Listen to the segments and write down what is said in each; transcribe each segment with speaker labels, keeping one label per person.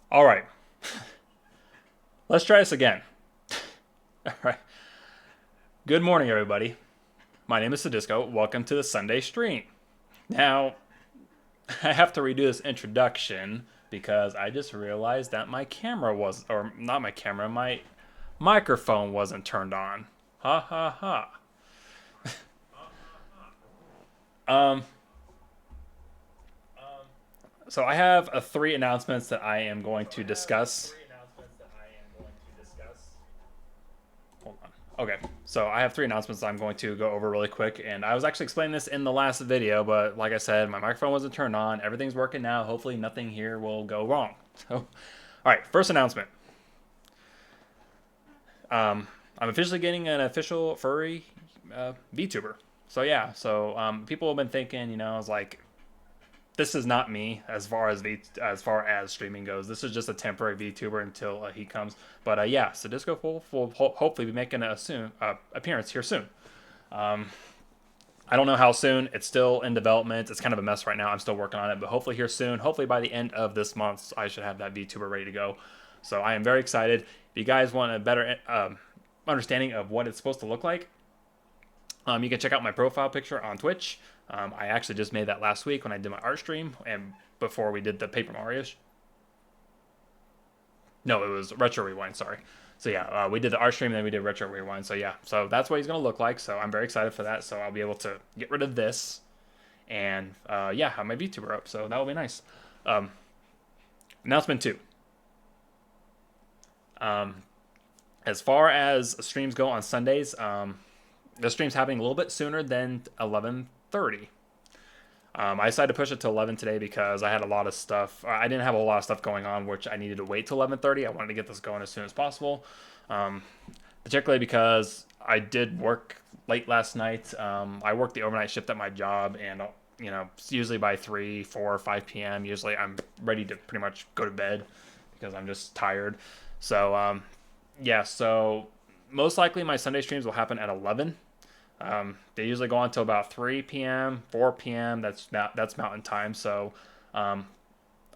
Speaker 1: All right, let's try this again. All right. Good morning, everybody. My name is Sadisco. Welcome to the Sunday stream. Now, I have to redo this introduction because I just realized that my camera was, or not my camera, my microphone wasn't turned on. Ha ha ha. Um, so I have three announcements that I am going to discuss. Hold on. Okay, so I have three announcements I'm going to go over really quick, and I was actually explaining this in the last video, but like I said, my microphone wasn't turned on. Everything's working now. Hopefully, nothing here will go wrong. So, all right, first announcement. I'm officially getting an official furry VTuber. So yeah, people have been thinking, I was like, this is not me as far as streaming goes. This is just a temporary VTuber until he comes. But yeah, so Disco will hopefully be making a soon appearance here soon. I don't know how soon. It's still in development. It's kind of a mess right now. I'm still working on it, but hopefully here soon. Hopefully by the end of this month, I should have that VTuber ready to go. So I am very excited. If you guys want a better understanding of what it's supposed to look like, you can check out my profile picture on Twitch. I actually just made that last week when I did my art stream and before we did the Paper Mario. No, it was Retro Rewind. Sorry. So yeah, we did the art stream and then we did Retro Rewind. So yeah, so that's what he's gonna look like. So I'm very excited for that. So I'll be able to get rid of this and yeah, have my VTuber up. So that will be nice. Um, Announcement two. As far as streams go on Sundays, the stream's happening a little bit sooner than 11:30. I decided to push it to 11 today because I had a lot of stuff. I didn't have a lot of stuff going on, which I needed to wait till 11:30. I wanted to get this going as soon as possible, um, particularly because I did work late last night. I worked the overnight shift at my job, and usually by 3, 4, 5 p.m. Usually I'm ready to pretty much go to bed because I'm just tired. So yeah, so most likely my Sunday streams will happen at 11. They usually go on until about 3 p.m., 4 p.m. That's Mountain Time. So um,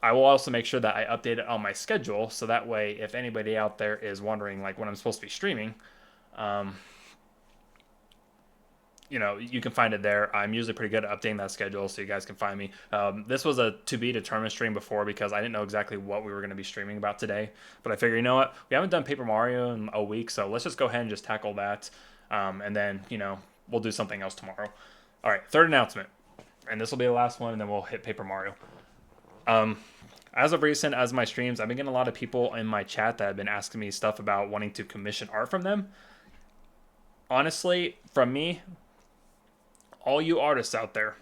Speaker 1: I will also make sure that I update it on my schedule, so that way, if anybody out there is wondering like when I'm supposed to be streaming, um, you can find it there. I'm usually pretty good at updating that schedule, so you guys can find me. This was a to be determined stream before because I didn't know exactly what we were going to be streaming about today. But I figure, you know what, we haven't done Paper Mario in a week, so let's just go ahead and just tackle that, and then we'll do something else tomorrow. All right, third announcement, and this will be the last one, and then we'll hit Paper Mario. As of recent, as my streams, I've been getting a lot of people in my chat that have been asking me stuff about wanting to commission art from them. Honestly, from me, all you artists out there,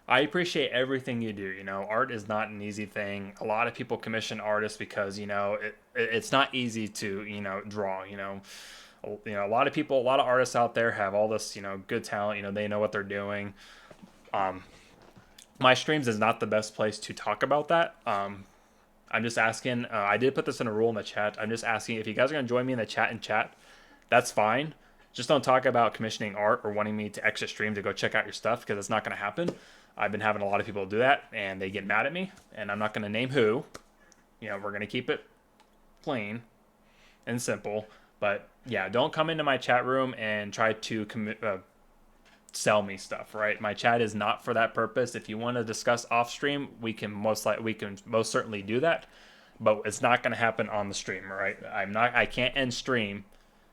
Speaker 1: I appreciate everything you do. Art is not an easy thing. A lot of people commission artists because it's not easy to draw. A lot of people, a lot of artists out there have all this good talent. They know what they're doing. My streams is not the best place to talk about that. I'm just asking. I did put this in a rule in the chat. I'm just asking if you guys are gonna join me in the chat and chat. That's fine. Just don't talk about commissioning art or wanting me to exit stream to go check out your stuff because it's not gonna happen. I've been having a lot of people do that and they get mad at me. And I'm not gonna name who. We're gonna keep it plain and simple. But yeah, don't come into my chat room and try to sell me stuff, right? My chat is not for that purpose. If you want to discuss off stream, we can most certainly do that, but it's not going to happen on the stream, right? I can't end stream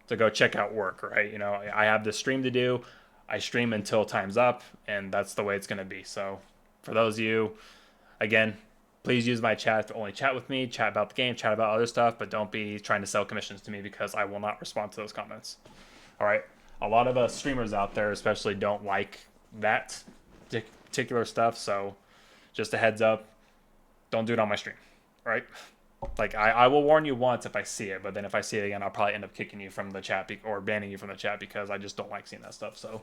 Speaker 1: to go check out work, right? I have the stream to do. I stream until time's up, and that's the way it's going to be. So for those of you, again, please use my chat to only chat with me, chat about the game, chat about other stuff, but don't be trying to sell commissions to me because I will not respond to those comments. All right. A lot of us streamers out there, especially, don't like that particular stuff. So, just a heads up, don't do it on my stream. All right. Like I will warn you once if I see it, but then if I see it again, I'll probably end up kicking you from the chat or banning you from the chat because I just don't like seeing that stuff. So,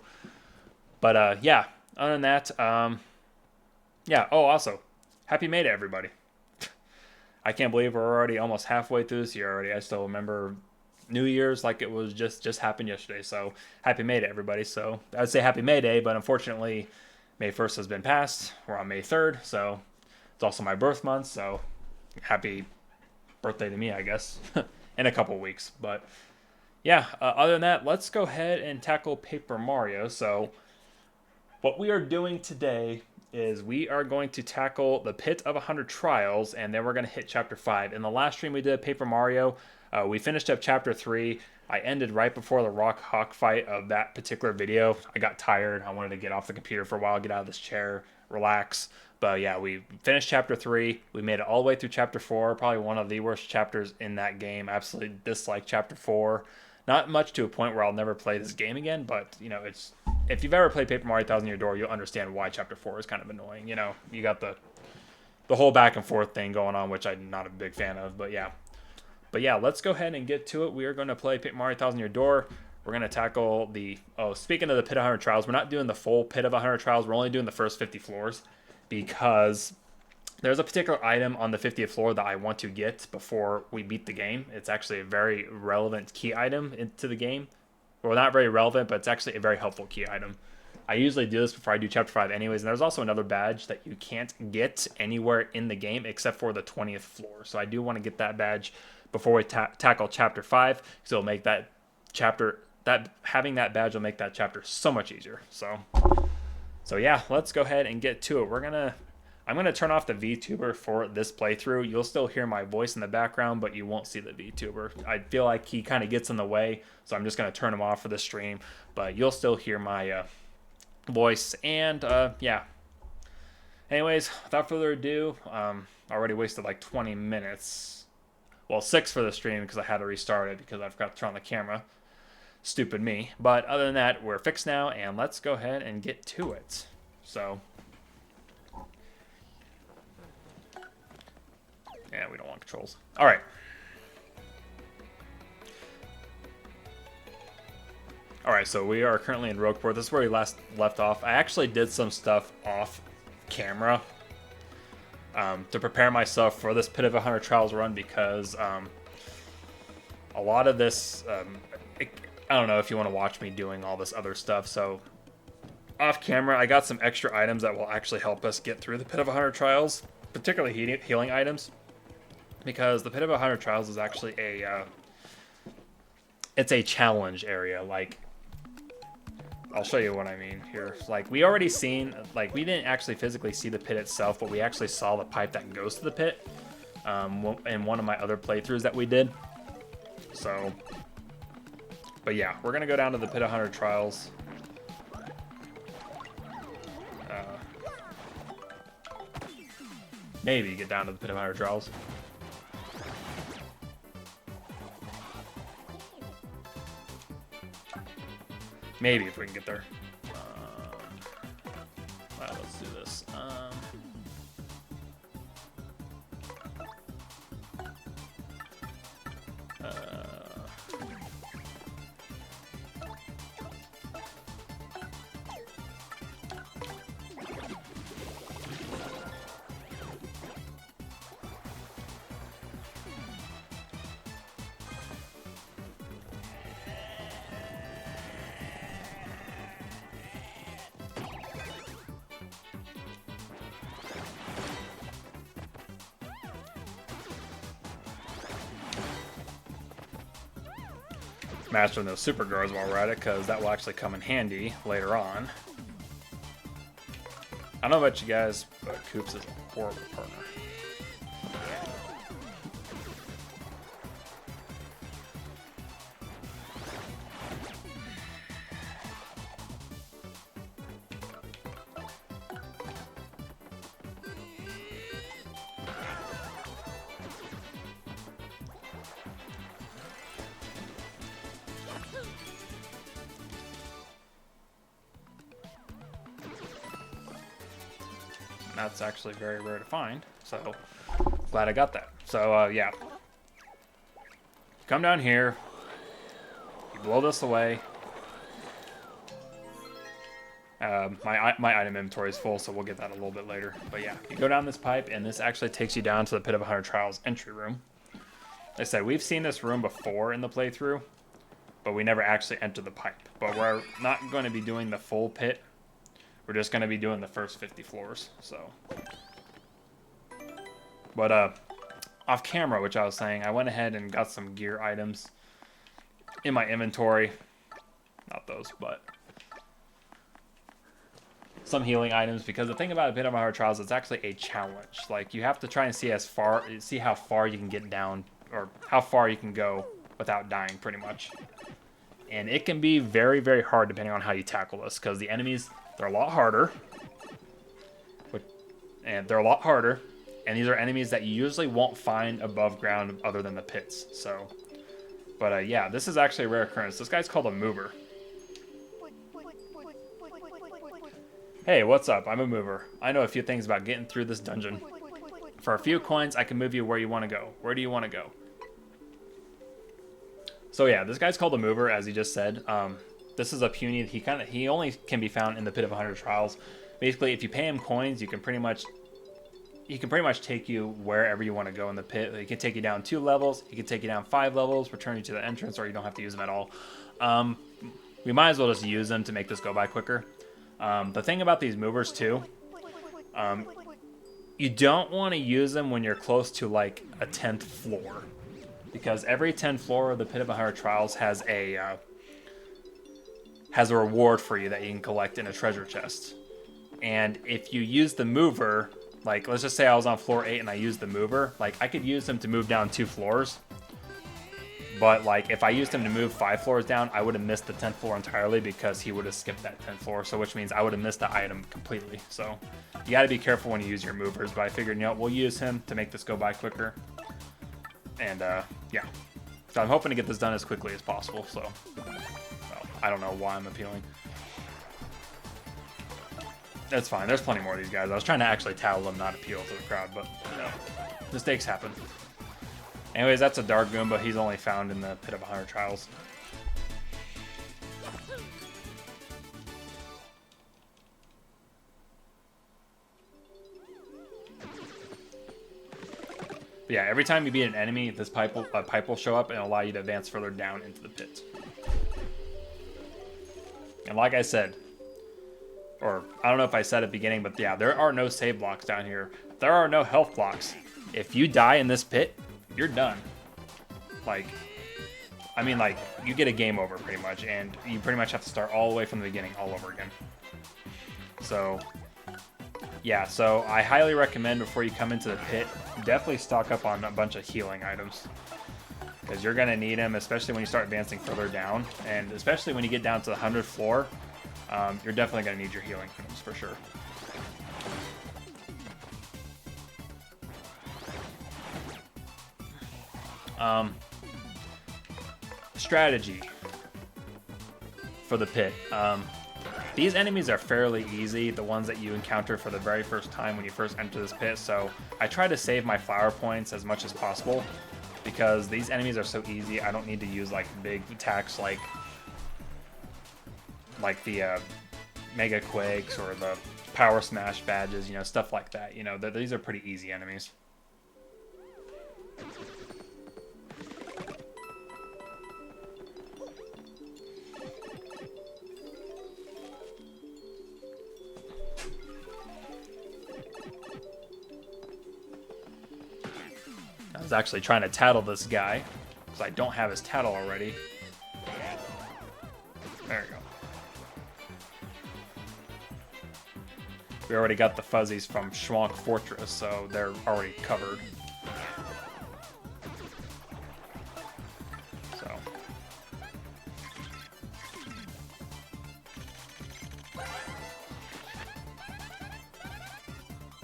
Speaker 1: but yeah. Other than that, yeah. Oh, also, happy May to everybody. I can't believe we're already almost halfway through this year already. I still remember New Year's like it was just happened yesterday. So happy May to everybody. So I'd say happy May Day, but unfortunately, May 1st has been passed. We're on May 3rd, so it's also my birth month. So happy birthday to me, I guess, in a couple weeks. But yeah, other than that, let's go ahead and tackle Paper Mario. So what we are doing today is we are going to tackle the Pit of 100 Trials, and then we're going to hit Chapter 5. In the last stream we did Paper Mario, we finished up Chapter 3. I ended right before the Rock Hawk fight of that particular video. I got tired. I wanted to get off the computer for a while, get out of this chair, relax. But yeah, we finished Chapter 3. We made it all the way through Chapter 4. Probably one of the worst chapters in that game. Absolutely dislike Chapter 4. Not much to a point where I'll never play this game again, but, you know, it's... If you've ever played Paper Mario Thousand Year Door, you'll understand why Chapter 4 is kind of annoying. You know, you got the whole back and forth thing going on, which I'm not a big fan of, but yeah. But yeah, let's go ahead and get to it. We are going to play Paper Mario Thousand Year Door. We're going to tackle the... Oh, speaking of the Pit of 100 Trials, we're not doing the full Pit of 100 Trials. We're only doing the first 50 floors because there's a particular item on the 50th floor that I want to get before we beat the game. It's actually a very relevant key item into the game. Well, not very relevant, but it's actually a very helpful key item. I usually do this before I do Chapter 5 anyways, and there's also another badge that you can't get anywhere in the game except for the 20th floor. So I do want to get that badge before we tackle Chapter 5, because it'll make that chapter... having that badge will make that chapter so much easier. So yeah, let's go ahead and get to it. I'm gonna turn off the VTuber for this playthrough. You'll still hear my voice in the background, but you won't see the VTuber. I feel like he kind of gets in the way, so I'm just gonna turn him off for the stream. But you'll still hear my voice, and yeah. Anyways, without further ado, I already wasted like 20 minutes. Well, 6 for the stream because I had to restart it because I forgot to turn on the camera. Stupid me. But other than that, we're fixed now, and let's go ahead and get to it. So, yeah, we don't want controls. All right. All right, so we are currently in Rogueport. This is where we last left off. I actually did some stuff off camera to prepare myself for this Pit of 100 Trials run because a lot of this... I don't know if you want to watch me doing all this other stuff. So off camera, I got some extra items that will actually help us get through the Pit of 100 Trials, particularly healing items, because the Pit of 100 Trials is actually it's a challenge area. Like, I'll show you what I mean here. Like, we already seen, like, we didn't actually physically see the pit itself, but we actually saw the pipe that goes to the pit in one of my other playthroughs that we did. So... But yeah, we're going to go down to the Pit of 100 Trials. Maybe get down to the Pit of 100 Trials. Maybe if we can get there. Well, let's do this. Mastering those super guards while we're at it, because that will actually come in handy later on. I don't know about you guys, but Koops is a horrible partner. That's actually very rare to find, so glad I got that. So yeah, come down here, you blow this away. My item inventory is full, so we'll get that a little bit later. But yeah, you go down this pipe, and this actually takes you down to the Pit of 100 Trials entry room. Like I said, we've seen this room before in the playthrough, but we never actually entered the pipe. But we're not going to be doing the full pit. We're just going to be doing the first 50 floors, so. But, off camera, which I was saying, I went ahead and got some gear items in my inventory. Not those, but some healing items, because the thing about a Pit of Underwater Trials, it's actually a challenge. Like, you have to try and see how far you can get down, or how far you can go without dying, pretty much. And it can be very, very hard depending on how you tackle this, because the enemies, they're a lot harder. And these are enemies that you usually won't find above ground other than the pits. So, but yeah, this is actually a rare occurrence. This guy's called a mover. Hey, what's up? I'm a mover. I know a few things about getting through this dungeon. For a few coins, I can move you where you want to go. Where do you want to go? So yeah, this guy's called a mover, as he just said. This is a puny. He only can be found in the Pit of 100 Trials. Basically, if you pay him coins, he can pretty much take you wherever you want to go in the pit. He can take you down 2 levels. He can take you down 5 levels, return you to the entrance, or you don't have to use them at all. We might as well just use them to make this go by quicker. The thing about these movers too, you don't want to use them when you're close to like a 10th floor, because every 10th floor of the Pit of 100 Trials has a reward for you that you can collect in a treasure chest. And if you use the mover, like let's just say I was on floor 8 and I used the mover, like I could use him to move down 2 floors. But like if I used him to move 5 floors down, I would have missed the 10th floor entirely, because he would have skipped that 10th floor. So which means I would have missed the item completely. So you got to be careful when you use your movers. But I figured, you know, we'll use him to make this go by quicker. And yeah, so I'm hoping to get this done as quickly as possible. So well, I don't know why I'm appealing. That's fine. There's plenty more of these guys. I was trying to actually tattle them, not appeal to the crowd, but you know, mistakes happen. Anyways, that's a Dark Goomba. He's only found in the Pit of 100 Trials. But yeah, every time you beat an enemy, this pipe will show up and allow you to advance further down into the pit. And like I said, or I don't know if I said at the beginning, but yeah, there are no save blocks down here. There are no health blocks. If you die in this pit, you're done. Like, I mean, like, you get a game over pretty much, and you pretty much have to start all the way from the beginning all over again. So, yeah, so I highly recommend before you come into the pit, definitely stock up on a bunch of healing items, because you're going to need them, especially when you start advancing further down, and especially when you get down to the 100th floor. You're definitely going to need your healing items for sure. Strategy for the pit. These enemies are fairly easy, the ones that you encounter for the very first time when you first enter this pit, so I try to save my flower points as much as possible, because these enemies are so easy. I don't need to use like big attacks like the Mega Quakes or the Power Smash badges, you know, stuff like that. You know, these are pretty easy enemies. I was actually trying to tattle this guy, because I don't have his tattle already. There we go. We already got the fuzzies from Schwank Fortress, so they're already covered. So.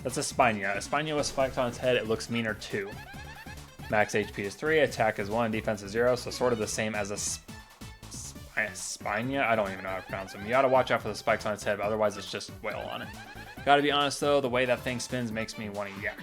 Speaker 1: That's a Spina. A Spina with spikes on its head, it looks meaner too. Max HP is 3, attack is 1, defense is 0, so sort of the same as a Spina? I don't even know how to pronounce them. You gotta watch out for the spikes on its head, but otherwise it's just whale on it. Gotta be honest though, the way that thing spins makes me want to yak.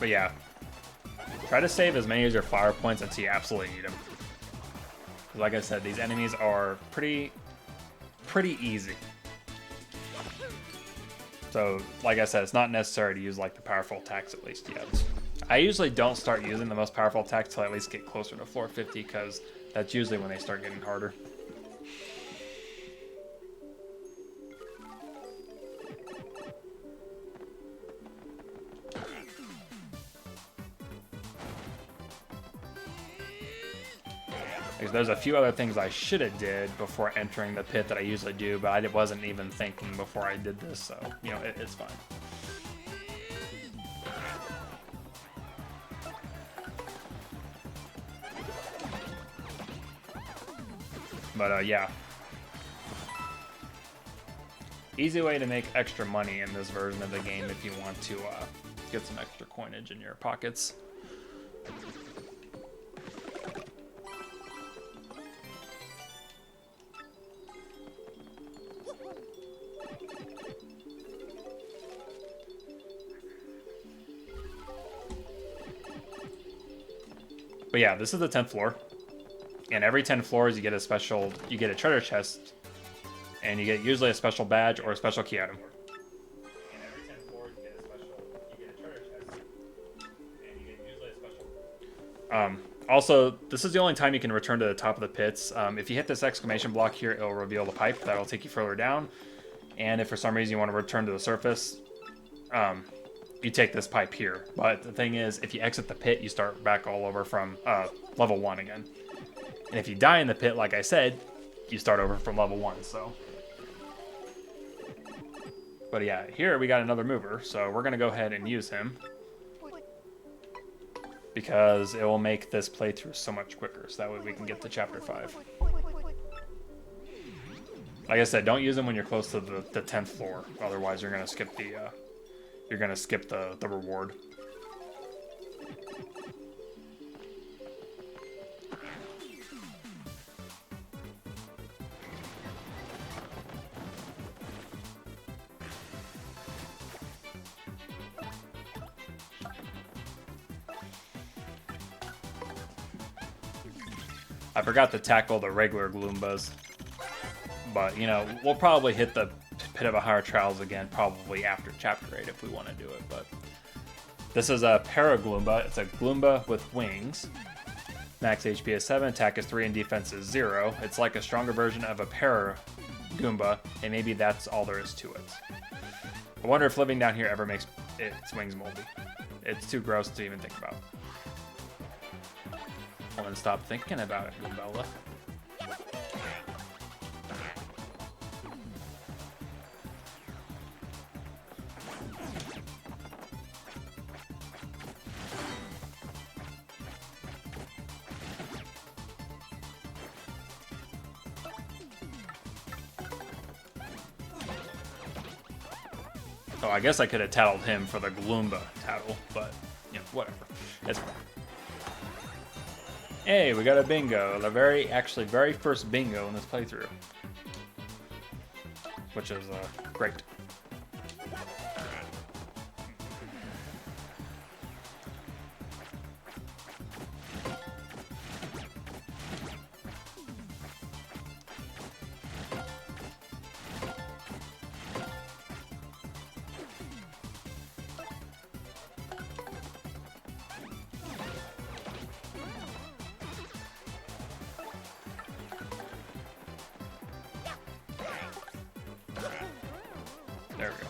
Speaker 1: But yeah, try to save as many of your flower points until you absolutely need them. Like I said, these enemies are pretty easy. So, like I said, it's not necessary to use like the powerful attacks at least yet. I usually don't start using the most powerful attacks till I at least get closer to floor 50, because that's usually when they start getting harder. There's a few other things I should have did before entering the pit that I usually do, but I wasn't even thinking before I did this, so, you know, it's fine. But, yeah. Easy way to make extra money in this version of the game if you want to get some extra coinage in your pockets. But yeah, this is the 10th floor, and every 10 floors you get a treasure chest, and you get usually a special badge or a special key item. And every 10 floors you get a treasure chest, and you get usually a special. Also, this is the only time you can return to the top of the pits. If you hit this exclamation block here, it'll reveal the pipe that'll take you further down. And if for some reason you want to return to the surface, you take this pipe here. But the thing is, if you exit the pit, you start back all over from level 1 again. And if you die in the pit, like I said, you start over from level 1, so. But yeah, here we got another mover, so we're gonna go ahead and use him, because it will make this playthrough so much quicker, so that way we can get to chapter 5. Like I said, don't use him when you're close to the 10th floor, otherwise you're gonna skip the reward. I forgot to tackle the regular Gloombas, but you know, we'll probably hit the Pit of Ahara Trials again probably after chapter 8 if we want to do it. But this is a Paragloomba. It's a Gloomba with wings. Max HP is 7, attack is 3, and defense is 0. It's like a stronger version of a Paragoomba, and maybe that's all there is to it. I wonder if living down here ever makes its wings moldy. It's too gross to even think about. Well, then stop thinking about it, Goombella. Oh, I guess I could have tattled him for the Gloomba tattle, but, you know, whatever. It's fine. Hey, we got a bingo. The very first bingo in this playthrough. Which is, great. There we go.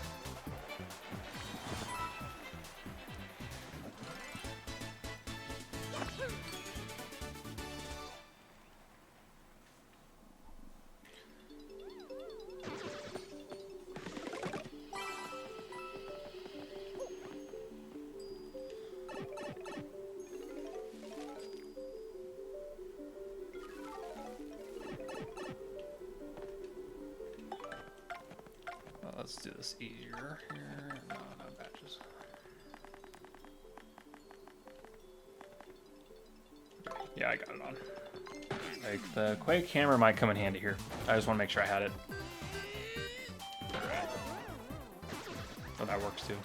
Speaker 1: Let's do this easier here. No badges. Yeah, I got it on. Like, the Quake Hammer might come in handy here. I just want to make sure I had it. Oh, that works too.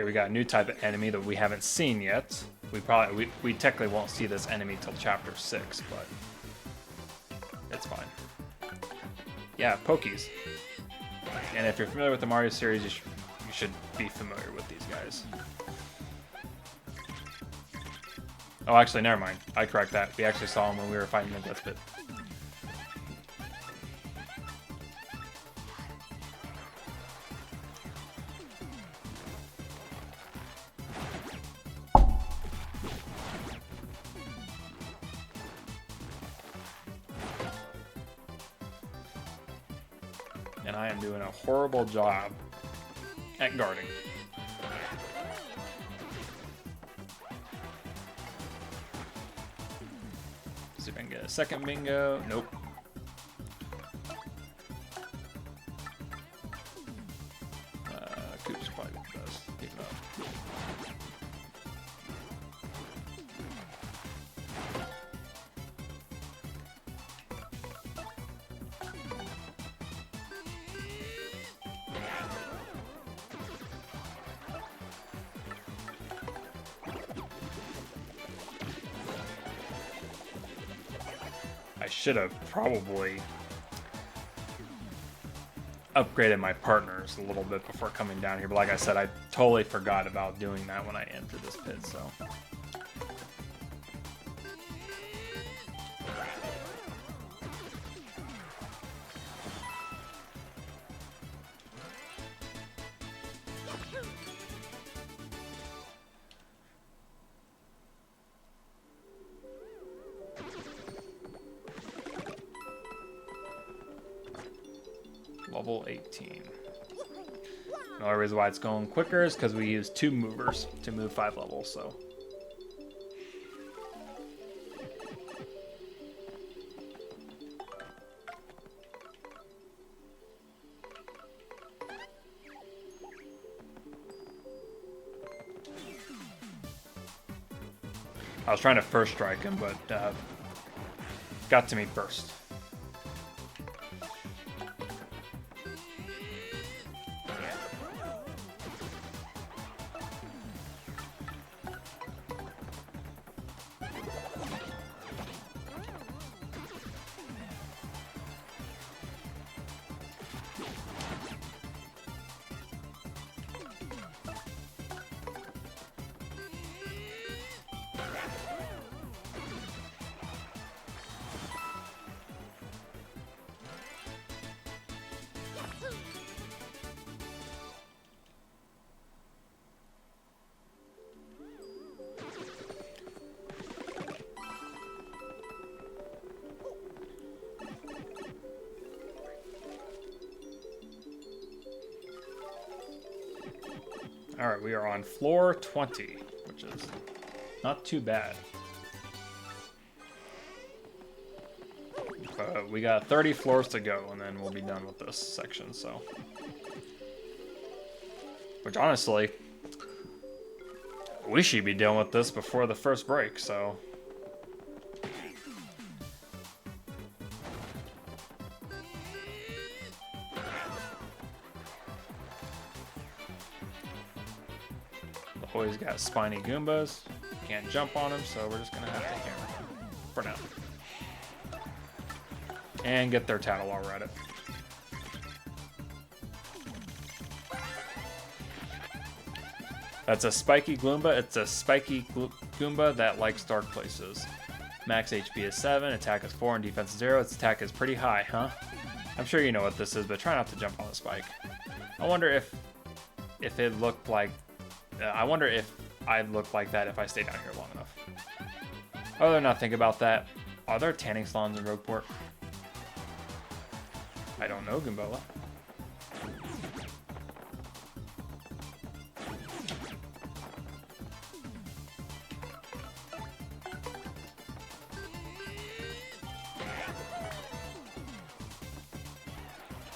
Speaker 1: Here we got a new type of enemy that we haven't seen yet. We technically won't see this enemy till chapter 6, but it's fine. Yeah, Pokies. And if you're familiar with the Mario series, you should be familiar with these guys. Oh, actually, never mind. I correct that. We actually saw them when we were fighting the Death Pit. And I am doing a horrible job at guarding. See if I can get a second bingo. Nope. Coop's probably the best. Keep it up. I should have probably upgraded my partners a little bit before coming down here, but like I said, I totally forgot about doing that when I entered this pit, so. Level 18. The only reason why it's going quicker is because we use 2 movers to move 5 levels, so. I was trying to first strike him, but got to me first. Alright, we are on floor 20, which is not too bad. We got 30 floors to go, and then we'll be done with this section, so. Which, honestly, we should be done with this before the first break, so. Always got spiny Goombas. Can't jump on them, so we're just gonna have to hammer them for now. And get their tattle while we're at it. That's a spiky Goomba. It's a spiky Goomba that likes dark places. Max HP is 7, attack is 4, and defense is 0. Its attack is pretty high, huh? I'm sure you know what this is, but try not to jump on the spike. I wonder if it looked like... I wonder if I'd look like that if I stayed down here long enough. Other than not think about that, are there tanning salons in Rogueport? I don't know, Goombola.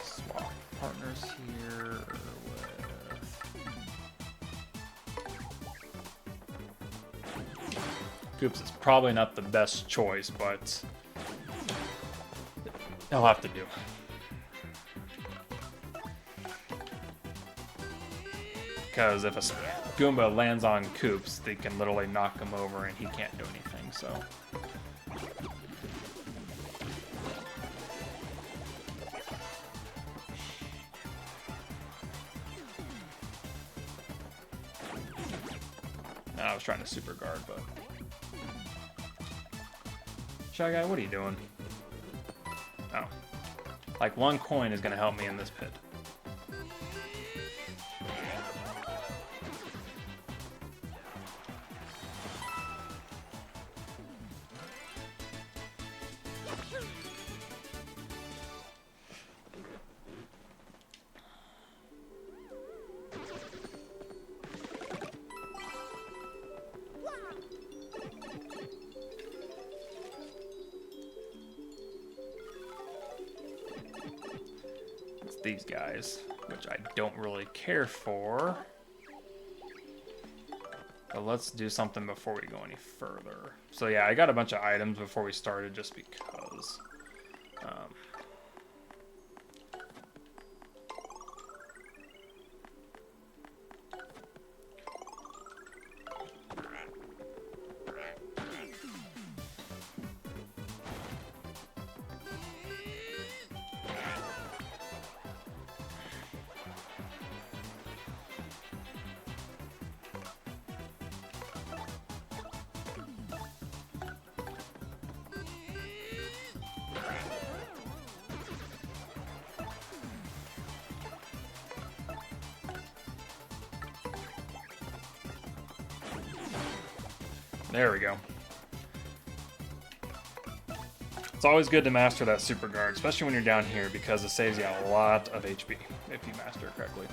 Speaker 1: Swap partners here with... Goops is probably not the best choice, but he'll have to do. Because if Goomba lands on Koops, they can literally knock him over and he can't do anything, so. I was trying to super guard, but... Shy Guy, what are you doing? Oh. Like, 1 coin is going to help me in this pit. These guys, which I don't really care for. But let's do something before we go any further. So yeah, I got a bunch of items before we started just because. There we go. It's always good to master that super guard, especially when you're down here, because it saves you a lot of HP if you master it correctly.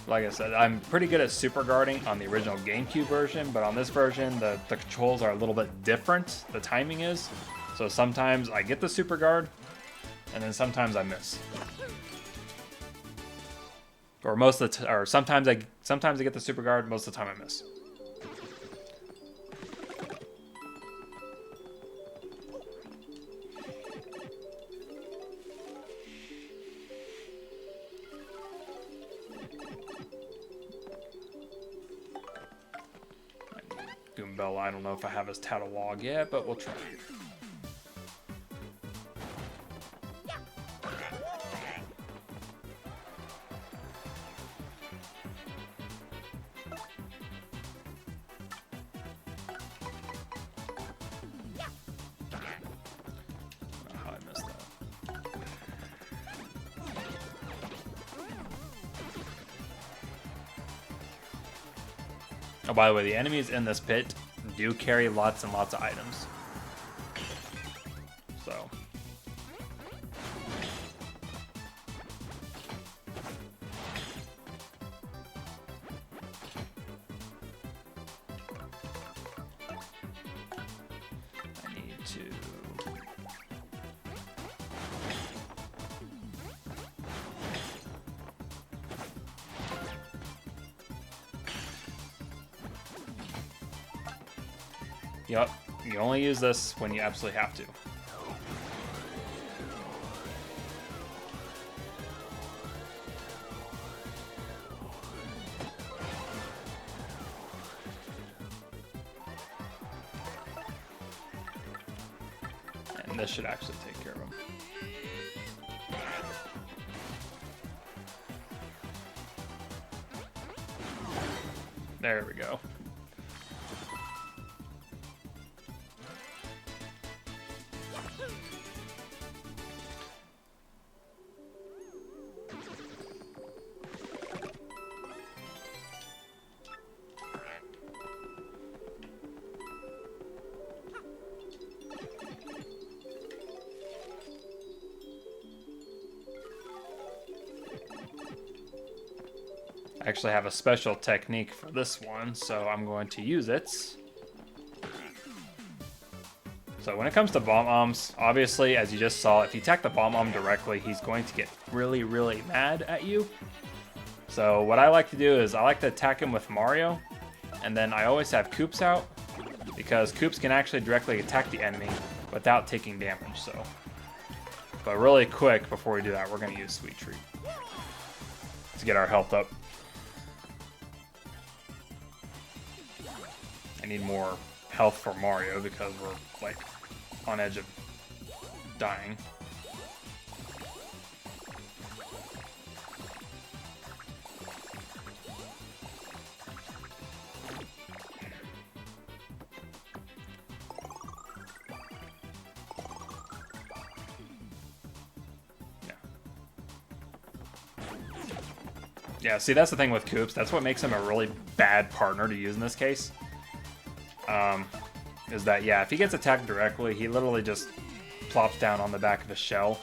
Speaker 1: Like I said, I'm pretty good at super guarding on the original GameCube version, but on this version, the controls are a little bit different. The timing is. So sometimes I get the super guard, and then sometimes I miss. Or sometimes I get the super guard, most of the time I miss. Goombella, I don't know if I have his catalog yet, but we'll try. How I missed that. Oh, by the way, the enemies in this pit do carry lots and lots of items. So. I need to... Yep, you only use this when you absolutely have to. And this should actually take care of him. There we go. I actually have a special technique for this one, so I'm going to use it. So when it comes to Bomb-Oms, obviously, as you just saw, if you attack the Bomb-Om directly, he's going to get really, really mad at you. So what I like to do is I like to attack him with Mario, and then I always have Koops out, because Koops can actually directly attack the enemy without taking damage, so. But really quick, before we do that, we're going to use Sweet Treat to get our health up. I need more health for Mario because we're like on edge of dying. Yeah, see, that's the thing with Koops. That's what makes him a really bad partner to use in this case. Is that, yeah, if he gets attacked directly, he literally just plops down on the back of his shell.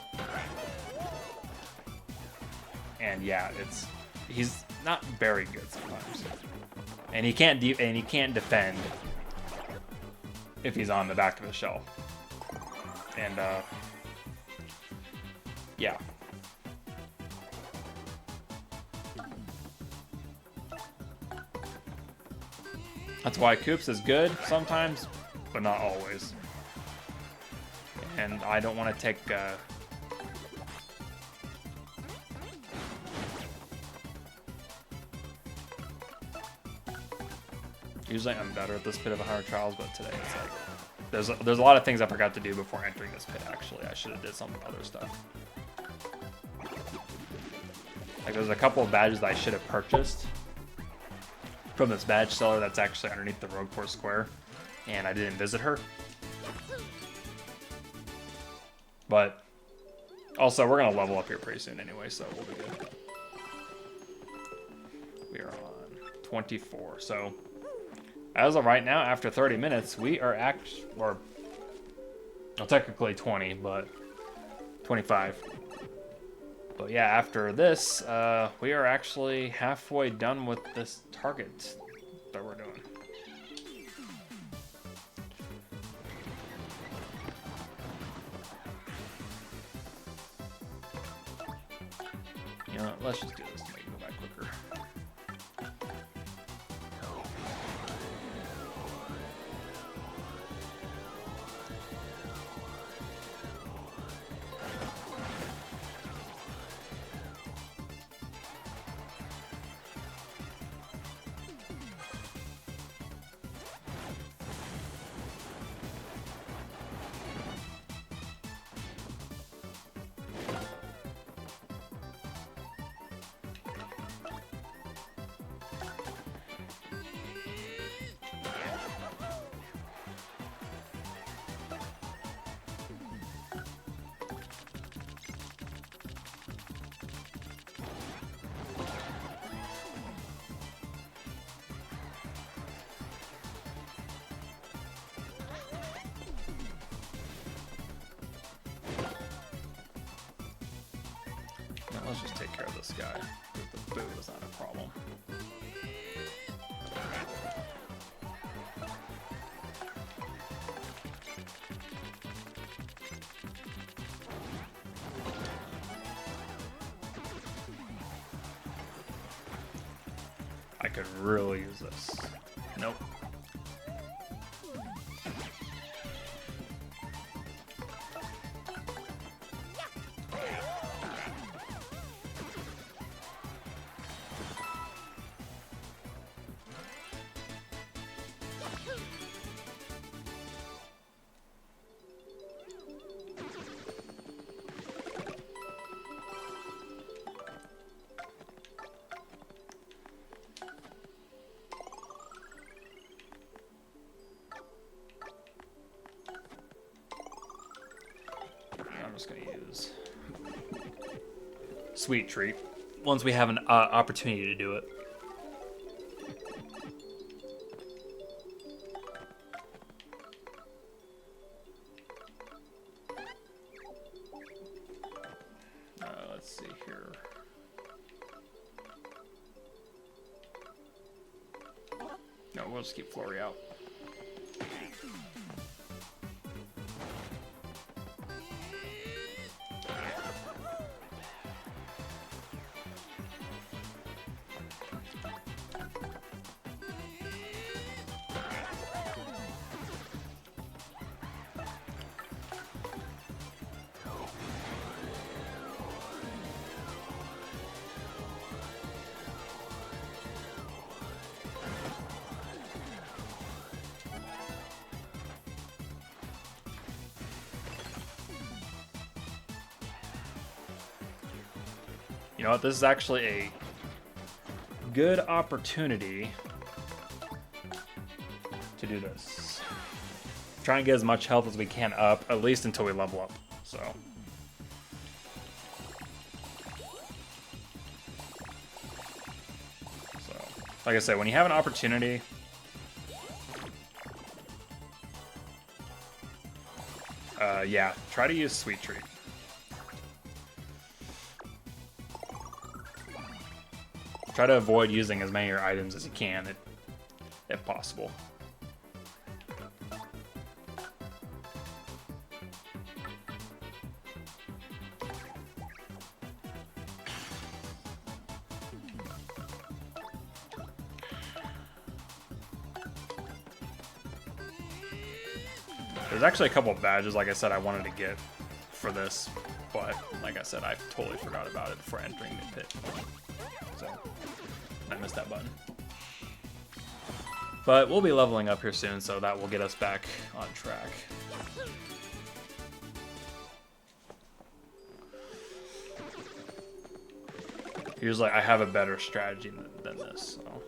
Speaker 1: And yeah, he's not very good sometimes. And he can't defend if he's on the back of his shell. And yeah. That's why Koops is good sometimes, but not always. And I don't want to take... Usually I'm better at this pit of 100 trials, but today it's like... There's a lot of things I forgot to do before entering this pit, actually. I should have did some other stuff. Like, there's a couple of badges that I should have purchased from this badge seller that's actually underneath the Rogue Force Square, and I didn't visit her. But also, we're gonna level up here pretty soon anyway, so we'll be good. We are on 24, so as of right now, after 30 minutes, we are well, technically 20, but 25. But yeah, after this, we are actually halfway done with this target that we're doing. You know what, let's just do this to make it go back quicker. Let's just take care of this guy. The boot is not a problem. I could really use this. Nope. I'm just going to use Sweet Treat once we have an opportunity to do it. Let's see here. No, we'll just keep Flurry out. You know what? This is actually a good opportunity to do this. Try and get as much health as we can up, at least until we level up. So. Like I said, when you have an opportunity, yeah, try to use Sweet Treat. Try to avoid using as many of your items as you can, if possible. There's actually a couple of badges, like I said, I wanted to get for this, but like I said, I totally forgot about it before entering the pit. So, I missed that button. But we'll be leveling up here soon, so that will get us back on track. Usually I have a better strategy than this, so.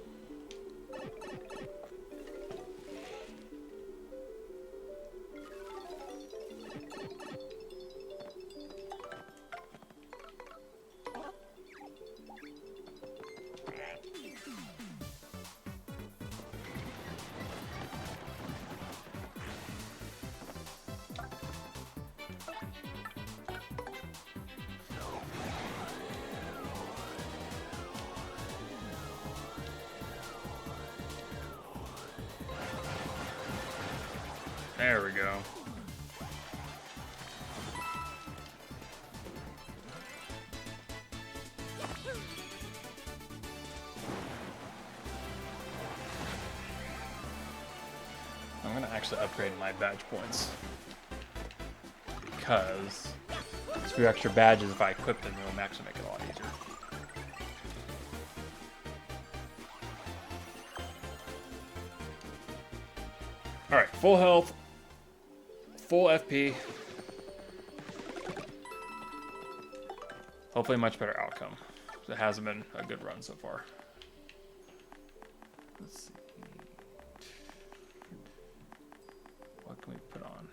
Speaker 1: There we go. I'm gonna actually upgrade my badge points because a few extra badges, if I equip them, it'll actually make it a lot easier. Alright, full health, full FP. Hopefully a much better outcome. It hasn't been a good run so far. Let's see. What can we put on?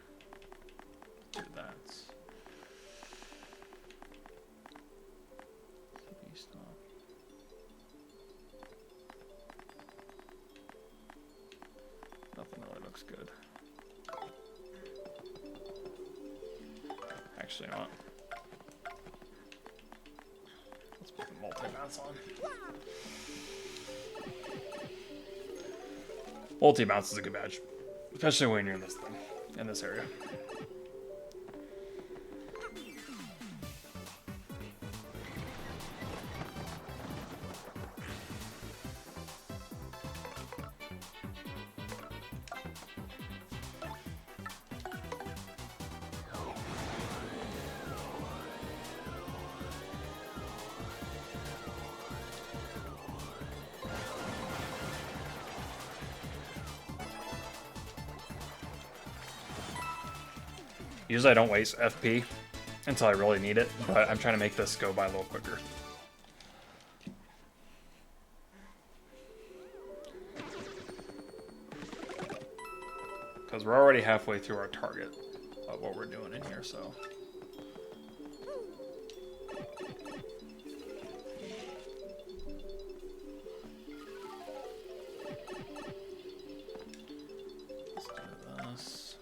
Speaker 1: Do that. Stop. Nothing really looks good. Actually, not. Let's put the multi-mounts on. Multi-mounts is a good badge, especially when you're in this thing, in this area. Usually I don't waste FP until I really need it, but I'm trying to make this go by a little quicker. Because we're already halfway through our target of what we're doing in here, so. Let's do this.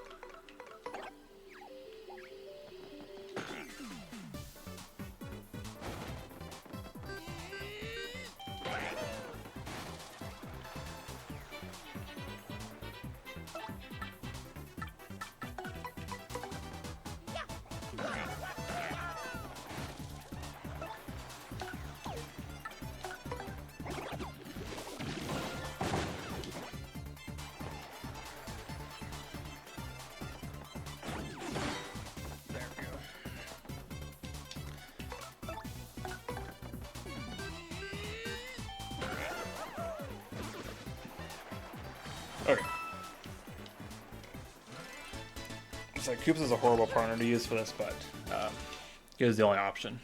Speaker 1: Okay. It's like Koops is a horrible partner to use for this, but he was the only option.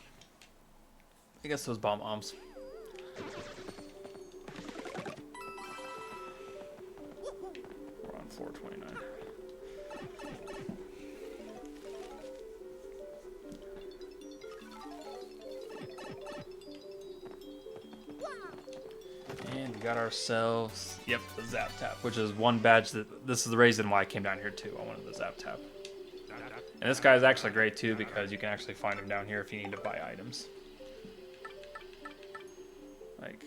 Speaker 1: I guess those bomb bombs. We're on 429. And we got ourselves, yep, the Zap Tap, which is one badge that, this is the reason why I came down here too. I wanted the Zap Tap. And this guy is actually great too because you can actually find him down here if you need to buy items. Like,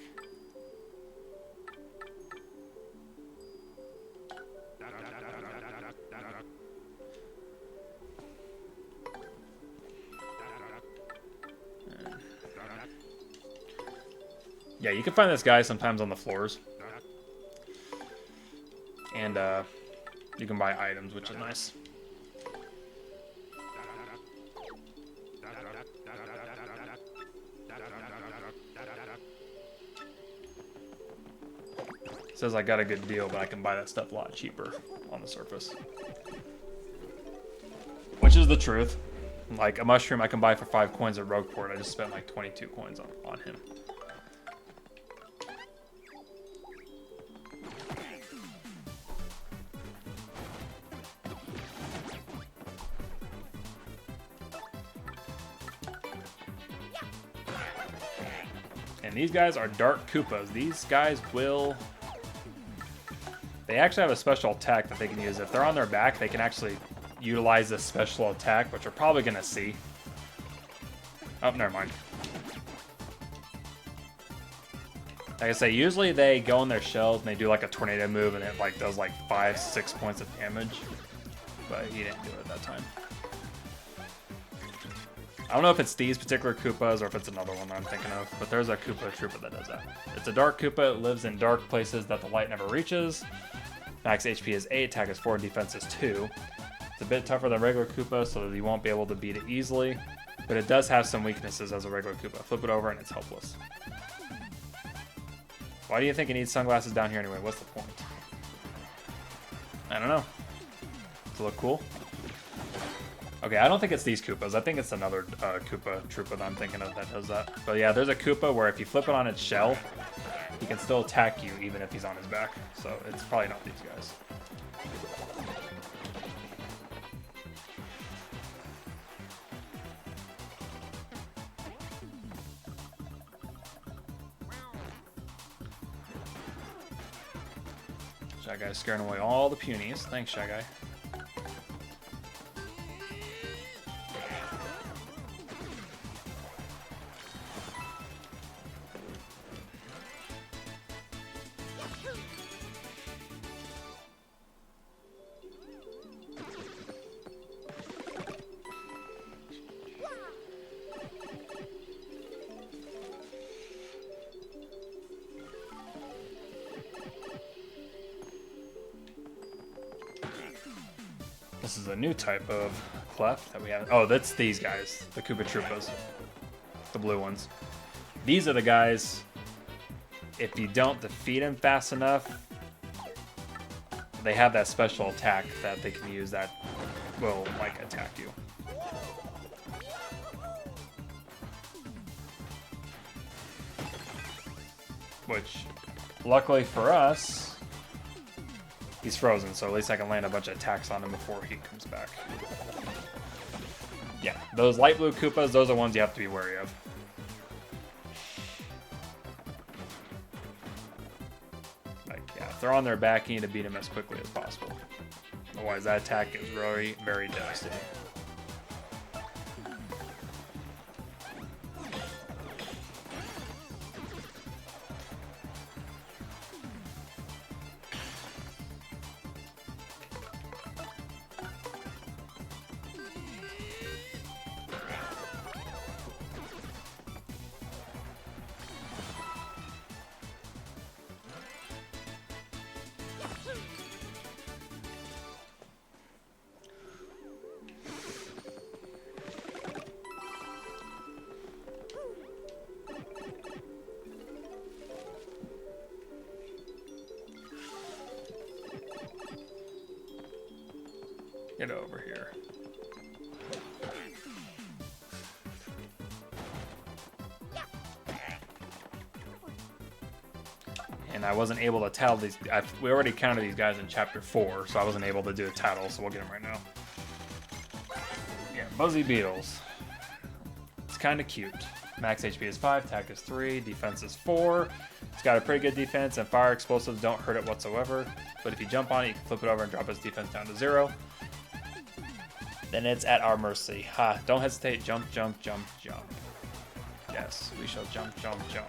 Speaker 1: yeah, you can find this guy sometimes on the floors. And you can buy items, which is nice. Says I got a good deal, but I can buy that stuff a lot cheaper on the surface. Which is the truth. Like a mushroom I can buy for 5 coins at Rogueport. I just spent like 22 coins on him. And these guys are Dark Koopas. These guys will... They actually have a special attack that they can use. If they're on their back, they can actually utilize this special attack, which we're probably going to see. Oh, never mind. Like I say, usually they go in their shells and they do like a tornado move and it like does like 5-6 points of damage. But he didn't do it at that time. I don't know if it's these particular Koopas or if it's another one that I'm thinking of, but there's a Koopa Trooper that does that. It's a Dark Koopa. It lives in dark places that the light never reaches. Max HP is 8, attack is 4, and defense is 2. It's a bit tougher than regular Koopa, so you won't be able to beat it easily, but it does have some weaknesses as a regular Koopa. Flip it over and it's helpless. Why do you think it needs sunglasses down here anyway? What's the point? I don't know. Does it look cool? Okay, I don't think it's these Koopas. I think it's another Koopa Troopa that I'm thinking of that does that. But yeah, there's a Koopa where if you flip it on its shell, he can still attack you even if he's on his back. So it's probably not these guys. Shy Guy's scaring away all the punies. Thanks, Shy Guy. This is a new type of clef that we have. Oh, that's these guys, the Koopa Troopas, the blue ones. These are the guys, if you don't defeat them fast enough, they have that special attack that they can use that will, like, attack you. Which, luckily for us, he's frozen, so at least I can land a bunch of attacks on him before he comes back. Yeah, those light blue Koopas, those are ones you have to be wary of. Like, yeah, if they're on their back, you need to beat them as quickly as possible. Otherwise, that attack is very, very devastating. Get over here. and I wasn't able to tell these. We already counted these guys in chapter 4, so I wasn't able to do a tattle. So we'll get them right now. Yeah, Buzzy Beetles. It's kind of cute. Max HP is 5, attack is 3, defense is 4. It's got a pretty good defense, and fire explosives don't hurt it whatsoever. But if you jump on it, you can flip it over and drop its defense down to 0. Then it's at our mercy. Ha! Don't hesitate. Jump, jump, jump, jump. Yes, we shall jump, jump, jump.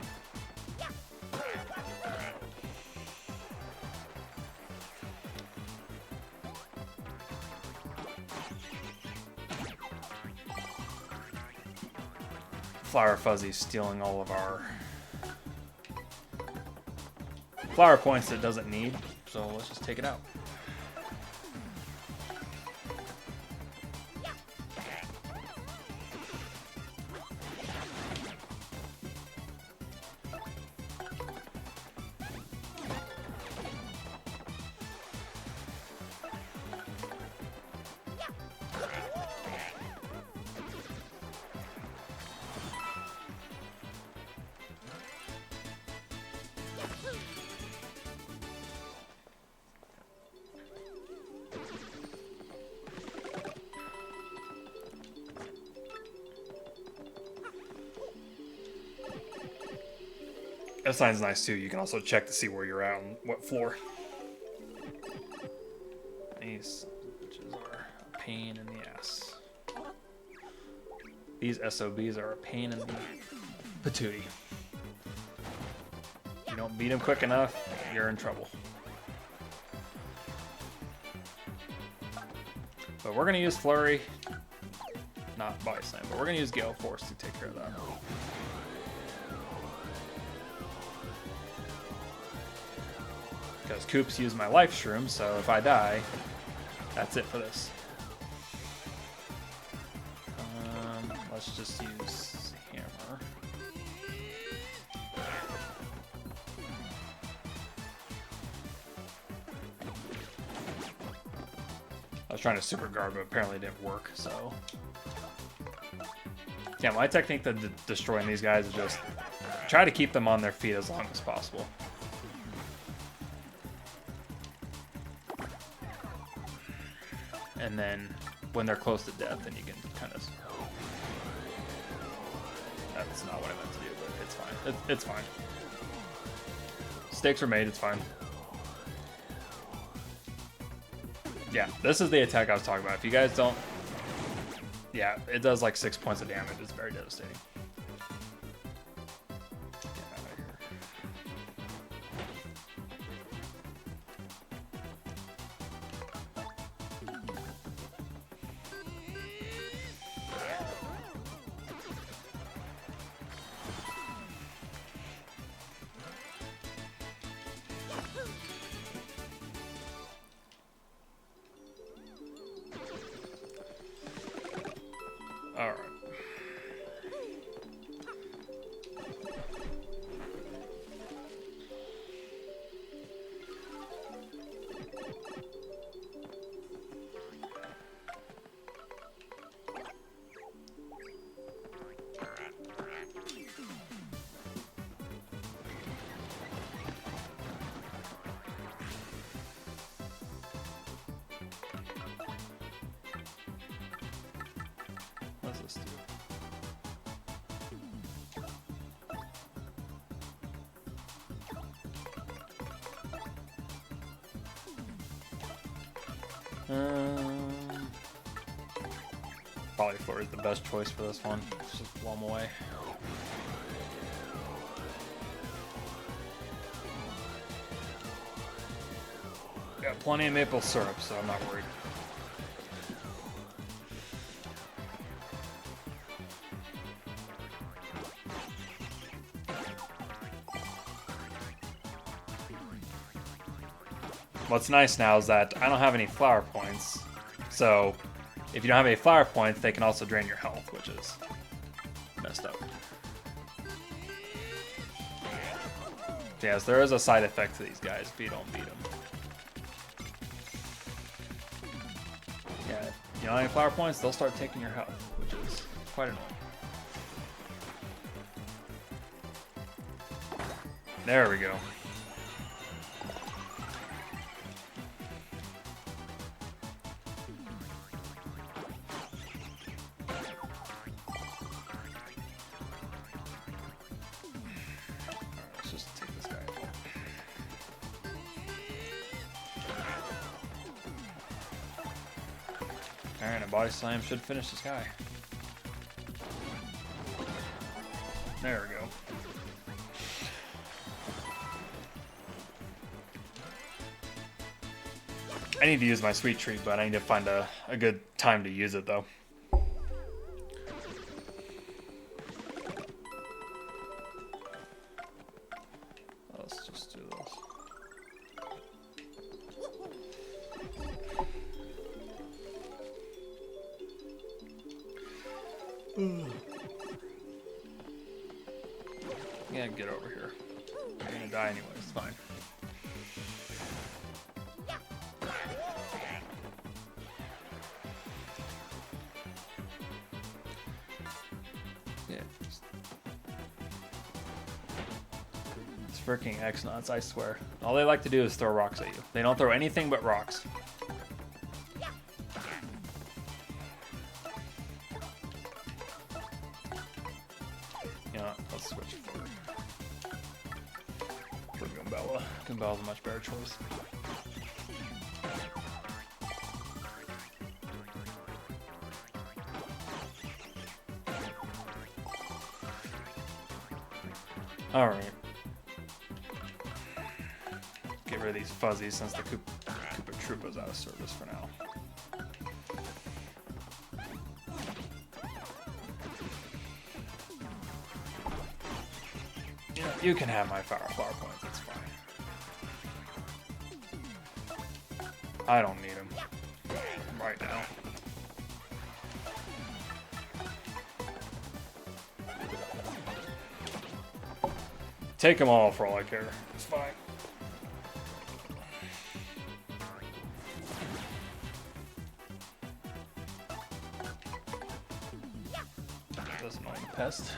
Speaker 1: Flower Fuzzy stealing all of our flower points that it doesn't need, so let's just take it out. That sign's nice too. You can also check to see where you're at on what floor. These bitches are a pain in the ass. These SOBs are a pain in the patootie. If you don't beat them quick enough, you're in trouble. But we're gonna use Flurry, not Body Slam, but we're gonna use Gale Force to take care of that. Because Koops used my life shroom, so if I die, that's it for this. Let's just use Hammer. I was trying to super guard, but apparently it didn't work, so. Yeah, my technique to destroying these guys is just try to keep them on their feet as long as possible. And then when they're close to death, then you can kind of... That's not what I meant to do, but it's fine. It's fine. Stakes are made, it's fine. Yeah, this is the attack I was talking about. If you guys don't... Yeah, it does like 6 points of damage. It's very devastating. Alright. What does this do? Probably Flurry is the best choice for this one. Let's just blow him away. Got plenty of maple syrup, so I'm not worried. What's nice now is that I don't have any flower points, so if you don't have any flower points, they can also drain your health, which is messed up. Yes, there is a side effect to these guys if you don't beat them. Yeah, if you don't have any flower points, they'll start taking your health, which is quite annoying. There we go. Alright, a body slam should finish this guy. There we go. I need to use my sweet treat, but I need to find a good time to use it, though. Let's just do this. Yeah, get over here. You're gonna die anyway, it's fine. Yeah. It's freaking X-Nuts, I swear. All they like to do is throw rocks at you. They don't throw anything but rocks. Let's switch forward. For Goombella. Goombella's a much better choice. Alright. Get rid of these fuzzies since the Koopa Troopa's out of service for now. You can have my flower points, it's fine. I don't need them right now. Take them all for all I care. It's fine. This annoying pest.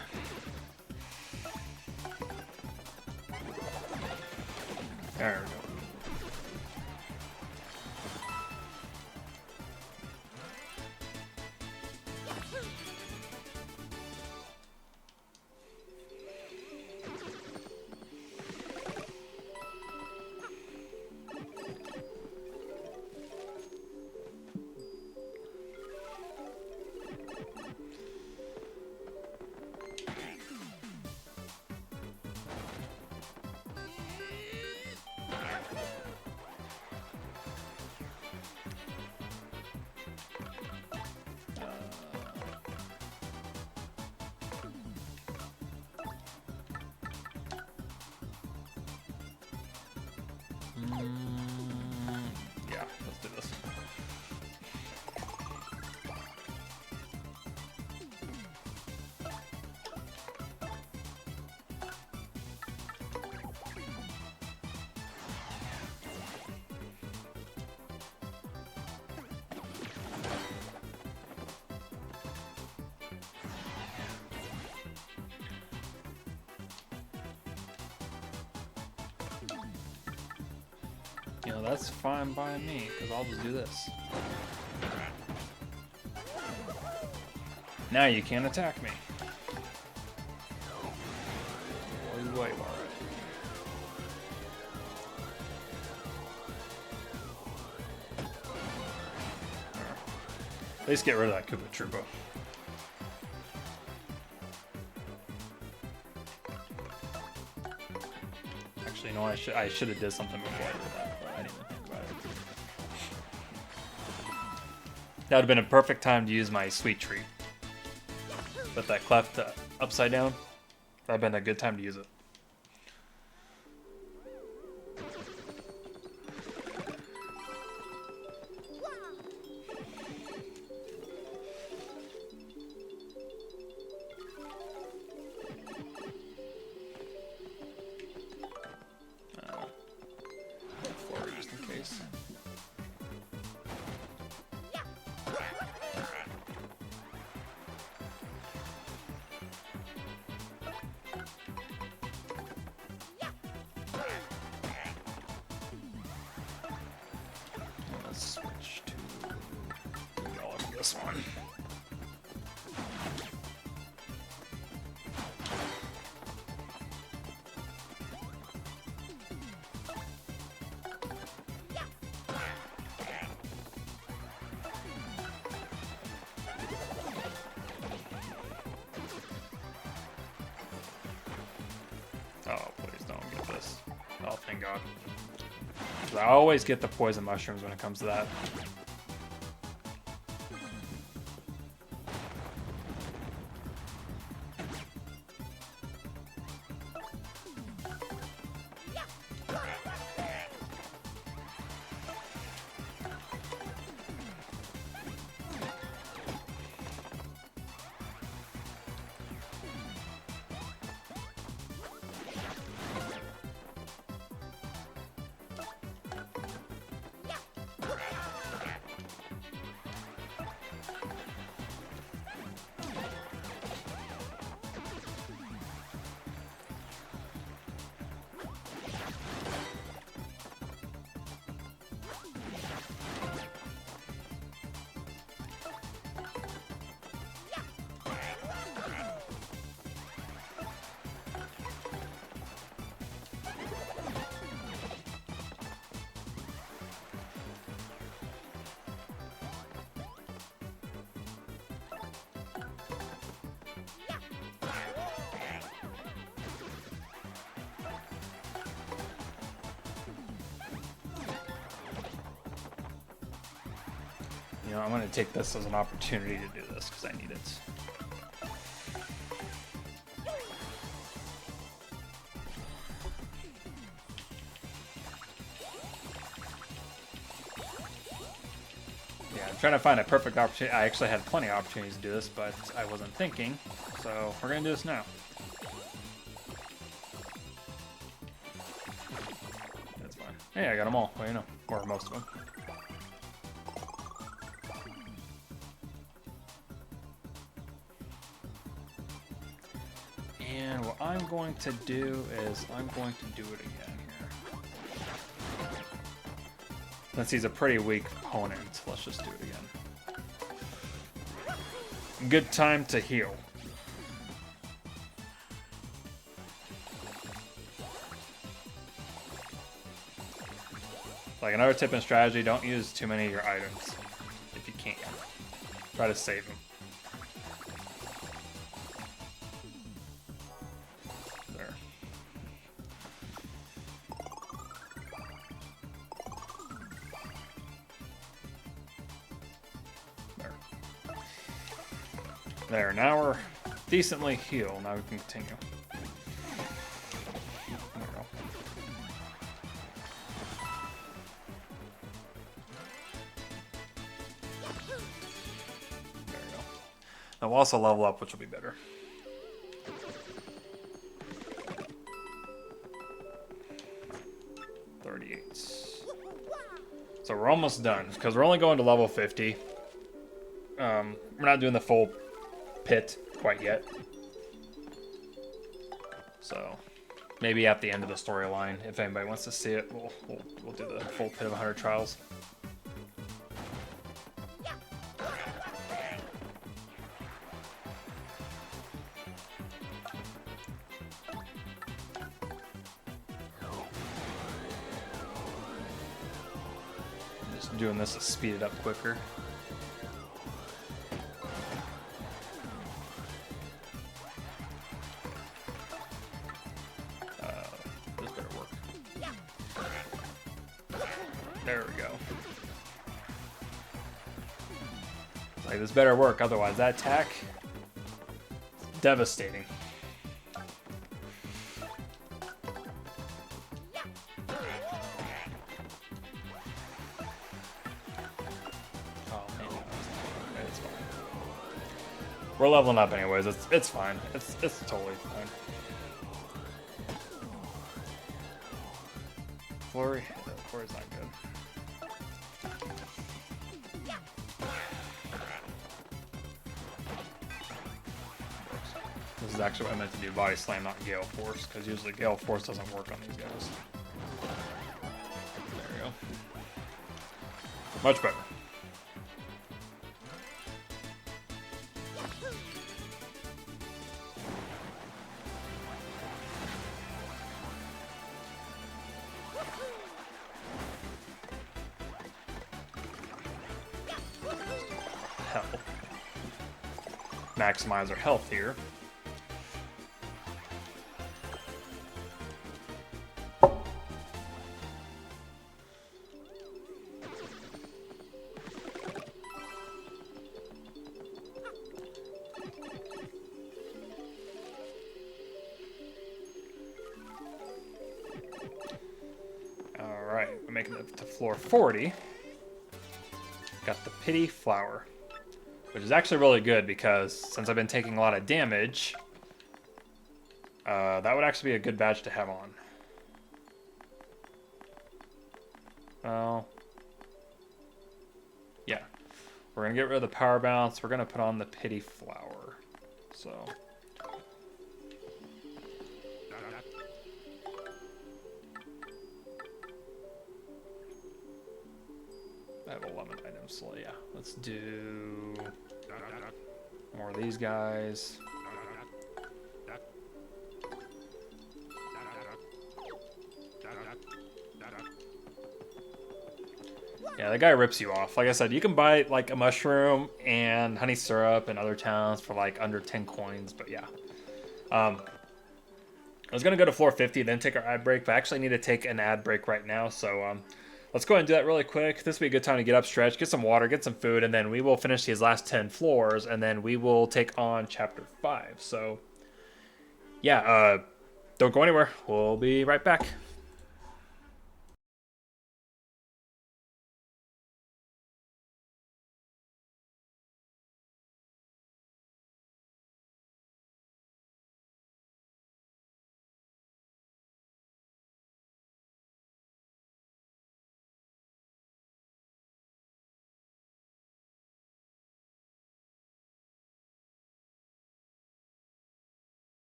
Speaker 1: There we go. Yeah, let's do this. You know, that's fine by me, because I'll just do this. Now you can't attack me. Wait, at least get rid of that Koopa Troopa. Actually, no, I should have did something before I did that, but I didn't even think about it. That would have been a perfect time to use my sweet treat. But that cleft upside down, that would have been a good time to use it. Just in case. Let's switch to this one. I always get the poison mushrooms when it comes to that. You know, I'm going to take this as an opportunity to do this because I need it. Yeah, I'm trying to find a perfect opportunity. I actually had plenty of opportunities to do this, but I wasn't thinking. So we're going to do this now. That's fine. Hey, I got them all. Well, you know, or most of them. And what I'm going to do is I'm going to do it again here. Since he's a pretty weak opponent, let's just do it again. Good time to heal. Like another tip in strategy, don't use too many of your items if you can. Try to save them. There. There, now we're decently healed. Now we can continue. There we go. There we go. Now we'll also level up, which will be better. So we're almost done, because we're only going to level 50. We're not doing the full pit quite yet. So maybe at the end of the storyline, if anybody wants to see it, we'll do the full pit of 100 trials. Just doing this to speed it up quicker. This better work. There we go. Like, this better work, otherwise that attack, devastating. We're leveling up anyways. It's fine. It's totally fine. Flurry? No, Flurry's not good. This is actually what I meant to do, Body Slam, not Gale Force, because usually Gale Force doesn't work on these guys. There we go. Much better. Health. Maximize our health here. to floor 40. Got the Pity Flower, which is actually really good because since I've been taking a lot of damage, that would actually be a good badge to have on. Well, yeah. We're going to get rid of the Power Bounce. We're going to put on the Pity Flower. So... I have 11 items, so yeah, let's do more of these guys. Yeah, the guy rips you off. Like I said, you can buy like a mushroom and honey syrup in other towns for like under 10 coins, but yeah. I was going to go to floor 50, then take our ad break, but I actually need to take an ad break right now, so let's go ahead and do that really quick. This will be a good time to get up, stretch, get some water, get some food, and then we will finish these last 10 floors, and then we will take on Chapter 5. So, yeah, don't go anywhere. We'll be right back.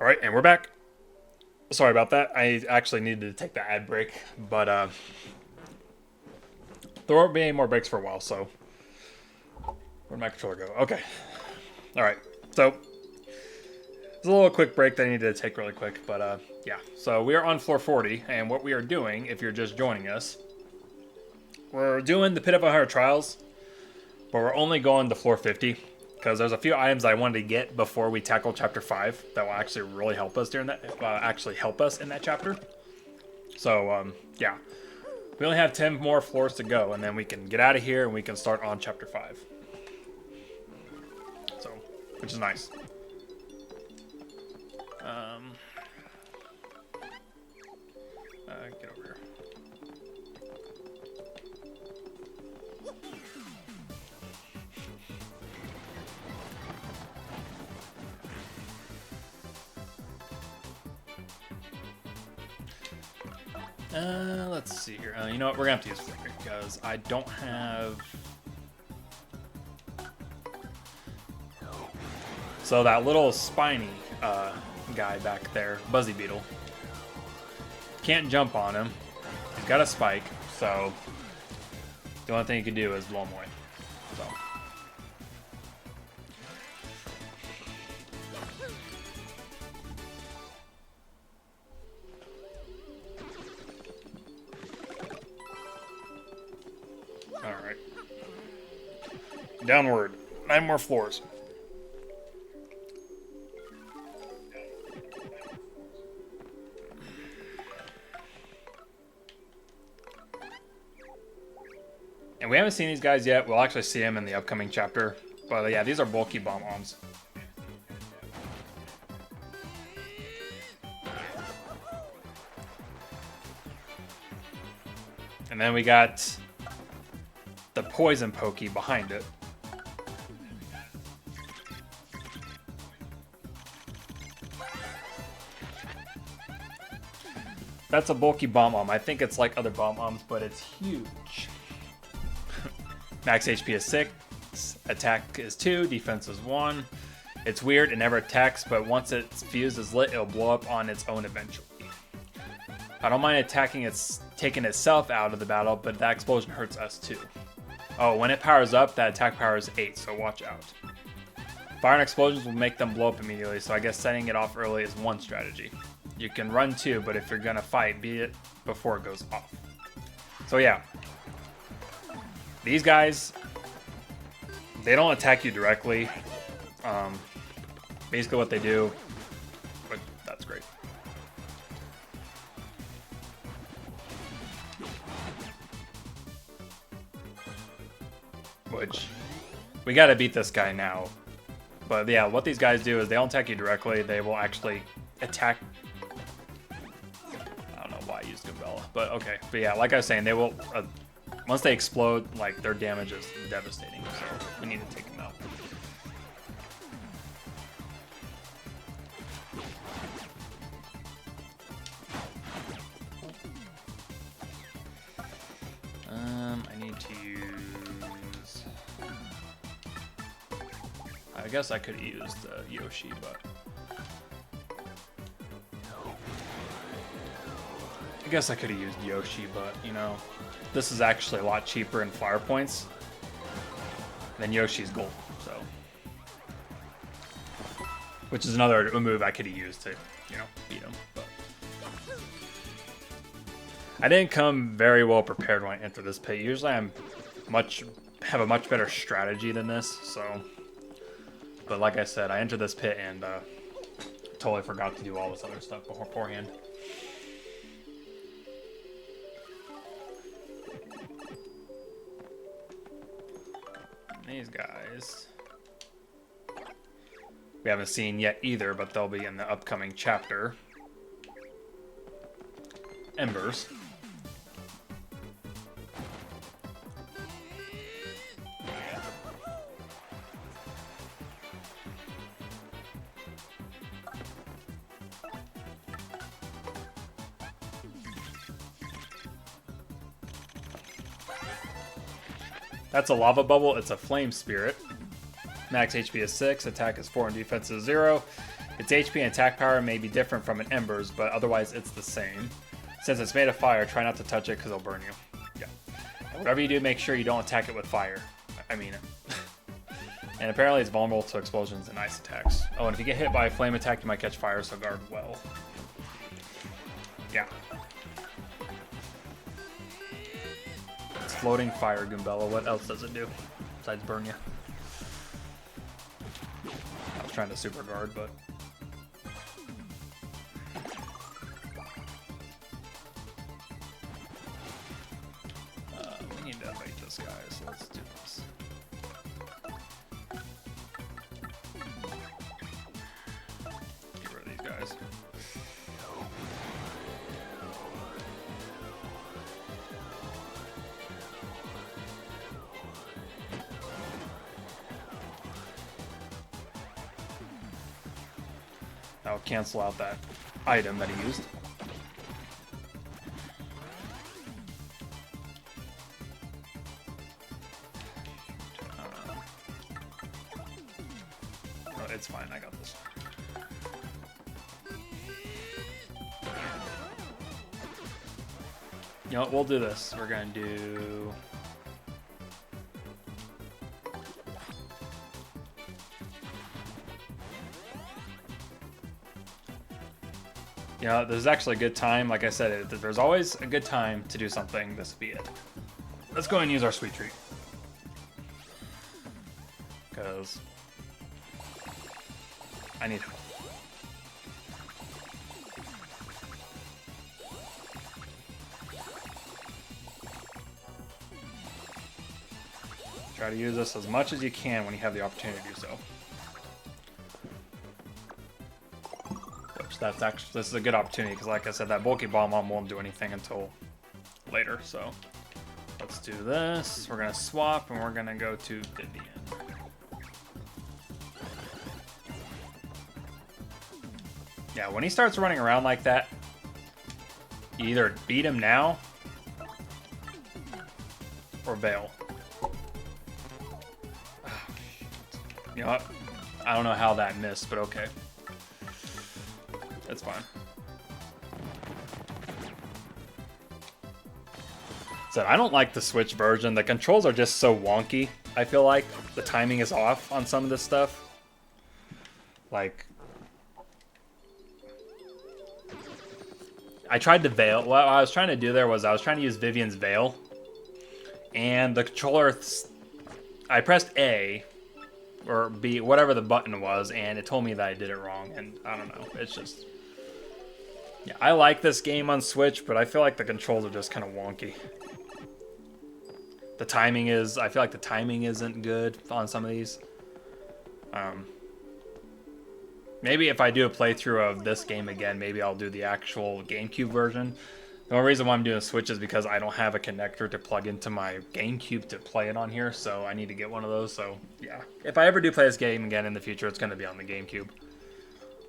Speaker 1: All right, and we're back. Sorry about that. I actually needed to take the ad break, but there won't be any more breaks for a while, so where'd my controller go? Okay. All right, so it's a little quick break that I needed to take really quick, but yeah. So we are on floor 40, and what we are doing, if you're just joining us, we're doing the Pit of 100 Trials, but we're only going to floor 50, because there's a few items that I wanted to get before we tackle Chapter 5 that will actually really help us during that, in that chapter. So, yeah. We only have 10 more floors to go, and then we can get out of here, and we can start on Chapter 5. So, which is nice. Get over here. Let's see here. You know what? We're gonna have to use Flicker because I don't have. So that little spiny guy back there, Buzzy Beetle, can't jump on him. He's got a spike, so the only thing you can do is blow him away. So. Alright. Downward. 9 more floors. And we haven't seen these guys yet. We'll actually see them in the upcoming chapter. But yeah, these are bulky bomb-oms. And then we got the poison pokey behind it. That's a bulky bomb-om. I think it's like other bomb-oms, but it's huge. Max HP is 6, attack is 2, defense is 1. It's weird, it never attacks, but once its fuse is lit, it'll blow up on its own eventually. I don't mind taking itself out of the battle, but that explosion hurts us too. Oh, when it powers up, that attack power is 8, so watch out. Fire and explosions will make them blow up immediately, so I guess setting it off early is one strategy. You can run too, but if you're gonna fight, beat it before it goes off. So yeah. These guys, they don't attack you directly. Basically what they do, but that's great. Which, we gotta beat this guy now. But yeah, what these guys do is they don't attack you directly, they will actually attack. I don't know why I used Goombella, but okay. But yeah, like I was saying, they will, once they explode, like, their damage is devastating, so we need to take them out. I need to use... I guess I could use the Yoshi, but... I guess I could have used Yoshi, but, you know, this is actually a lot cheaper in fire points than Yoshi's gold, so. Which is another move I could have used to, you know, beat him, but. I didn't come very well prepared when I entered this pit. Usually have a much better strategy than this, so. But like I said, I entered this pit and totally forgot to do all this other stuff beforehand. These guys we haven't seen yet either, but they'll be in the upcoming chapter. Embers. That's a lava bubble. It's a flame spirit. Max HP is 6, attack is 4, and defense is 0. Its HP and attack power may be different from an Ember's, but otherwise it's the same. Since it's made of fire, try not to touch it because it'll burn you. Yeah. Whatever you do, make sure you don't attack it with fire. I mean it. And apparently it's vulnerable to explosions and ice attacks. Oh, and if you get hit by a flame attack, you might catch fire, so guard well. Yeah. Floating fire Goombella. What else does it do besides burn you? I was trying to super guard, but we need to fight this guy, so let's do this. Get rid of these guys. That'll cancel out that item that he used. It's fine. I got this. You know what? We'll do this. We're going to do... You know, this is actually a good time. Like I said, there's always a good time to do something. This would be it. Let's go ahead and use our sweet treat. Because I need help. Try to use this as much as you can when you have the opportunity to do so. Which that's actually, this is a good opportunity because, like I said, that bulky bomb won't do anything until later. So let's do this. We're gonna swap and we're gonna go to Vivian. Yeah, when he starts running around like that, you either beat him now or bail. You know what? I don't know how that missed, but okay. That's fine. So I don't like the Switch version. The controls are just so wonky. I feel like the timing is off on some of this stuff. Like, I tried to veil. What I was trying to do there was I was trying to use Vivian's Veil. And the controller, I pressed A or B, whatever the button was, and it told me that I did it wrong. And I don't know. It's just, yeah, I like this game on Switch, but I feel like the controls are just kind of wonky. The timing is, I feel like the timing isn't good on some of these. Maybe if I do a playthrough of this game again, maybe I'll do the actual GameCube version. The only reason why I'm doing Switch is because I don't have a connector to plug into my GameCube to play it on here, so I need to get one of those. So yeah, if I ever do play this game again in the future, it's going to be on the GameCube.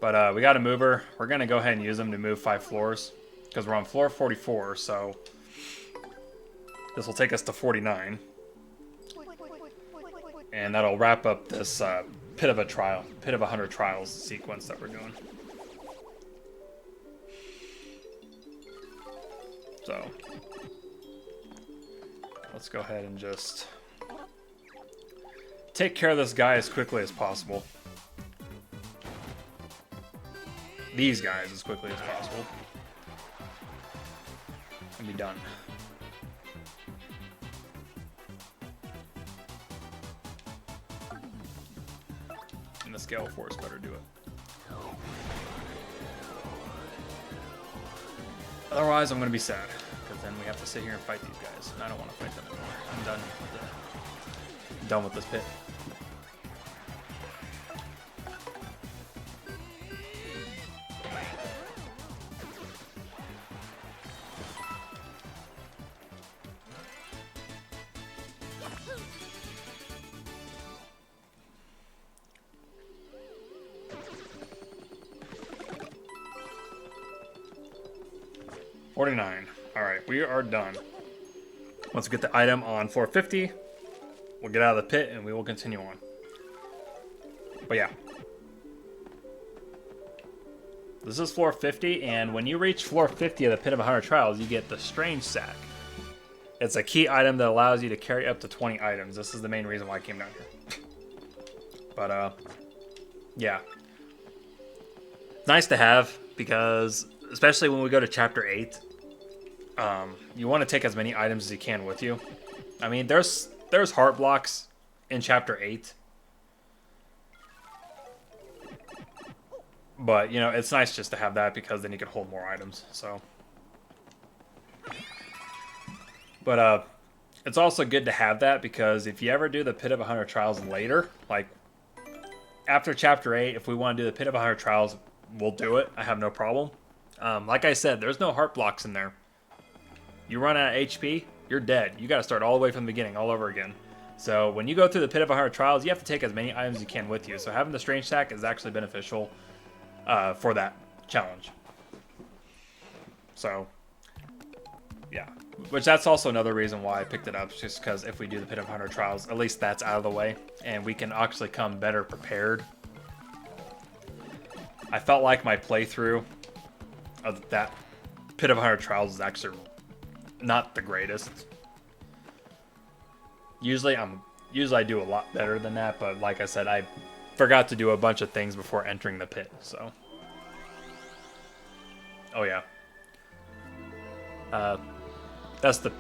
Speaker 1: But we got a mover. We're going to go ahead and use them to move 5 floors because we're on floor 44, so this will take us to 49. And that'll wrap up this Pit of 100 Trials sequence that we're doing. So let's go ahead and just take care of this guy as quickly as possible. These guys as quickly as possible. And be done. And the Scale Force better do it. Otherwise, I'm going to be sad, because then we have to sit here and fight these guys, and I don't want to fight them anymore. I'm done with it. I'm done with this pit. Alright, we are done. Once we get the item on floor 50, we'll get out of the pit and we will continue on. But yeah. This is floor 50, and when you reach floor 50 of the Pit of 100 Trials, you get the Strange Sack. It's a key item that allows you to carry up to 20 items. This is the main reason why I came down here. But, yeah. Nice to have, because especially when we go to Chapter 8, you want to take as many items as you can with you. I mean, there's heart blocks in Chapter 8. But, you know, it's nice just to have that because then you can hold more items, so. But, it's also good to have that because if you ever do the Pit of 100 Trials later, like, after Chapter 8, if we want to do the Pit of 100 Trials, we'll do it. I have no problem. Like I said, there's no heart blocks in there. You run out of HP, you're dead. You got to start all the way from the beginning, all over again. So when you go through the Pit of 100 Trials, you have to take as many items as you can with you. So having the Strange Sack is actually beneficial for that challenge. So, yeah. Which that's also another reason why I picked it up, just because if we do the Pit of 100 Trials, at least that's out of the way, and we can actually come better prepared I felt like my playthrough of that Pit of 100 Trials is actually not the greatest. Usually I do a lot better than that, but like I said, I forgot to do a bunch of things before entering the pit, so. Oh yeah. That's the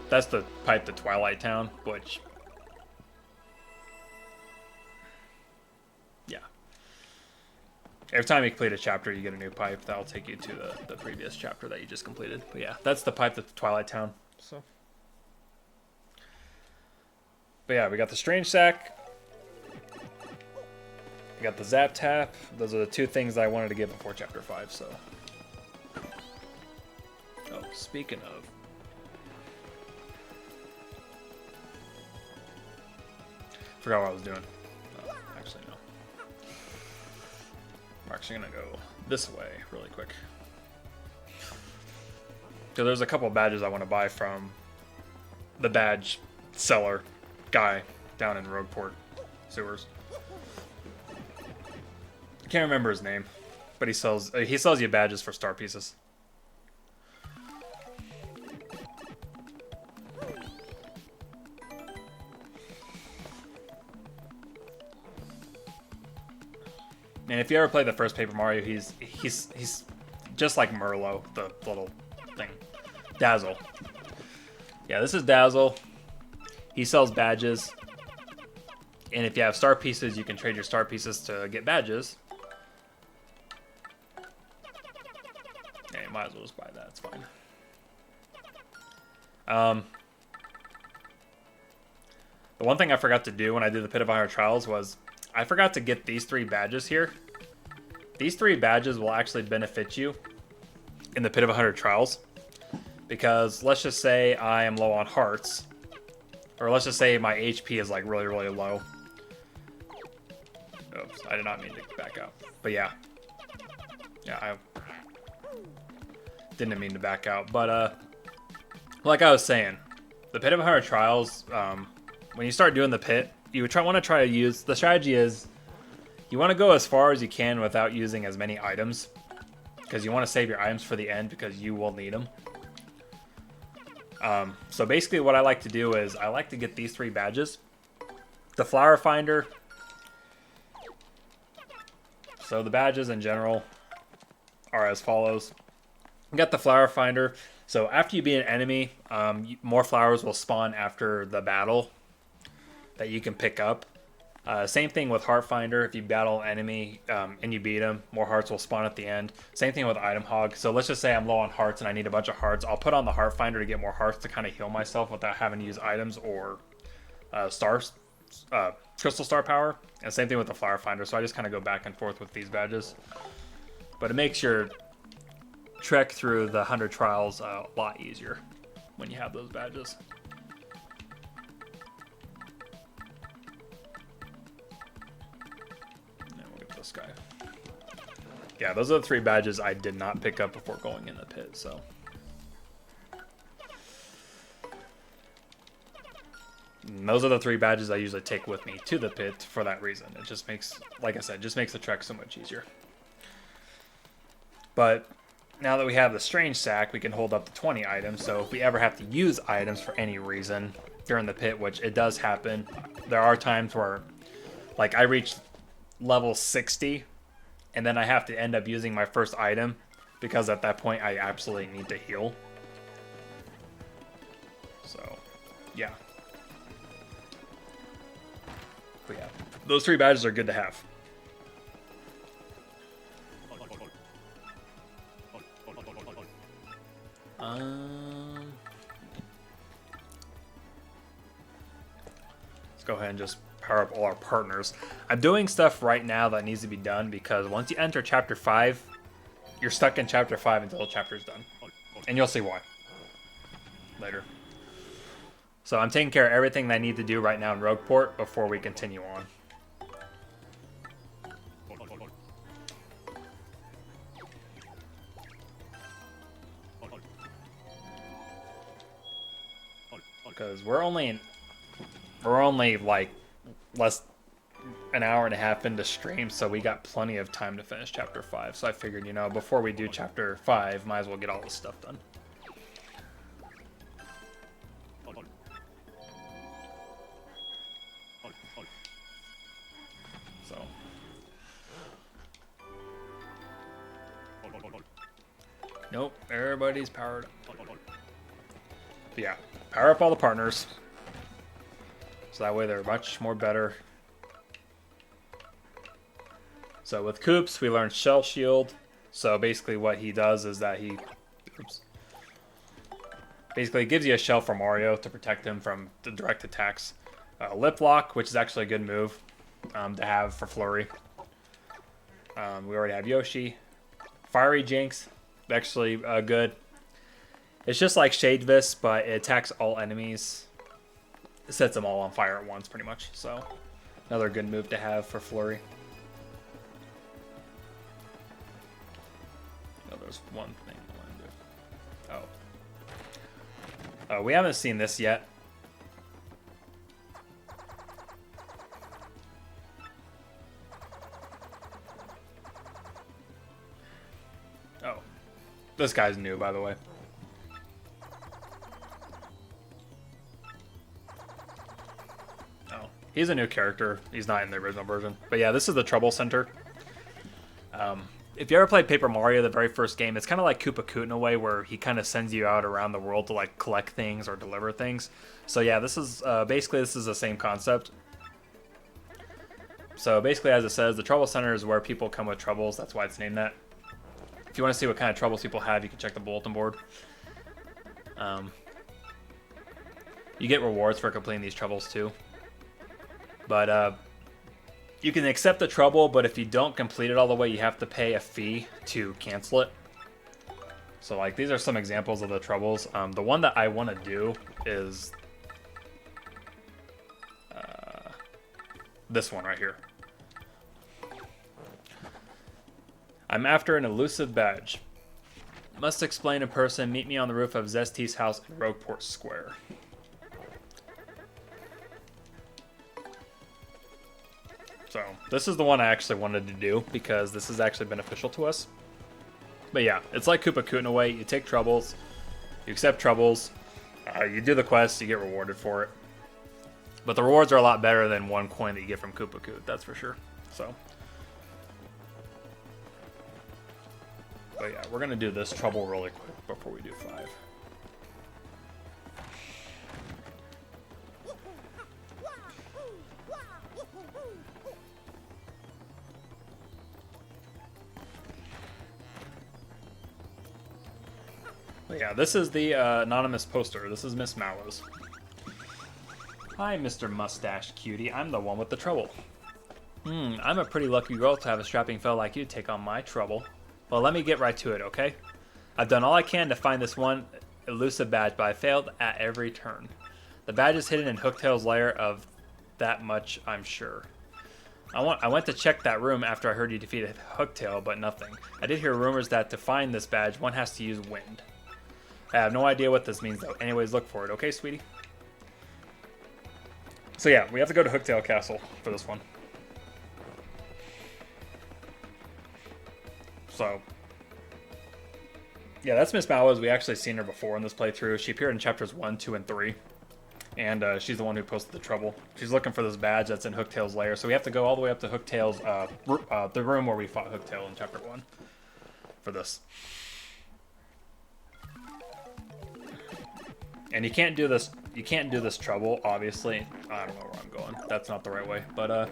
Speaker 1: pipe to Twilight Town, which, yeah. Every time you complete a chapter, you get a new pipe. That'll take you to the previous chapter that you just completed. But yeah, that's the pipe to Twilight Town. So. But yeah, we got the Strange Sack. We got the Zap Tap. Those are the two things that I wanted to get before Chapter 5, so. Oh, speaking of. Forgot what I was doing. Actually, no. I'm actually going to go this way really quick. So there's a couple badges I want to buy from the badge seller guy down in Rogueport sewers. I can't remember his name, but he sells you badges for star pieces. And if you ever play the first Paper Mario, he's just like Merlo, the little thing. Dazzle. Yeah, this is Dazzle. He sells badges. And if you have star pieces, you can trade your star pieces to get badges. Yeah, you might as well just buy that. It's fine. The one thing I forgot to do when I did the Pit of 100 Trials was I forgot to get these 3 badges here. These 3 badges will actually benefit you in the Pit of 100 Trials. Because let's just say I am low on hearts. Or let's just say my HP is like really, really low. Oops, I did not mean to back out. But yeah. Yeah, I didn't mean to back out. But like I was saying, the Pit of 100 Trials, when you start doing the pit, you want to try to use, the strategy is you want to go as far as you can without using as many items, because you want to save your items for the end because you will need them. So basically what I like to do is I like to get these 3 badges. The Flower Finder. So the badges in general are as follows. You got the Flower Finder. So after you beat an enemy, more flowers will spawn after the battle that you can pick up. Same thing with Heart Finder. If you battle an enemy and you beat them, more hearts will spawn at the end. Same thing with Item Hog. So let's just say I'm low on hearts and I need a bunch of hearts. I'll put on the Heart Finder to get more hearts to kind of heal myself without having to use items or Crystal Star Power. And same thing with the Flower Finder. So I just kind of go back and forth with these badges. But it makes your trek through the 100 Trials a lot easier when you have those badges. This guy. Yeah, those are the 3 badges I did not pick up before going in the pit, so. And those are the 3 badges I usually take with me to the pit for that reason. It just makes, like I said, just makes the trek so much easier. But now that we have the Strange Sack, we can hold up to 20 items, so if we ever have to use items for any reason during the pit, which it does happen, there are times where, like, I reached level 60 and then I have to end up using my first item because at that point I absolutely need to heal. So yeah, but yeah, those 3 badges are good to have. Let's go ahead and just power up all our partners. I'm doing stuff right now that needs to be done because once you enter Chapter 5, you're stuck in Chapter 5 until the chapter's done. And you'll see why later. So I'm taking care of everything that I need to do right now in Rogueport before we continue on. Because we're only like an hour and a half into stream, so we got plenty of time to finish chapter 5. So I figured, you know, before we do chapter 5, might as well get all this stuff done. So. Nope, everybody's powered up. But yeah, power up all the partners. So that way they're much more better. So with Koops, we learned Shell Shield. So basically what he does is that he... Oops. Basically gives you a shell for Mario to protect him from the direct attacks. Lip Lock, which is actually a good move to have for Flurry. We already have Yoshi. Fiery Jinx, actually good. It's just like Shade Vis, but it attacks all enemies. It sets them all on fire at once, pretty much. So, another good move to have for Flurry. Oh, there's one thing I want to do. Oh. We haven't seen this yet. Oh. This guy's new, by the way. He's a new character. He's not in the original version. But yeah, this is the Trouble Center. If you ever played Paper Mario, the very first game, it's kind of like Koopa Koot in a way where he kind of sends you out around the world to like collect things or deliver things. So yeah, this is basically this is the same concept. So basically, as it says, the Trouble Center is where people come with troubles. That's why it's named that. If you want to see what kind of troubles people have, you can check the bulletin board. You get rewards for completing these troubles too. But you can accept the trouble, but if you don't complete it all the way, you have to pay a fee to cancel it. So like these are some examples of the troubles. The one that I want to do is this one right here. I'm after an elusive badge. Must explain in person. Meet me on the roof of Zesti's house in Rogueport Square. So this is the one I actually wanted to do because this is actually beneficial to us. But yeah, it's like Koopa Koot in a way. You take troubles, you accept troubles, you do the quest, you get rewarded for it. But the rewards are a lot better than 1 coin that you get from Koopa Koot, that's for sure. So, but yeah, we're gonna do this trouble really quick before we do 5. But yeah, this is the anonymous poster. This is Miss Mallows. Hi, Mr. Mustache Cutie. I'm the one with the trouble. I'm a pretty lucky girl to have a strapping fellow like you take on my trouble. Well, let me get right to it, okay? I've done all I can to find this one elusive badge, but I failed at every turn. The badge is hidden in Hooktail's lair, of that much I'm sure. I went to check that room after I heard you defeated Hooktail, but nothing. I did hear rumors that to find this badge, one has to use wind. I have no idea what this means, though. Anyways, look for it, okay, sweetie? So yeah, we have to go to Hooktail Castle for this one. So, yeah, that's Miss Mallows. We actually seen her before in this playthrough. She appeared in chapters 1, 2, and 3. And she's the one who posted the trouble. She's looking for this badge that's in Hooktail's lair. So we have to go all the way up to Hooktail's, the room where we fought Hooktail in chapter 1 for this. And you can't do this trouble, obviously. I don't know where I'm going. That's not the right way. But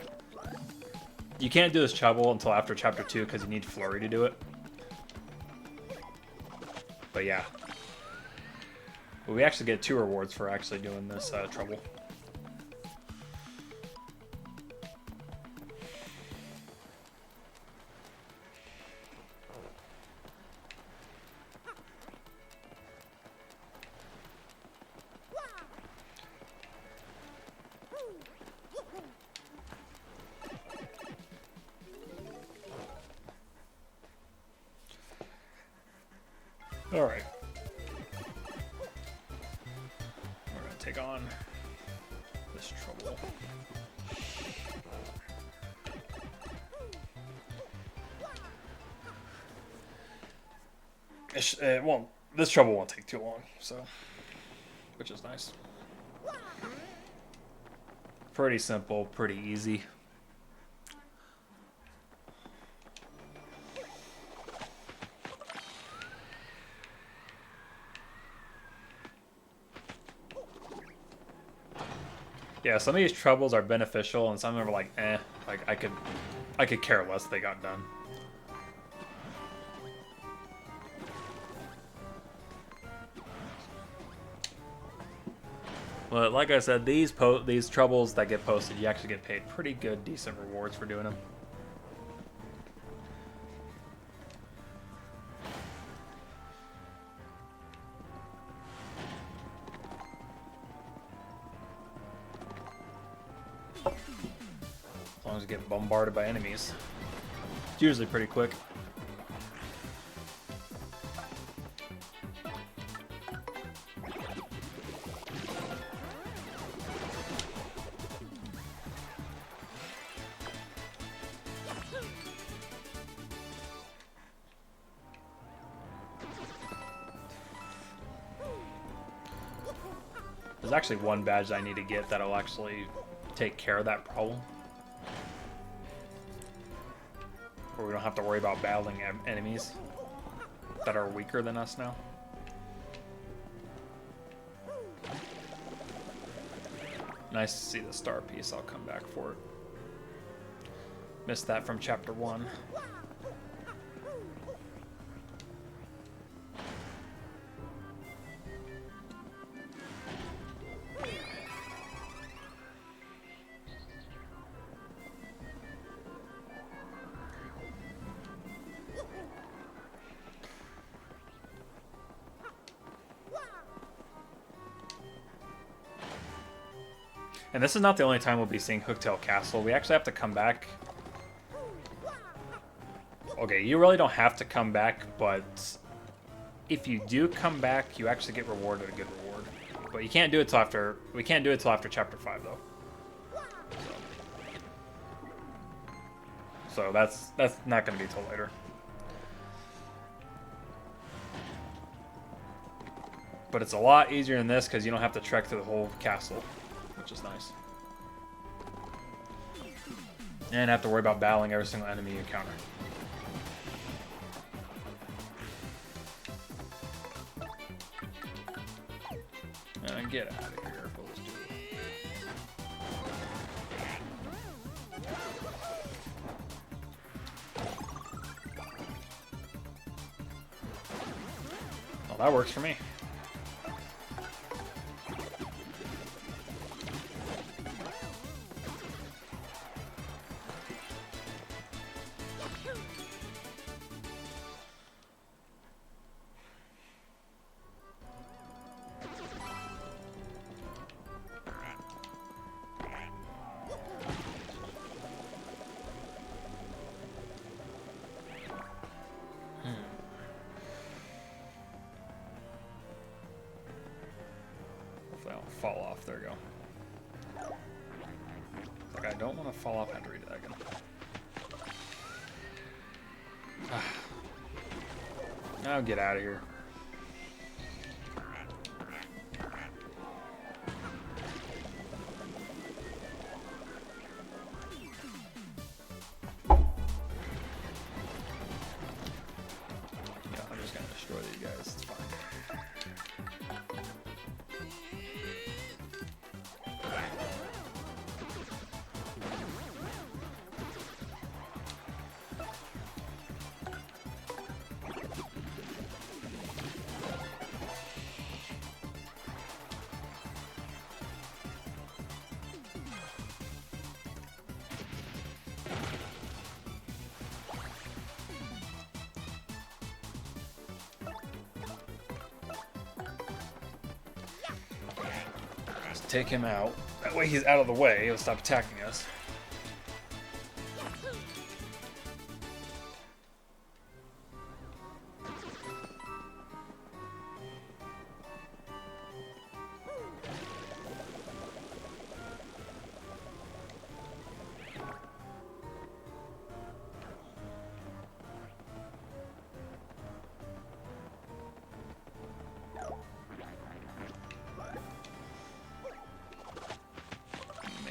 Speaker 1: you can't do this trouble until after chapter 2 because you need Flurry to do it. But yeah. But we actually get 2 rewards for actually doing this trouble. Alright. We're going to take on this trouble. It won't. This trouble won't take too long, so which is nice. Pretty simple, pretty easy. Yeah, some of these troubles are beneficial, and some of them are like, eh. Like I could care less if they got done. But like I said, these troubles that get posted, you actually get paid pretty good, decent rewards for doing them. As long as you get bombarded by enemies. It's usually pretty quick. There's actually one badge that I need to get that'll actually take care of that problem. Where we don't have to worry about battling enemies that are weaker than us now. Nice to see the star piece. I'll come back for it. Missed that from chapter 1. And this is not the only time we'll be seeing Hooktail Castle. We actually have to come back. Okay, you really don't have to come back, but if you do come back, you actually get rewarded a good reward. But you can't do it till after. We can't do it till after chapter 5, though. So that's not going to be till later. But it's a lot easier in this because you don't have to trek through the whole castle, which is nice. And have to worry about battling every single enemy you encounter. And get out of here, folks. Well, that works for me. Fall off. There we go. Like, I don't want to fall off. I have to read that again. Now get out of here. Yeah, I'm just gonna destroy you guys. It's fine. Take him out. That way he's out of the way. He'll stop attacking us.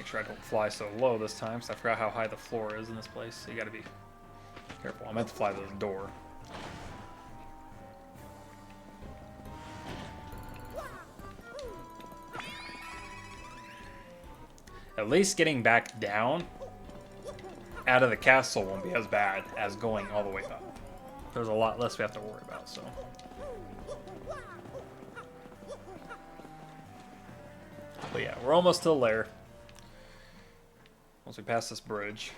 Speaker 1: Make sure I don't fly so low this time, because I forgot how high the floor is in this place. So you gotta be careful. I meant to fly to the door. At least getting back down out of the castle won't be as bad as going all the way up. There's a lot less we have to worry about, so. But yeah, we're almost to the lair. Once we pass this bridge.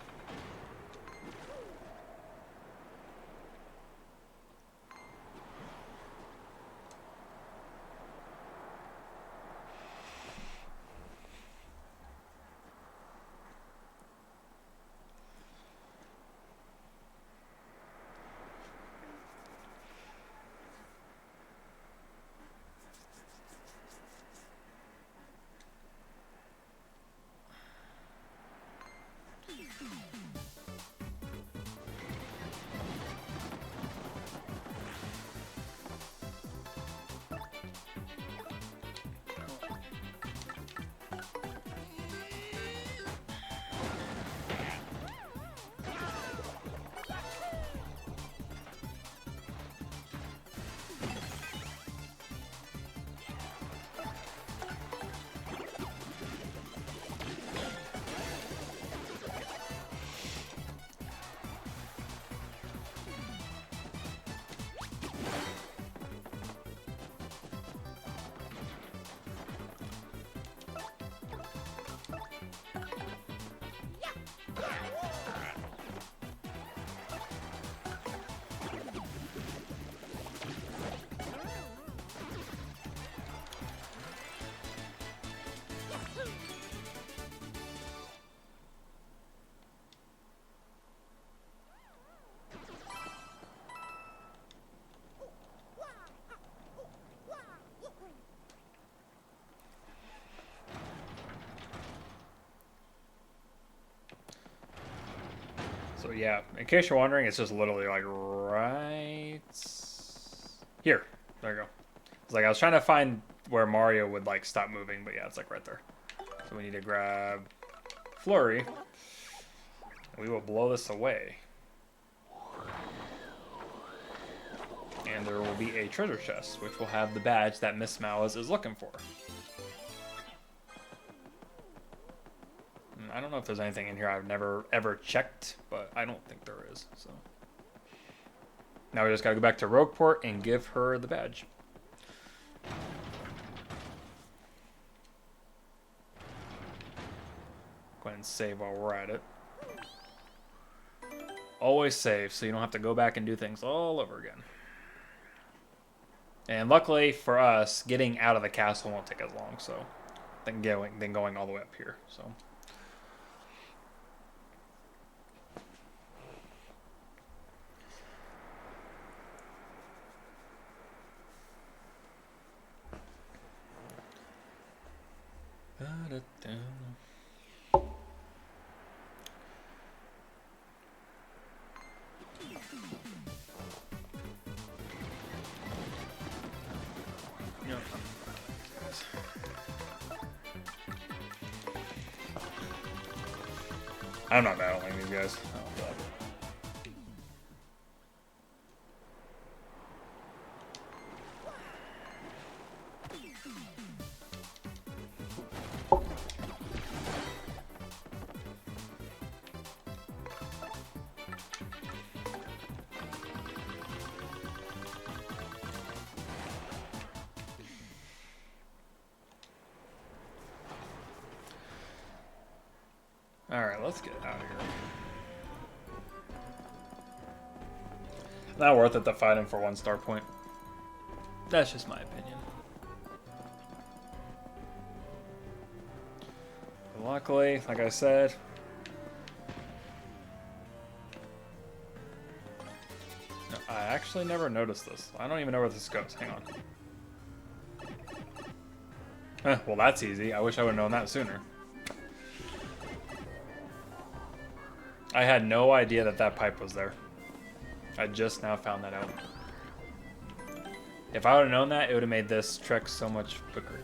Speaker 1: So yeah, in case you're wondering, it's just literally like right here. There you go. It's like I was trying to find where Mario would like stop moving, but yeah, it's like right there. So we need to grab Flurry, and we will blow this away. And there will be a treasure chest, which will have the badge that Miss Malice is looking for. I don't know if there's anything in here I've never ever checked, but I don't think there is. So now we just gotta go back to Rogueport and give her the badge. Go ahead and save while we're at it. Always save, so you don't have to go back and do things all over again. And luckily for us, getting out of the castle won't take as long, so than going all the way up here. So. I'm not battling these guys. Oh, God. Alright, let's get out of here. Not worth it to fight him for 1 star point. That's just my opinion. But luckily, like I said, no, I actually never noticed this. I don't even know where this goes. Hang on. Well, that's easy. I wish I would have known that sooner. I had no idea that that pipe was there. I just now found that out. If I would have known that, it would have made this trek so much quicker.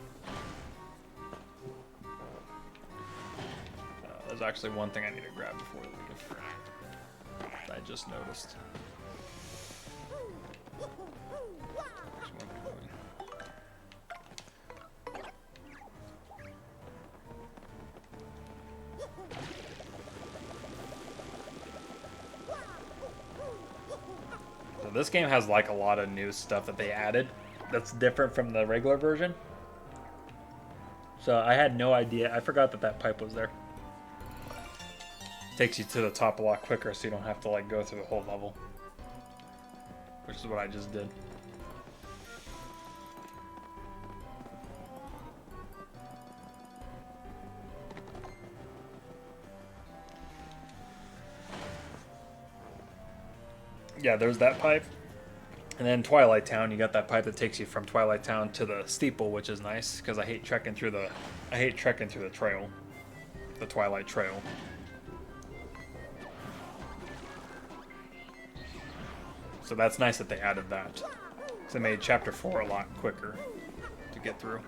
Speaker 1: there's actually one thing I need to grab before we leave. I just noticed. So this game has like a lot of new stuff that they added that's different from the regular version. So I had no idea. I forgot that that pipe was there. Takes you to the top a lot quicker, so you don't have to like go through the whole level, which is what I just did. Yeah, there's that pipe. And then Twilight Town, you got that pipe that takes you from Twilight Town to the steeple, which is nice because I hate trekking through the trail, the Twilight Trail. So that's nice that they added that. So it made Chapter 4 a lot quicker to get through.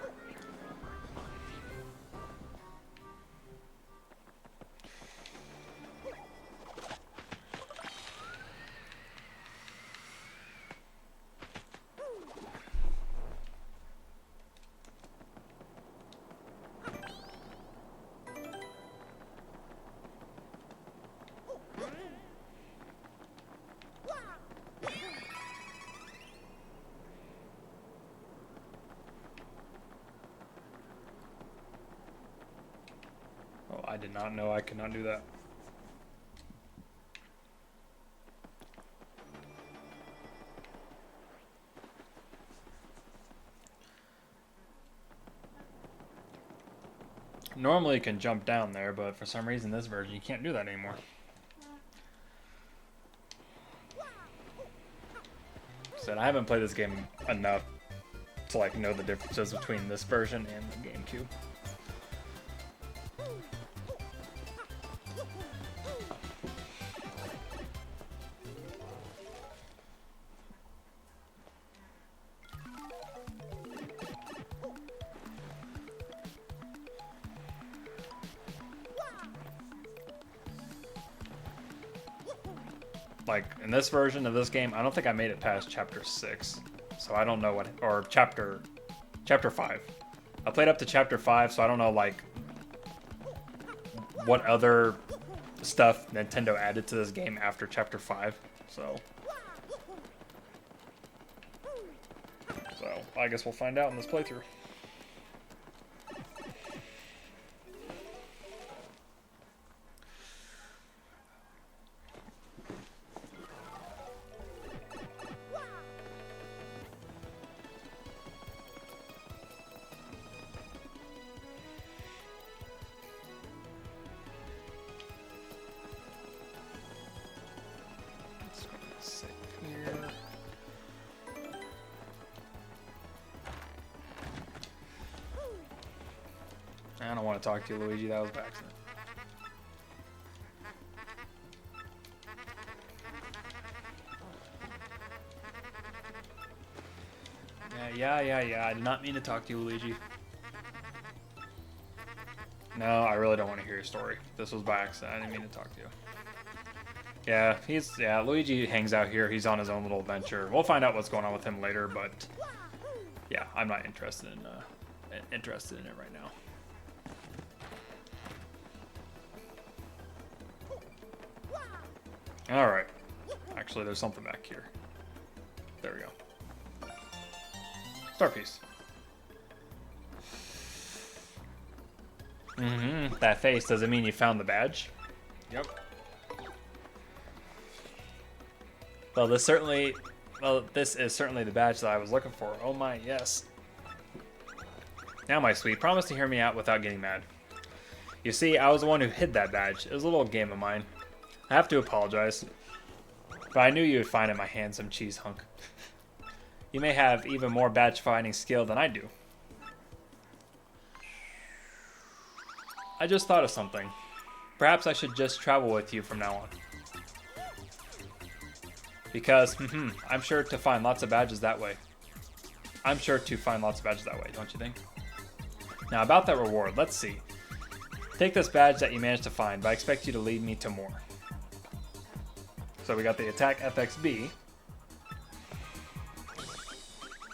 Speaker 1: I did not know I could not do that. Normally you can jump down there, but for some reason this version you can't do that anymore. So I haven't played this game enough to like know the differences between this version and the GameCube. Like, in this version of this game, I don't think I made it past Chapter 6. So I don't know what... Or Chapter 5. I played up to Chapter 5, so I don't know, like... what other stuff Nintendo added to this game after Chapter 5. So I guess we'll find out in this playthrough. I don't want to talk to you, Luigi. That was by accident. Yeah. I did not mean to talk to you, Luigi. No, I really don't want to hear your story. This was by accident. I didn't mean to talk to you. Yeah, Luigi hangs out here. He's on his own little adventure. We'll find out what's going on with him later, but yeah, I'm not interested in it right now. All right. Actually, there's something back here. There we go. Star piece. That face, does it mean you found the badge? Yep. Well, this is certainly the badge that I was looking for. Oh my, yes. Now, my sweet, promise to hear me out without getting mad. You see, I was the one who hid that badge. It was a little game of mine. I have to apologize, but I knew you would find it, my handsome cheese hunk. You may have even more badge finding skill than I do. I just thought of something. Perhaps I should just travel with you from now on. Because, I'm sure to find lots of badges that way. Don't you think? Now, about that reward, let's see. Take this badge that you managed to find, but I expect you to lead me to more. So we got the attack FXB.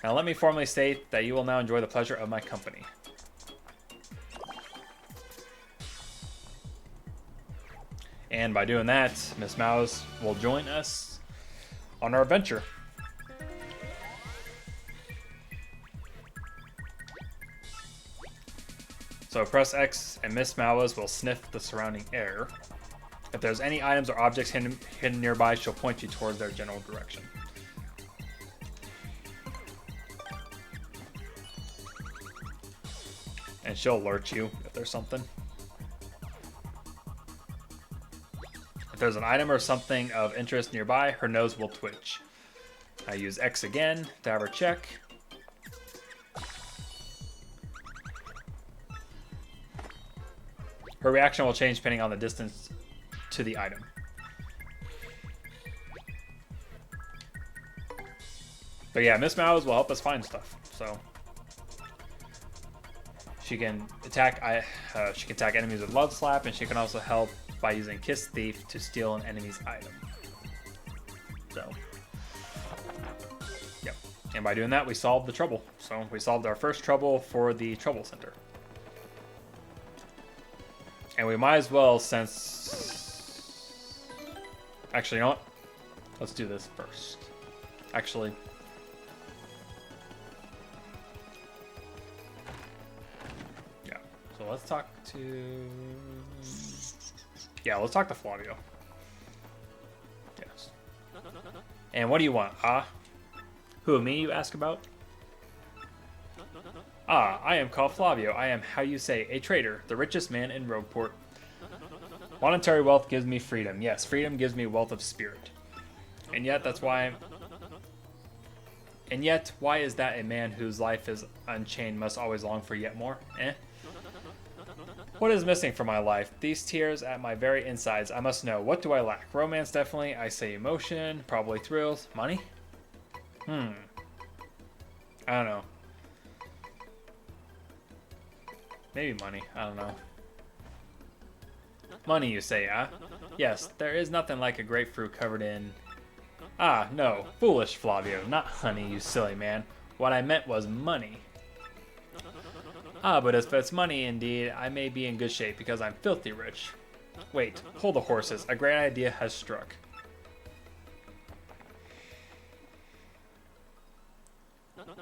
Speaker 1: Now let me formally state that you will now enjoy the pleasure of my company. And by doing that, Miss Mouse will join us on our adventure. So press X and Miss Mouse will sniff the surrounding air. If there's any items or objects hidden nearby, she'll point you towards their general direction. And she'll alert you if there's something. If there's an item or something of interest nearby, her nose will twitch. I use X again to have her check. Her reaction will change depending on the distance to the item. But yeah, Miss Mouse will help us find stuff. So she can attack enemies with Love Slap, and she can also help by using Kiss Thief to steal an enemy's item. So, yep. And by doing that, we solved the trouble. So we solved our first trouble for the Trouble Center. And we might as well, since... Actually, you know what? Let's do this first. Actually... Yeah. So let's talk to... Yeah, let's talk to Flavio. Yes. And what do you want? Who, me, you ask about? I am called Flavio. I am, how you say, a trader, the richest man in Rogueport. Monetary wealth gives me freedom. Yes, freedom gives me wealth of spirit. And yet, that's why And yet, why is that a man whose life is unchained must always long for yet more? What is missing from my life? These tears at my very insides. I must know. What do I lack? Romance, definitely. I say emotion. Probably thrills. Money? I don't know. Maybe money. I don't know. Money, you say, huh? Yes, there is nothing like a grapefruit covered in... no. Foolish, Flavio. Not honey, you silly man. What I meant was money. But if it's money indeed, I may be in good shape because I'm filthy rich. Wait, hold the horses. A great idea has struck.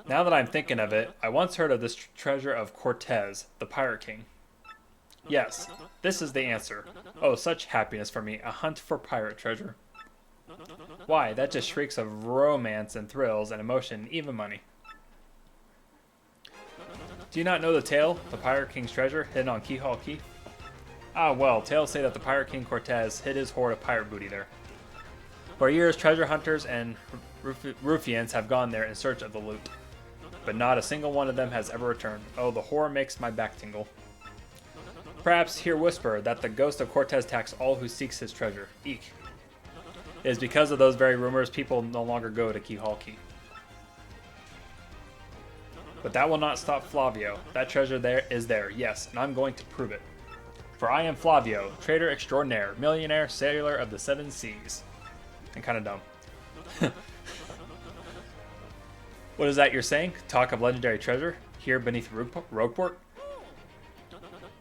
Speaker 1: Now that I'm thinking of it, I once heard of this treasure of Cortez, the Pirate King. Yes, this is the answer. Oh, such happiness for me. A hunt for pirate treasure. Why, that just shrieks of romance and thrills and emotion, even money. Do you not know the tale? The Pirate King's treasure, hidden on Keyhall Key? Well, tales say that the Pirate King Cortez hid his hoard of pirate booty there. For years, treasure hunters and ruffians have gone there in search of the loot. But not a single one of them has ever returned. Oh, the horror makes my back tingle. Perhaps hear whisper that the ghost of Cortez attacks all who seeks his treasure. Eek. It is because of those very rumors people no longer go to Keyhall Key. But that will not stop Flavio. That treasure there is there, yes, and I'm going to prove it. For I am Flavio, trader extraordinaire, millionaire, sailor of the seven seas. And kind of dumb. What is that you're saying? Talk of legendary treasure? Here beneath Rogueport?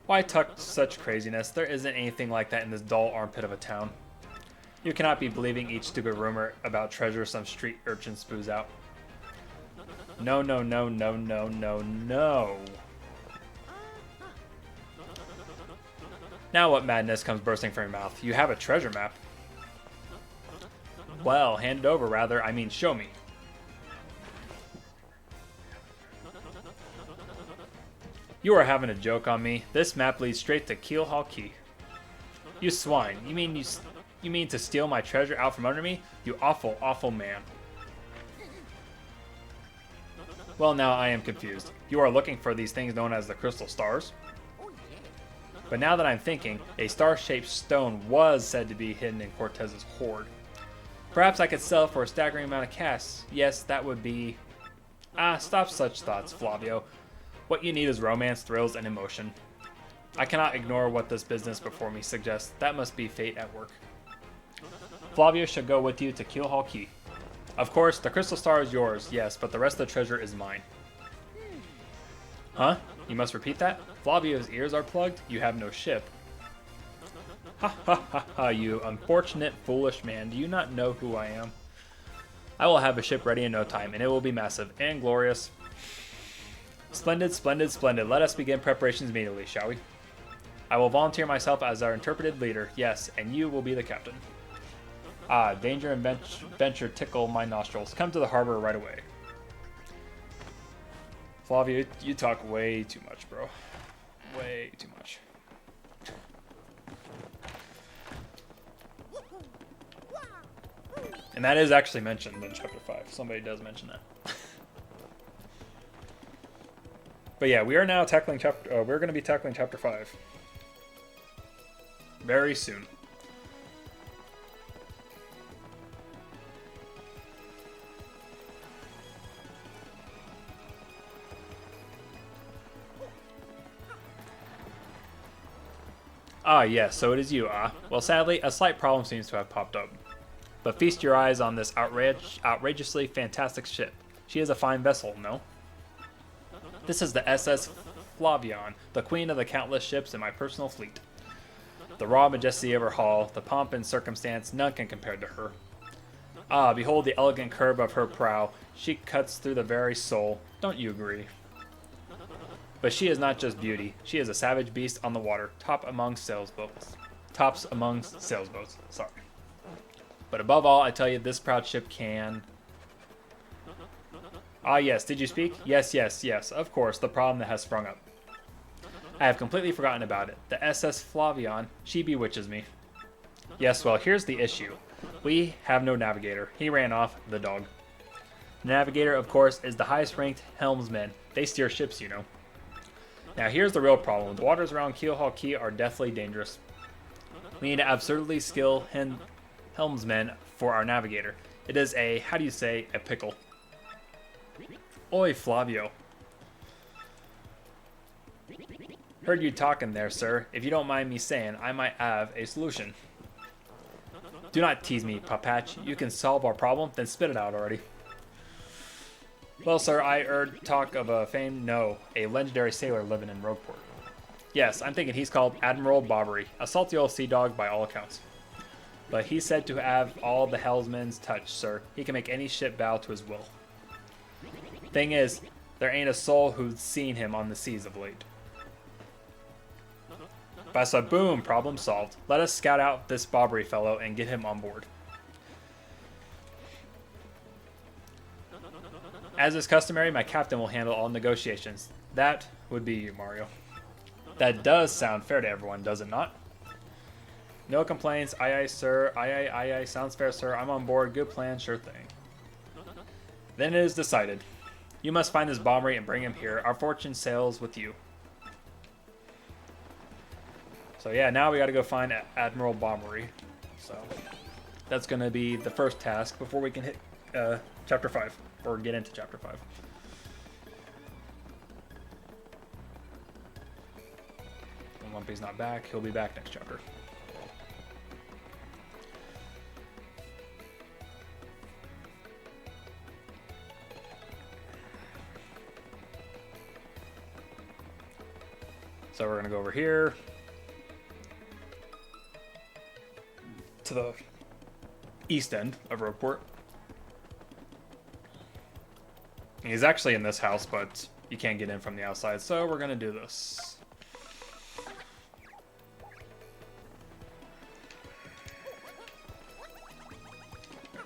Speaker 1: Why talk such craziness? There isn't anything like that in this dull armpit of a town. You cannot be believing each stupid rumor about treasure some street urchin spews out. No, no, no, no, no, no, no. Now what madness comes bursting from your mouth? You have a treasure map. Well, hand it over, rather. I mean, show me. You are having a joke on me. This map leads straight to Keyhall Key. You swine. You mean to steal my treasure out from under me? You awful, awful man. Well, now I am confused. You are looking for these things known as the crystal stars? But now that I'm thinking, a star-shaped stone was said to be hidden in Cortez's hoard. Perhaps I could sell it for a staggering amount of cash. Yes, that would be... Stop such thoughts, Flavio. What you need is romance, thrills, and emotion. I cannot ignore what this business before me suggests. That must be fate at work. Flavio should go with you to Keelhaul Key. Of course, the crystal star is yours, yes, but the rest of the treasure is mine. Huh? You must repeat that? Flavio's ears are plugged? You have no ship. Ha ha ha ha, you unfortunate, foolish man. Do you not know who I am? I will have a ship ready in no time, and it will be massive and glorious. Splendid, splendid, splendid. Let us begin preparations immediately, shall we? I will volunteer myself as our interpreted leader, yes, and you will be the captain. Ah, danger and venture tickle my nostrils. Come to the harbor right away. Flavio, you talk way too much, bro. Way too much. And that is actually mentioned in chapter 5. Somebody does mention that. But yeah, we are now tackling chapter. We're going to be tackling chapter 5 very soon. Ah, yes, so it is you, ah. Well, sadly, a slight problem seems to have popped up. But feast your eyes on this outrageously fantastic ship. She is a fine vessel, no? This is the SS Flavion, the queen of the countless ships in my personal fleet. The raw majesty of her hull, the pomp and circumstance, none can compare to her. Ah, behold the elegant curve of her prow. She cuts through the very soul. Don't you agree? But she is not just beauty. She is a savage beast on the water, tops among sailboats. Sorry. But above all, I tell you, this proud ship can... Ah, yes, did you speak? Yes, yes, yes, of course, the problem that has sprung up. I have completely forgotten about it. The SS Flavion, she bewitches me. Yes, well, here's the issue. We have no navigator. He ran off, the dog. The navigator, of course, is the highest-ranked helmsman. They steer ships, you know. Now, here's the real problem. The waters around Keelhaul Key are deathly dangerous. We need an absurdly skilled helmsman for our navigator. It is a, how do you say, a pickle. Oi, Flavio. Heard you talking there, sir. If you don't mind me saying, I might have a solution. Do not tease me, Papatch. You can solve our problem, then spit it out already. Well, sir, I heard talk of a a legendary sailor living in Rogueport. Yes, I'm thinking he's called Admiral Bobbery, a salty old sea dog by all accounts. But he's said to have all the helmsman's touch, sir. He can make any ship bow to his will. Thing is, there ain't a soul who's seen him on the seas of late. Basa, boom, problem solved. Let us scout out this Bobbery fellow and get him on board. As is customary, my captain will handle all negotiations. That would be you, Mario. That does sound fair to everyone, does it not? No complaints. Aye, aye, sir. Aye, aye, aye, aye. Sounds fair, sir. I'm on board. Good plan. Sure thing. Then it is decided. You must find this Bobbery and bring him here. Our fortune sails with you. So yeah, now we got to go find Admiral Bobbery. So that's going to be the first task before we can hit Chapter 5. Or get into Chapter 5. When Lumpy's not back, he'll be back next chapter. So we're going to go over here to the east end of Rogueport. He's actually in this house, but you can't get in from the outside, so we're going to do this.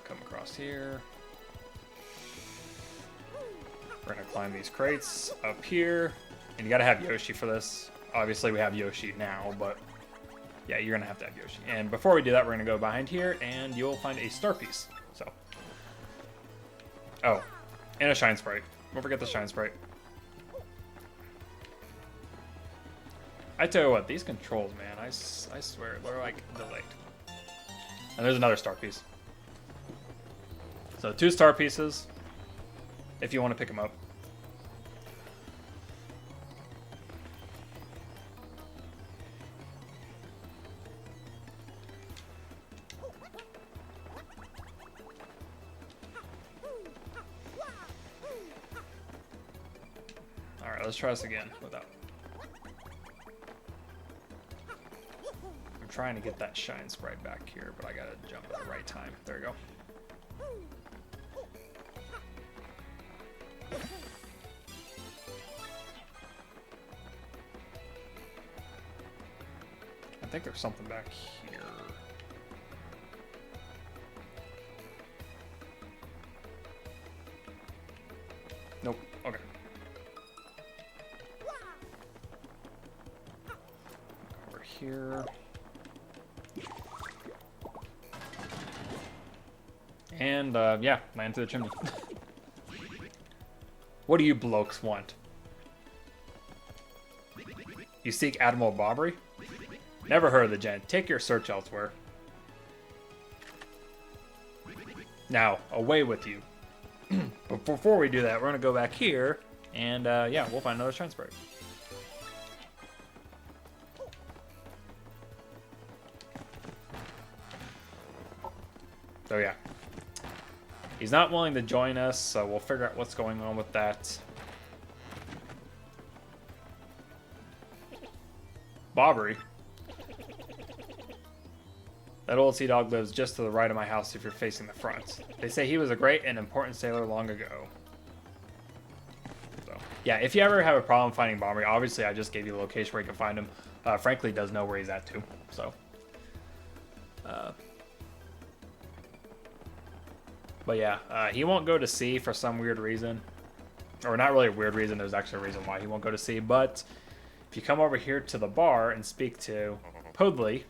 Speaker 1: Come across here. We're going to climb these crates up here. And you got to have Yoshi for this. Obviously, we have Yoshi now, but yeah, you're going to have Yoshi. And before we do that, we're going to go behind here, and you'll find a star piece. So, oh. And a Shine Sprite. Don't forget the Shine Sprite. I tell you what, these controls, man, I swear, they're like delayed. And there's another star piece. So 2 star pieces, if you want to pick them up. let's try this again without. I'm trying to get that shine sprite back here, but I gotta jump at the right time. There we go. I think there's something back here. Nope. Okay. Over here. And, yeah, land through the chimney. What do you blokes want? You seek Admiral Bobbery? Never heard of the gent. Take your search elsewhere. Now, away with you. But before we do that, we're going to go back here, and, yeah, we'll find another shine sprite. So, yeah. He's not willing to join us, so we'll figure out what's going on with that. Bobbery. That old sea dog lives just to the right of my house if you're facing the front. They say he was a great and important sailor long ago. So, yeah, if you ever have a problem finding Bobbery, obviously I just gave you the location where you can find him. Frankly, does know where he's at too. So, but yeah, he won't go to sea for some weird reason. Or not really a weird reason, there's actually a reason why he won't go to sea. But if you come over here to the bar and speak to Podley,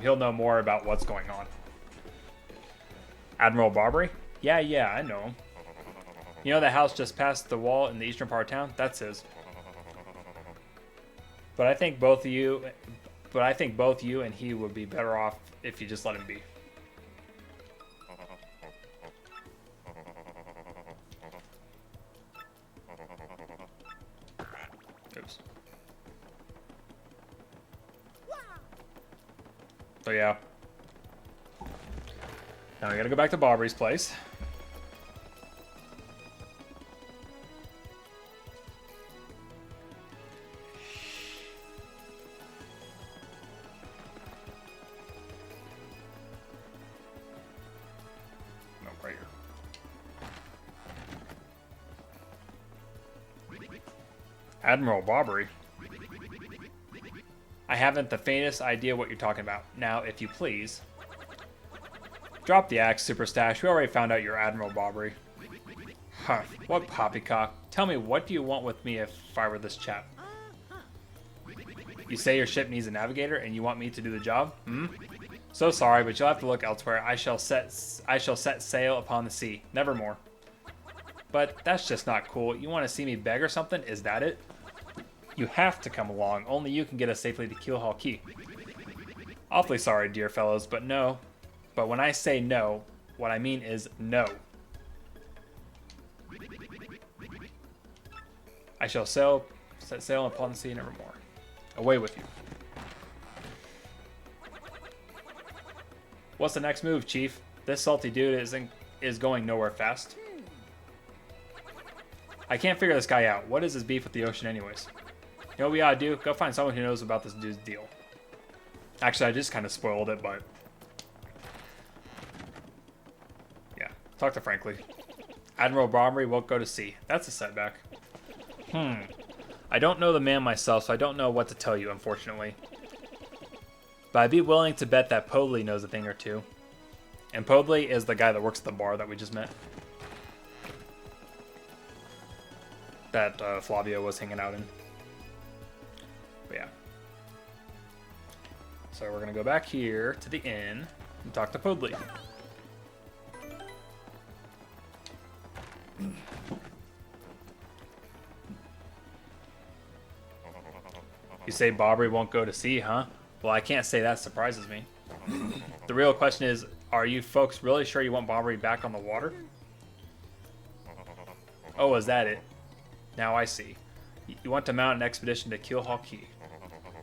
Speaker 1: he'll know more about what's going on. Admiral Bobbery? Yeah, I know him. You know the house just past the wall in the eastern part of town? That's his. But I think both you and he would be better off if you just let him be. Oops. So yeah. Now we gotta go back to Bobbery's place. No, right here. Admiral Bobbery? I haven't the faintest idea what you're talking about. Now, if you please. Drop the axe, Super Stash. We already found out you're Admiral Bobbery. Huh, what poppycock. Tell me, what do you want with me if I were this chap? You say your ship needs a navigator and you want me to do the job? Hmm? So sorry, but you'll have to look elsewhere. I shall set sail upon the sea. Nevermore. But that's just not cool. You want to see me beg or something? Is that it? You have to come along. Only you can get us safely to Keelhaul Key. Awfully sorry, dear fellows, but no. But when I say no, what I mean is no. I shall set sail upon the sea nevermore. Away with you. What's the next move, Chief? This salty dude is going nowhere fast. I can't figure this guy out. What is his beef with the ocean anyways? You know what we ought to do? Go find someone who knows about this dude's deal. Actually, I just kind of spoiled it, but... yeah, talk to Frankly. Admiral Bobbery won't go to sea. That's a setback. I don't know the man myself, so I don't know what to tell you, unfortunately. But I'd be willing to bet that Podley knows a thing or two. And Podley is the guy that works at the bar that we just met. That Flavio was hanging out in. But yeah. So we're going to go back here to the inn and talk to Podley. You say Bobbery won't go to sea, huh? Well, I can't say that surprises me. The real question is, are you folks really sure you want Bobbery back on the water? Oh, is that it? Now I see. You want to mount an expedition to Keelhaul Key.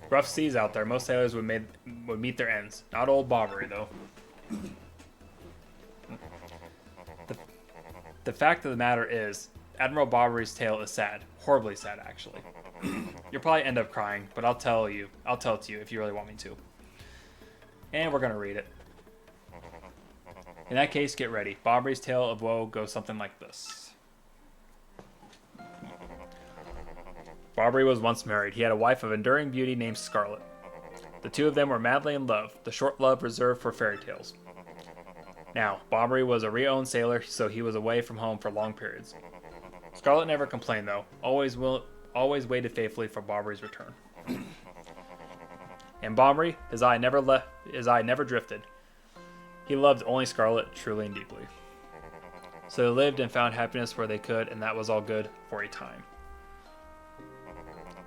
Speaker 1: Rough seas out there. Most sailors would meet their ends. Not old Bobbery, though. The fact of the matter is, Admiral Bobbery's tale is sad. Horribly sad, actually. You'll probably end up crying, but I'll tell it to you if you really want me to. And we're going to read it. In that case, get ready. Bobbery's tale of woe goes something like this. Bobbery was once married. He had a wife of enduring beauty named Scarlet. The two of them were madly in love, the short love reserved for fairy tales. Now, Bobbery was a re-owned sailor, so he was away from home for long periods. Scarlet never complained, though, always waited faithfully for Bobbery's return. And Bobbery, his eye never drifted. He loved only Scarlet truly and deeply. So they lived and found happiness where they could, and that was all good for a time.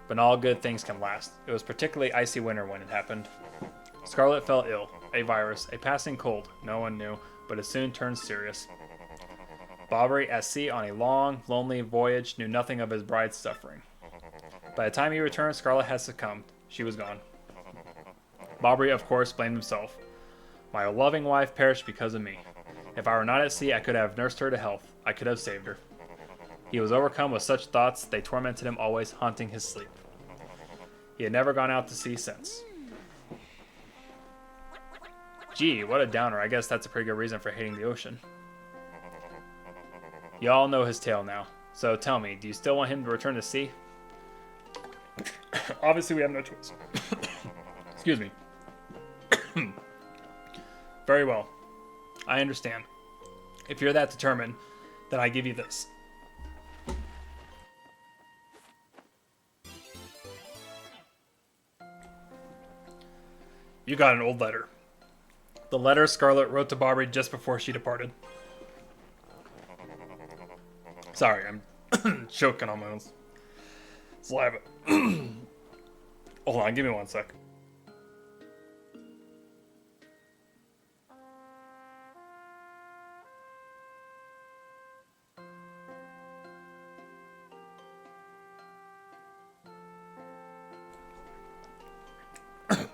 Speaker 1: But not all good things can last. It was particularly icy winter when it happened. Scarlet fell ill, a virus, a passing cold, no one knew, but it soon turned serious. Bobbery, at sea on a long, lonely voyage, knew nothing of his bride's suffering. By the time he returned, Scarlet had succumbed. She was gone. Bobbery, of course, blamed himself. My loving wife perished because of me. If I were not at sea, I could have nursed her to health. I could have saved her. He was overcome with such thoughts, they tormented him always, haunting his sleep. He had never gone out to sea since. Gee, what a downer. I guess that's a pretty good reason for hating the ocean. You all know his tale now. So tell me, do you still want him to return to sea? Obviously, we have no choice. Excuse me. Very well. I understand. If you're that determined, then I give you this. You got an old letter. The letter Scarlet wrote to Bobbery just before she departed. Sorry, I'm choking on my own saliva. Hold on, give me 1 sec.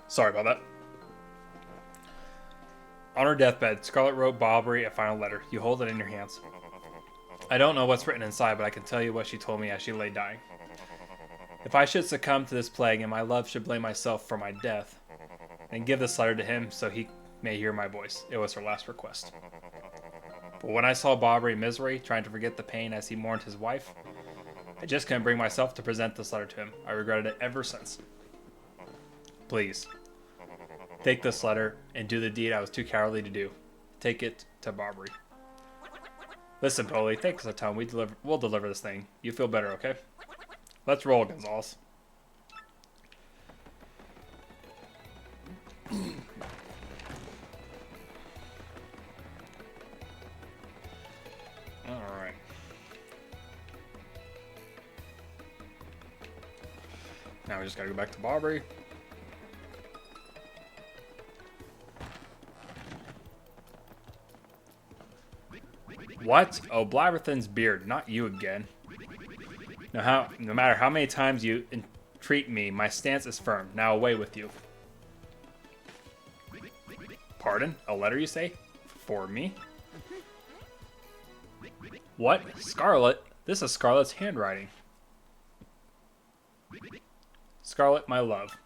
Speaker 1: Sorry about that. On her deathbed, Scarlet wrote Bobbery a final letter. You hold it in your hands. I don't know what's written inside, but I can tell you what she told me as she lay dying. If I should succumb to this plague and my love should blame myself for my death, then give this letter to him so he may hear my voice. It was her last request. But when I saw Bobbery in misery, trying to forget the pain as he mourned his wife, I just couldn't bring myself to present this letter to him. I regretted it ever since. Please, take this letter and do the deed I was too cowardly to do. Take it to Bobbery. Listen, Polly, take us a time. We'll deliver this thing. You feel better, okay? Let's roll, Gonzales. Alright. Now we just gotta go back to Bobbery. What? Oh, Blabberthin's beard, not you again. No matter how many times you entreat me, my stance is firm. Now away with you. Pardon? A letter, you say? For me? What? Scarlet? This is Scarlet's handwriting. Scarlet, my love.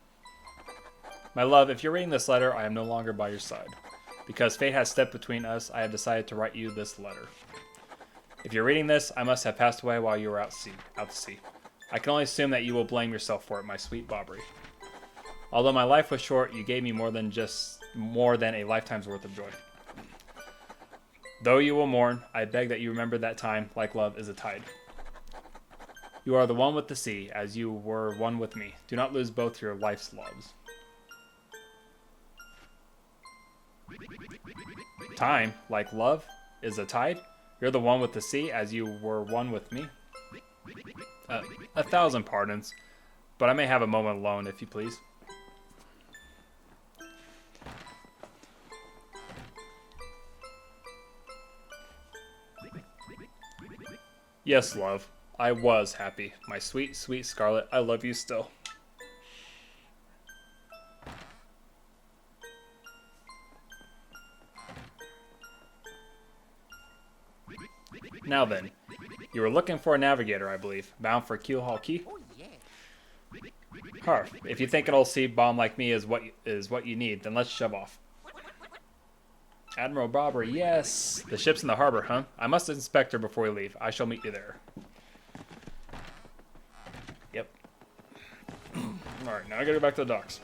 Speaker 1: My love, if you're reading this letter, I am no longer by your side. Because fate has stepped between us, I have decided to write you this letter. If you're reading this, I must have passed away while you were out to sea. I can only assume that you will blame yourself for it, my sweet Bobbery. Although my life was short, you gave me more than a lifetime's worth of joy. Though you will mourn, I beg that you remember that time, like love, is a tide. You are the one with the sea, as you were one with me. Do not lose both your life's loves. Time, like love, is a tide. You're the one with the sea, as you were one with me. 1,000 pardons, but I may have a moment alone, if you please. Yes, love, I was happy. My sweet, sweet Scarlet, I love you still. Now then, You were looking for a navigator, I believe. Bound for Keelhaul Key? Harf. If you think an old sea bomb like me is what you need, then let's shove off. Admiral Bobbery, yes. The ship's in the harbor, huh? I must inspect her before we leave. I shall meet you there. Yep. Alright, now I gotta go back to the docks.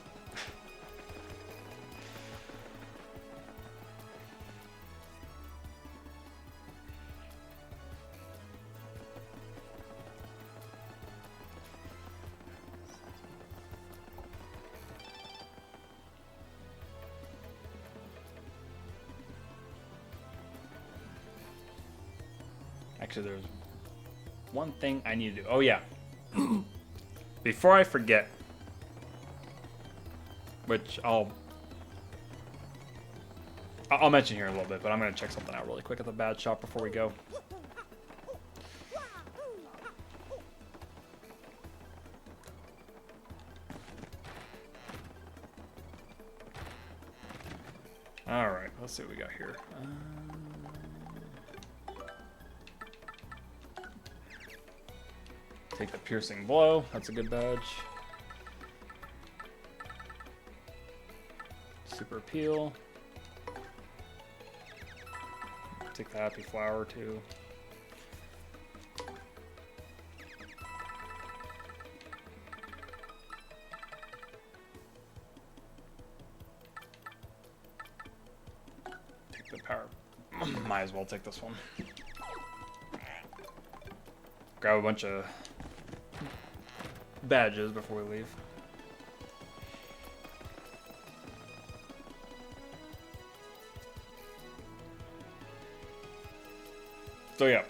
Speaker 1: Actually, there's one thing I need to do. Oh, yeah. Before I forget, which I'll mention here in a little bit, but I'm going to check something out really quick at the bad shop before we go. Alright, let's see what we got here. Take the piercing blow. That's a good badge. Super appeal. Take the happy flower too. Take the power. Might as well take this one. Grab a bunch of badges before we leave. So yeah,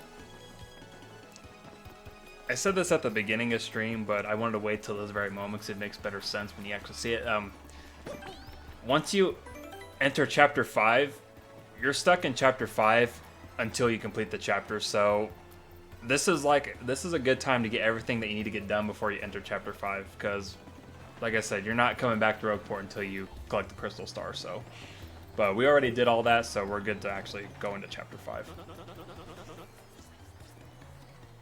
Speaker 1: I said this at the beginning of stream, but I wanted to wait till this very moment because it makes better sense when you actually see it. Once you enter chapter 5, you're stuck in chapter 5 until you complete the chapter. So this is a good time to get everything that you need to get done before you enter chapter 5, because like I said, you're not coming back to Rogueport until you collect the crystal star. So, but we already did all that, so we're good to actually go into chapter 5.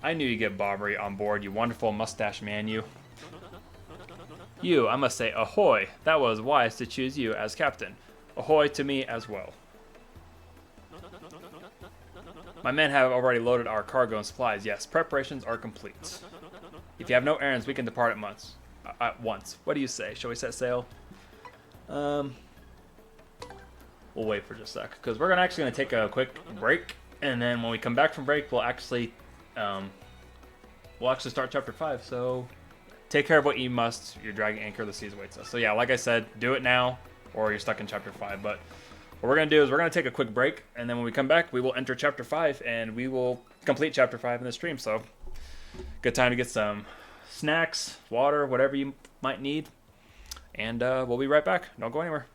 Speaker 1: I knew you'd get Bobbery on board, you wonderful mustache man, you. You, I must say, ahoy! That was wise to choose you as captain. Ahoy to me as well. My men have already loaded our cargo and supplies. Yes, preparations are complete. If you have no errands, we can depart at once. What do you say? Shall we set sail? We'll wait for just a sec, because we're actually gonna take a quick break, and then when we come back from break, we'll actually start chapter 5. So take care of what you must. You're dragging anchor. The seas awaits us. So yeah, like I said, do it now, or you're stuck in chapter 5. But what we're going to do is we're going to take a quick break, and then when we come back, we will enter chapter 5, and we will complete chapter 5 in the stream. So good time to get some snacks, water, whatever you might need, and we'll be right back. Don't go anywhere.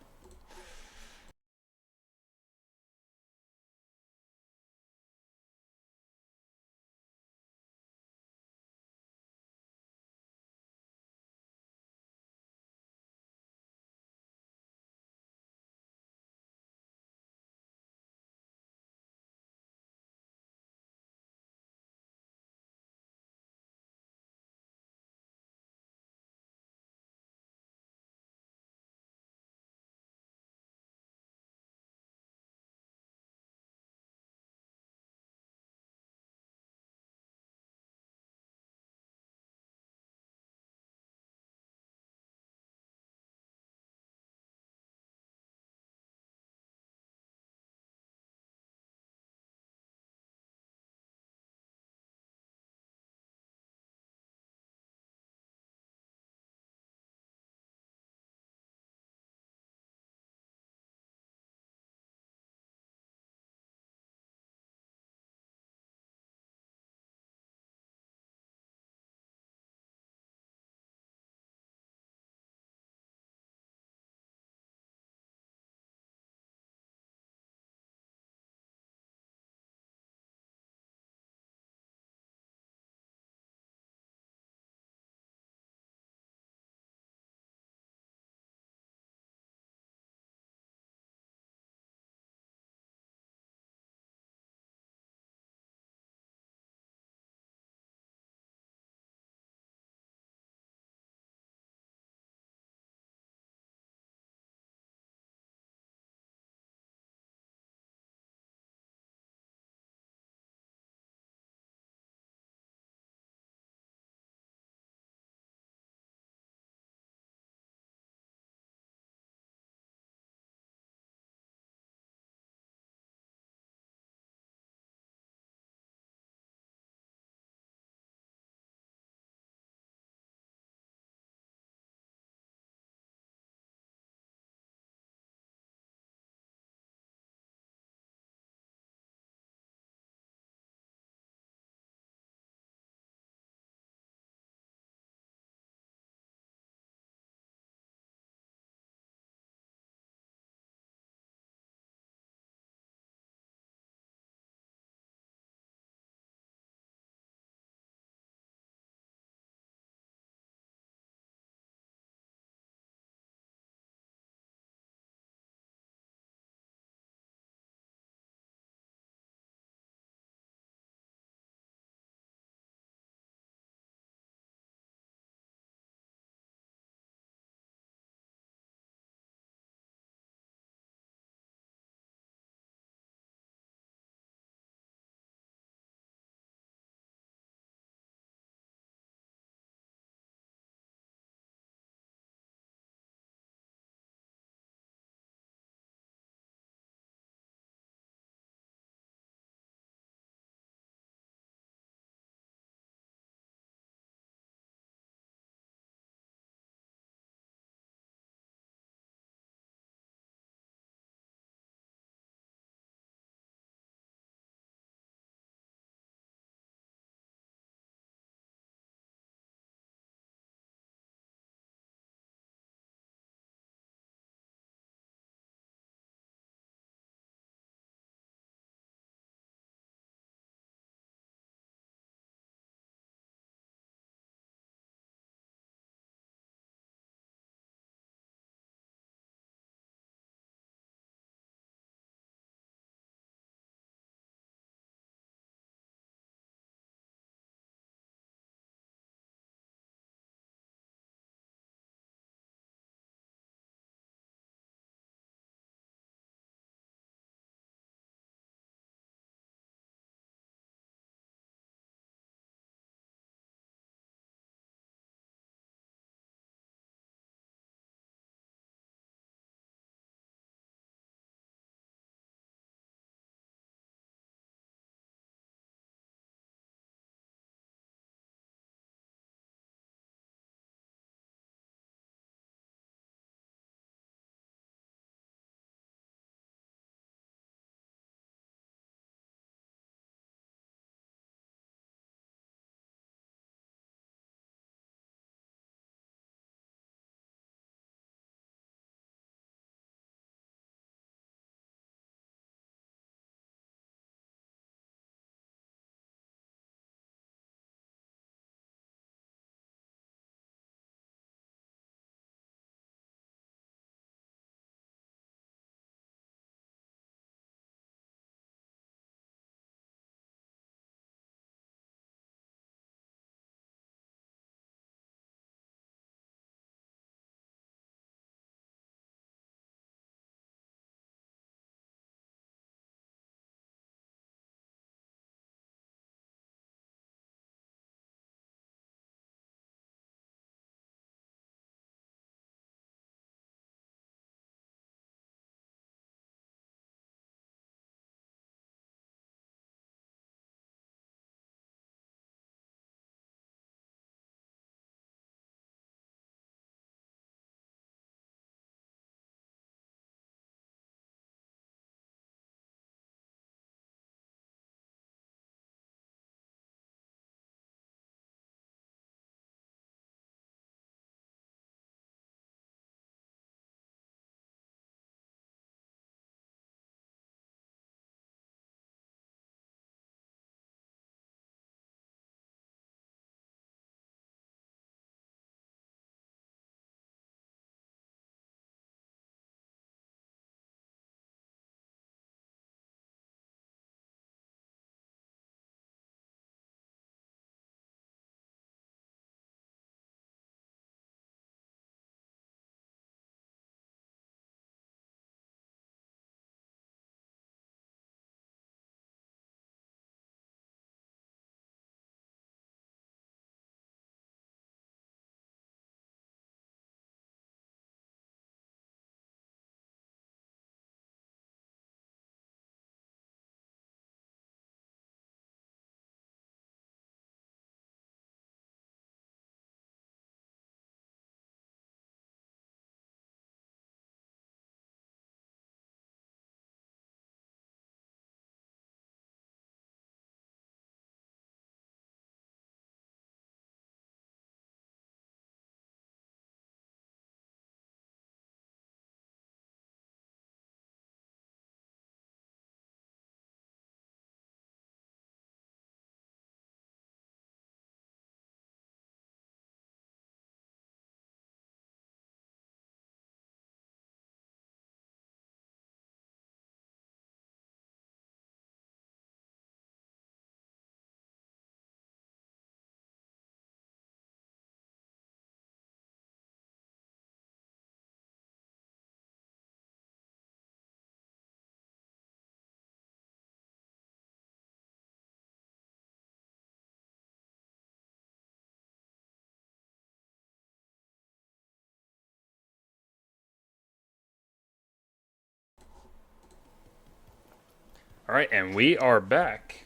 Speaker 1: All right, and we are back.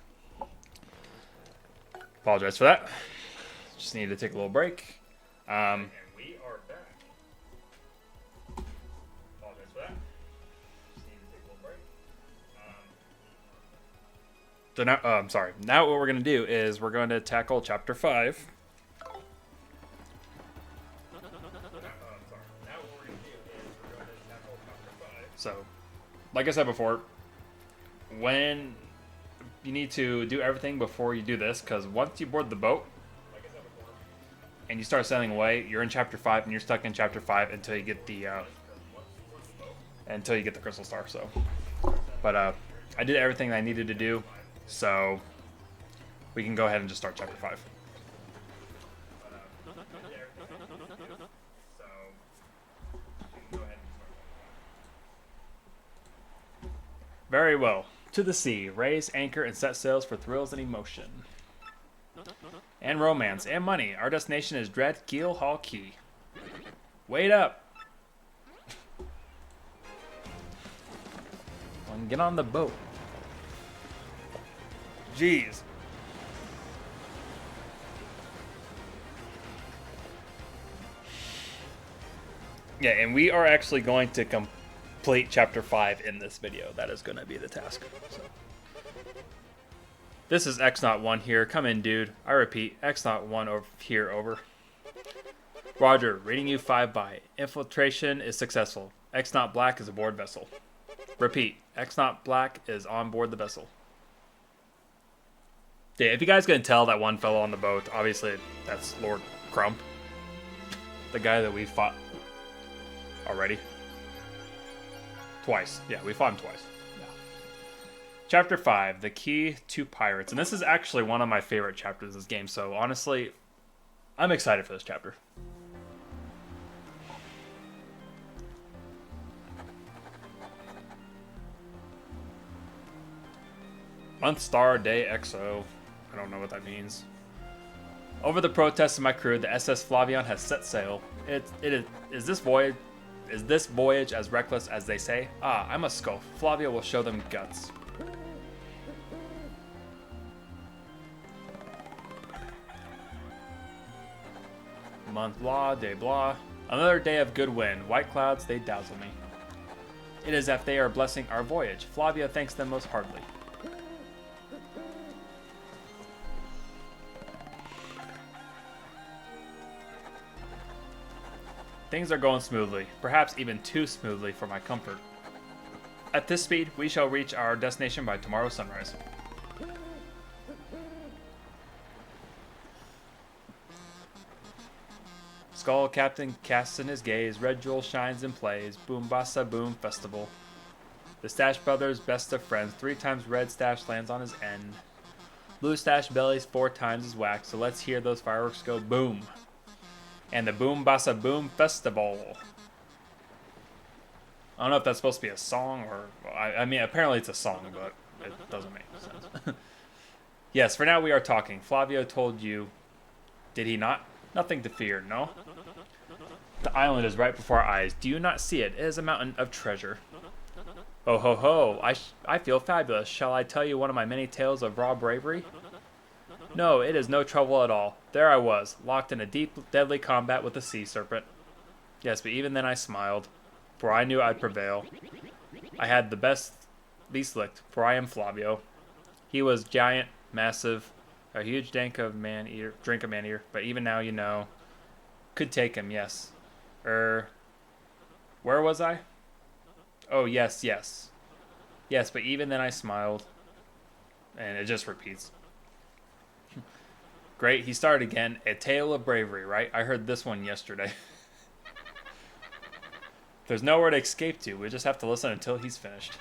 Speaker 1: Apologize for that. Just needed to take a little break. And we are back. Apologize for that. Just needed to take a little break. So now, I'm sorry. Now what we're going to do is we're going to tackle Chapter 5. So, like I said before, when you need to do everything before you do this, because once you board the boat and you start sailing away, you're in Chapter 5 and you're stuck in Chapter 5 until you get the Crystal Star. So, but I did everything I needed to do, so we can go ahead and just start Chapter 5. Very well. To the sea, raise anchor and set sails for thrills and emotion. And romance and money. Our destination is Dread Keel Hall Key. Wait up! Get on the boat. Jeez. Yeah, and we are actually going to complete Chapter 5 in this video. That is going to be the task. So. This is X01 here. Come in, dude. I repeat, X01 over here, over. Roger, reading you 5 by. Infiltration is successful. X0 Black is aboard vessel. Repeat, X0 Black is on board the vessel. Yeah, if you guys can tell that one fellow on the boat, obviously that's Lord Crump. The guy that we fought already. Twice. Yeah, we fought him twice. Yeah. Chapter 5, The Key to Pirates. And this is actually one of my favorite chapters of this game, so honestly, I'm excited for this chapter. Month star day XO. I don't know what that means. Over the protests of my crew, the SS Flavion has set sail. Is this voyage as reckless as they say? Ah, I must go. Flavia will show them guts. Month blah, day blah. Another day of good wind. White clouds, they dazzle me. It is as if they are blessing our voyage. Flavia thanks them most heartily. Things are going smoothly, perhaps even too smoothly for my comfort. At this speed, we shall reach our destination by tomorrow's sunrise. Skull Captain casts in his gaze, Red Jewel shines and plays, Boombasa Boom Festival. The Stash Brothers, best of friends, 3 times Red Stash lands on his end. Blue Stash bellies 4 times his whack, so let's hear those fireworks go boom. And the Boombasa Boom Festival. I don't know if that's supposed to be a song or... I mean, apparently it's a song, but it doesn't make sense. Yes, for now we are talking. Flavio told you... Did he not? Nothing to fear, no? The island is right before our eyes. Do you not see it? It is a mountain of treasure. Oh ho ho, I feel fabulous. Shall I tell you one of my many tales of raw bravery? No, it is no trouble at all. There I was, locked in a deep, deadly combat with a sea serpent. Yes, but even then I smiled, for I knew I'd prevail. I had the best least licked, for I am Flavio. He was giant, massive, a huge drink of man-eater, but even now, you know, could take him, yes. Where was I? Oh, yes. Yes, but even then I smiled. And it just repeats. Great, he started again. A tale of bravery, right? I heard this one yesterday. There's nowhere to escape to. We just have to listen until he's finished.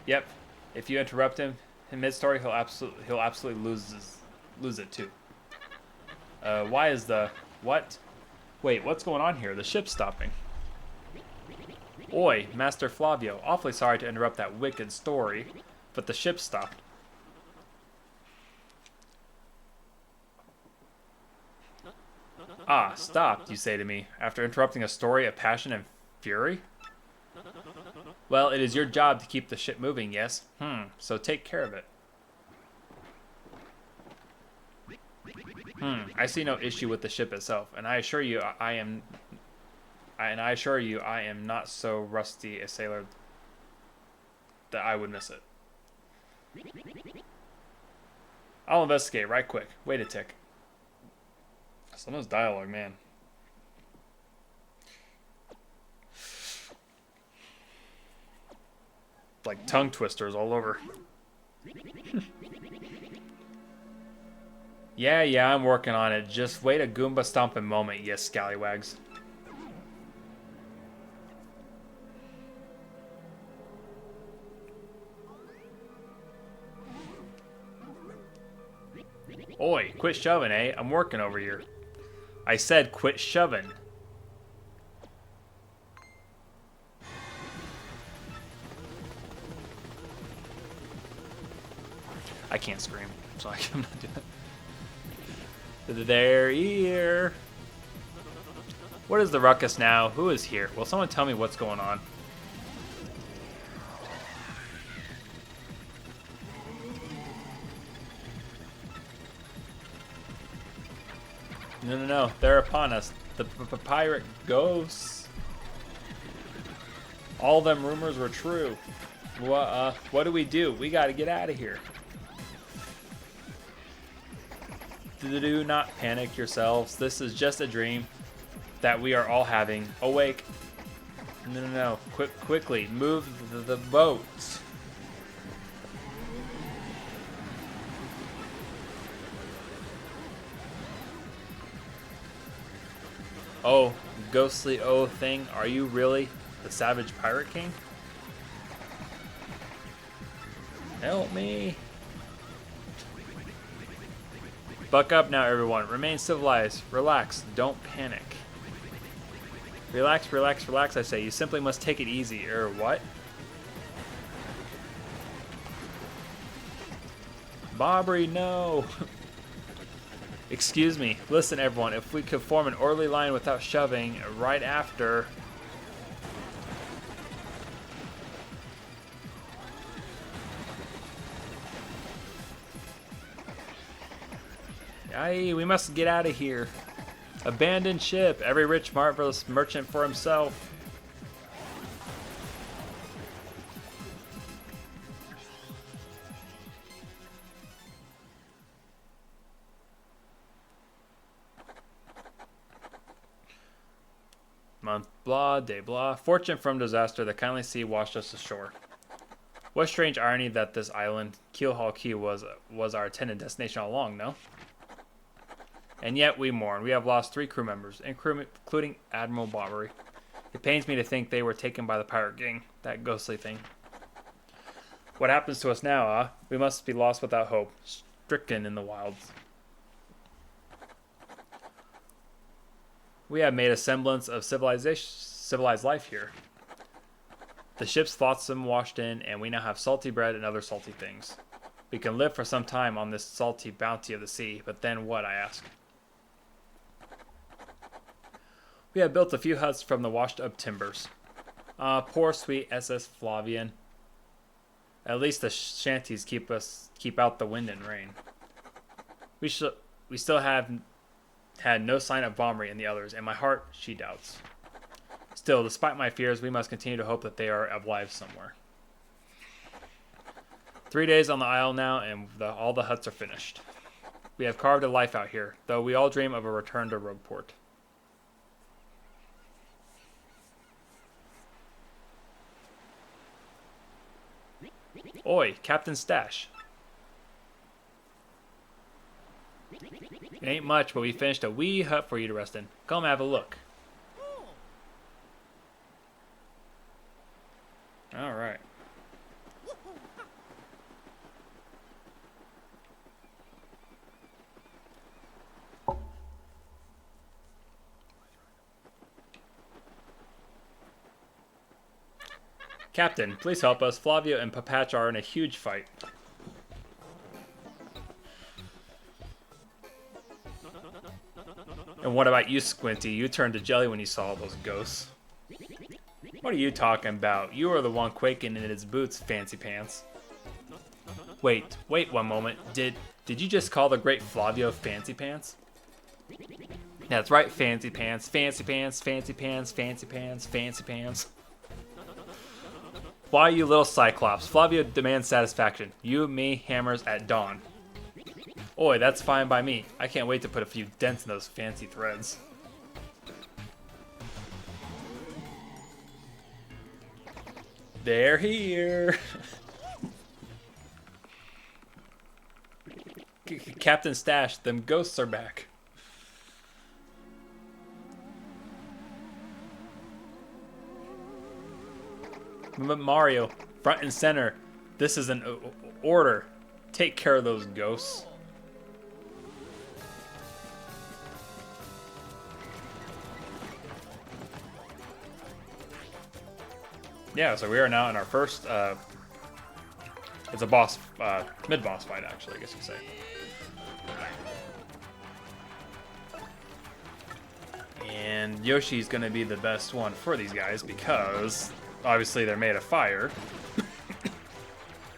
Speaker 1: Yep. If you interrupt him in mid-story, he'll absolutely lose it too. Why is the... What? Wait, what's going on here? The ship's stopping. Oi, Master Flavio. Awfully sorry to interrupt that wicked story, but the ship stopped. Ah, stopped, you say to me, after interrupting a story of passion and fury? Well, it is your job to keep the ship moving, yes? So take care of it. I see no issue with the ship itself, and I assure you I am not so rusty a sailor that I would miss it. I'll investigate right quick. Wait a tick. Some of this dialogue, man. Like tongue twisters all over. Yeah, I'm working on it. Just wait a Goomba stomping moment, yes, scallywags. Oi, quit shoving, eh? I'm working over here. I said quit shoving. I can't scream, so I'm not doing it. They're here. What is the ruckus now? Who is here? Will someone tell me what's going on? No. They're upon us. The pirate ghosts. All them rumors were true. What do? We gotta get out of here. Do not panic yourselves. This is just a dream that we are all having. Awake. No. Quickly. Move the boats. Oh, ghostly thing. Are you really the savage pirate king? Help me. Buck up now, everyone. Remain civilized. Relax. Don't panic. Relax, I say. You simply must take it easy. What? Bobbery, no. Excuse me. Listen, everyone. If we could form an orderly line without shoving right after... Aye, we must get out of here. Abandoned ship. Every rich, marvelous merchant for himself. Month blah, day blah. Fortune from disaster, the kindly sea washed us ashore. What strange irony that this island, Keelhaul Key, was our intended destination all along, no? And yet we mourn. We have lost 3 crew members, including Admiral Bobbery. It pains me to think they were taken by the pirate gang, that ghostly thing. What happens to us now, We must be lost without hope, stricken in the wilds. We have made a semblance of civilized life here. The ship's flotsam washed in, and we now have salty bread and other salty things. We can live for some time on this salty bounty of the sea, but then what, I ask? We have built a few huts from the washed-up timbers. Poor sweet SS Flavian. At least the shanties keep out the wind and rain. We still have had no sign of Bombery and the others, and my heart, she doubts. Still, despite my fears, we must continue to hope that they are alive somewhere. 3 days on the isle now, and all the huts are finished. We have carved a life out here, though we all dream of a return to Rogueport. Oi, Captain Stash. It ain't much, but we finished a wee hut for you to rest in. Come have a look. Alright. Captain, please help us. Flavio and Papatch are in a huge fight. And what about you, Squinty? You turned to jelly when you saw those ghosts. What are you talking about? You are the one quaking in his boots, fancy pants. Wait one moment. Did you just call the great Flavio fancy pants? That's right, fancy pants, fancy pants, fancy pants, fancy pants, fancy pants. Why, you little cyclops? Flavio demands satisfaction. You and me, hammers at dawn. Oi, that's fine by me. I can't wait to put a few dents in those fancy threads. They're here. Captain Stash, them ghosts are back. Mario, front and center. This is an order. Take care of those ghosts. Yeah, so we are now in our first, it's a boss, mid-boss fight, actually, I guess you could say. And Yoshi's going to be the best one for these guys because, obviously, they're made of fire.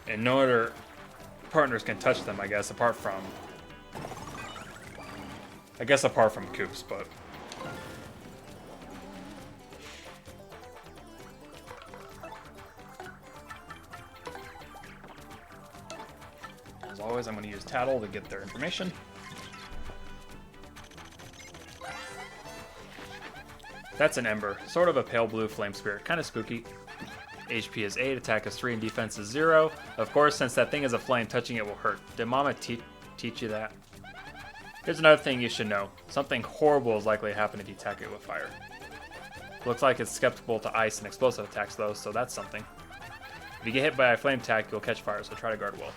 Speaker 1: And no other partners can touch them, I guess, apart from Koops, but... As always, I'm going to use Tattle to get their information. That's an Ember, sort of a pale blue flame spirit, kind of spooky. HP is 8, attack is 3, and defense is 0. Of course, since that thing is a flame, touching it will hurt. Did Mama teach you that? Here's another thing you should know. Something horrible is likely to happen if you attack it with fire. Looks like it's skeptical to ice and explosive attacks though, so that's something. If you get hit by a flame attack, you'll catch fire, so try to guard well.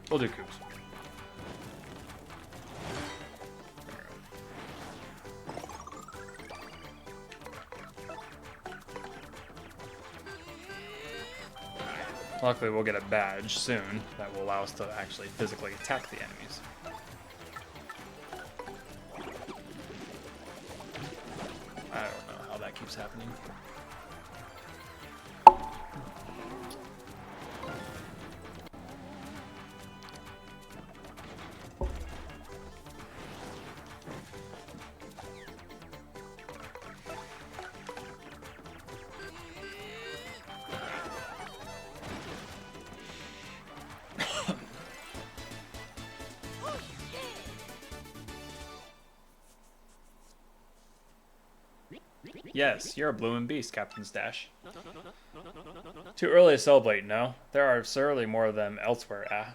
Speaker 1: We'll do Koops. Luckily, we'll get a badge soon that will allow us to actually physically attack the enemies. I don't know how that keeps happening. Yes, you're a blooming beast, Captain Stash. Too early to celebrate, no? There are certainly more of them elsewhere, ah.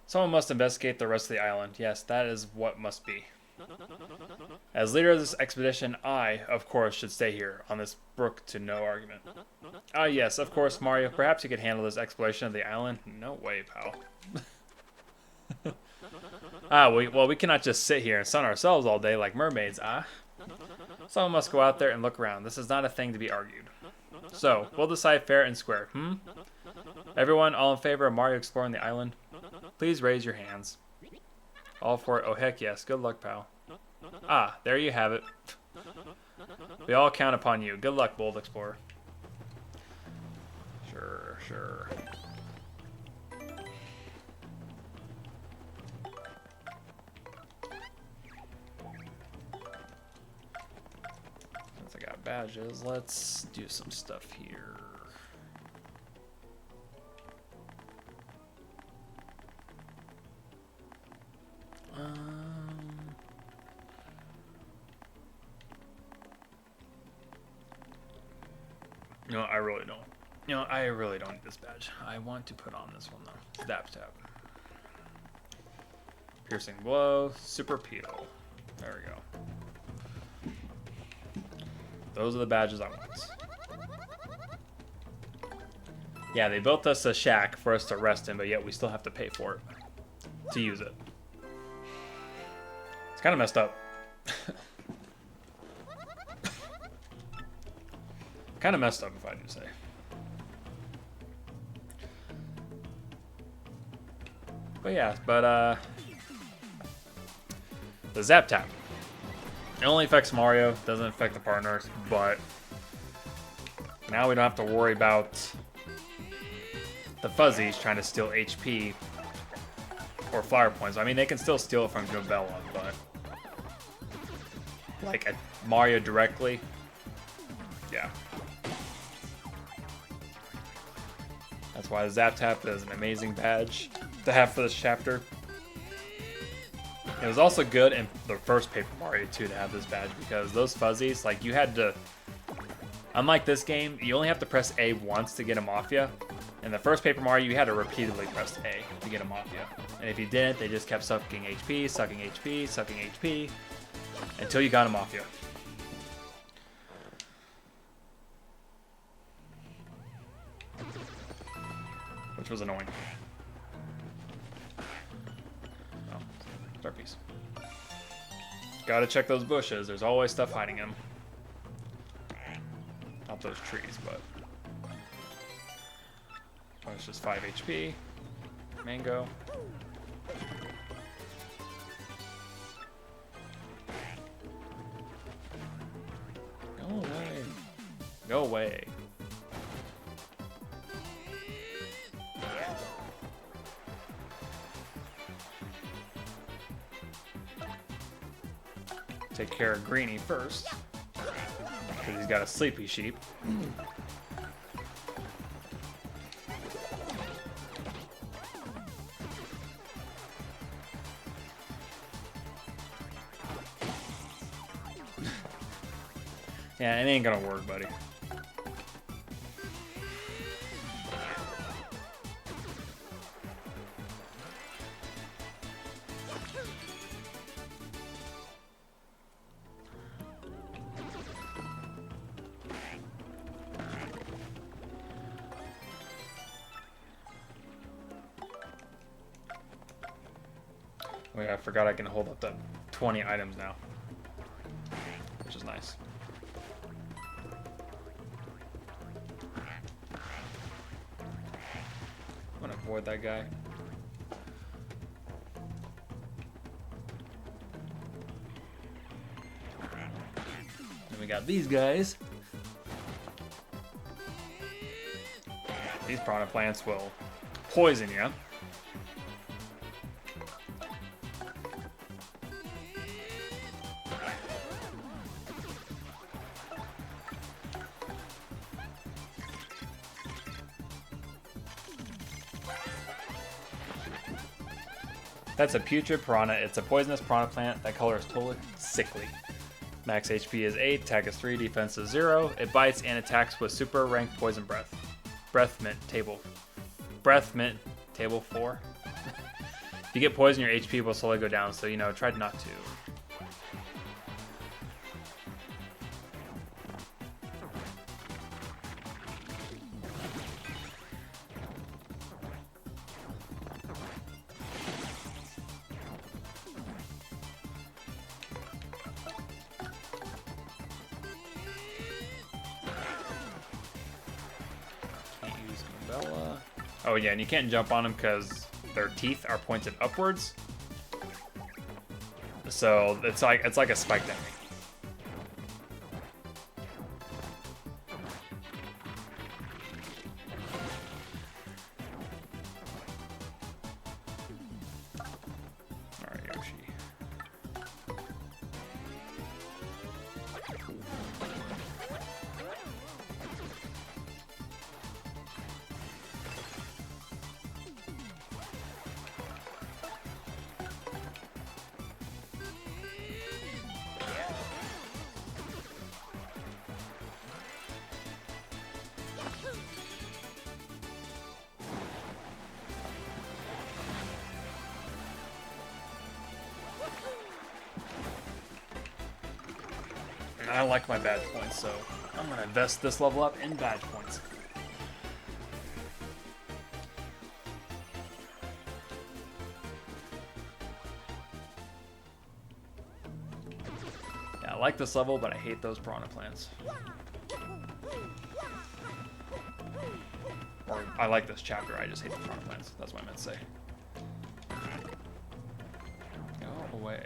Speaker 1: Someone must investigate the rest of the island. Yes, that is what must be. As leader of this expedition, I, of course, should stay here, on this brook to no argument. Ah, yes, of course, Mario. Perhaps you could handle this exploration of the island? No way, pal. Well, we cannot just sit here and sun ourselves all day like mermaids, ah. Someone must go out there and look around. This is not a thing to be argued. So, we'll decide fair and square, Everyone, all in favor of Mario exploring the island? Please raise your hands. All for it? Oh, heck yes. Good luck, pal. Ah, there you have it. We all count upon you. Good luck, bold explorer. Sure. Since I got badges, let's do some stuff here. No, I really don't. I really don't need this badge. I want to put on this one though. Zap tap. Piercing blow, super peel. There we go. Those are the badges I want. Yeah, they built us a shack for us to rest in, but yet we still have to pay for it to use it. It's kind of messed up. Kind of messed up, if I do say. But yeah, the Zap Tap. It only affects Mario, doesn't affect the partners, but now we don't have to worry about the Fuzzies trying to steal HP or flower points. I mean, they can still steal it from Gabella, but like at Mario directly, yeah. That's why the Zap Tap is an amazing badge to have for this chapter. It was also good in the first Paper Mario 2 to have this badge because those Fuzzies, like you had to, unlike this game, you only have to press A once to get them off you. In the first Paper Mario, you had to repeatedly press A to get them off you. And if you didn't, they just kept sucking HP, sucking HP, sucking HP, until you got them off you. Which was annoying. Oh, Star Piece. Gotta check those bushes. There's always stuff hiding them. Not those trees, but... Oh, it's just 5 HP. Mango. Go away. Go away. Take care of Greenie first. Because he's got a sleepy sheep. Yeah, it ain't gonna work, buddy. Oh yeah, I forgot I can hold up to 20 items now, which is nice. I'm gonna avoid that guy. Then we got these guys. These piranha plants will poison you. That's a putrid piranha. It's a poisonous piranha plant. That color is totally sickly. Max HP is 8, attack is 3, defense is 0. It bites and attacks with super ranked poison breath. Breath mint table 4. If you get poisoned, your HP will slowly go down, so try not to. Oh yeah, and you can't jump on them because their teeth are pointed upwards. So it's like a spiked enemy. Alright, Yoshi. I like my badge points, so I'm going to invest this level up in badge points. Yeah, I like this level, but I hate those piranha plants. Or I like this chapter, I just hate the piranha plants. That's what I meant to say. Go away.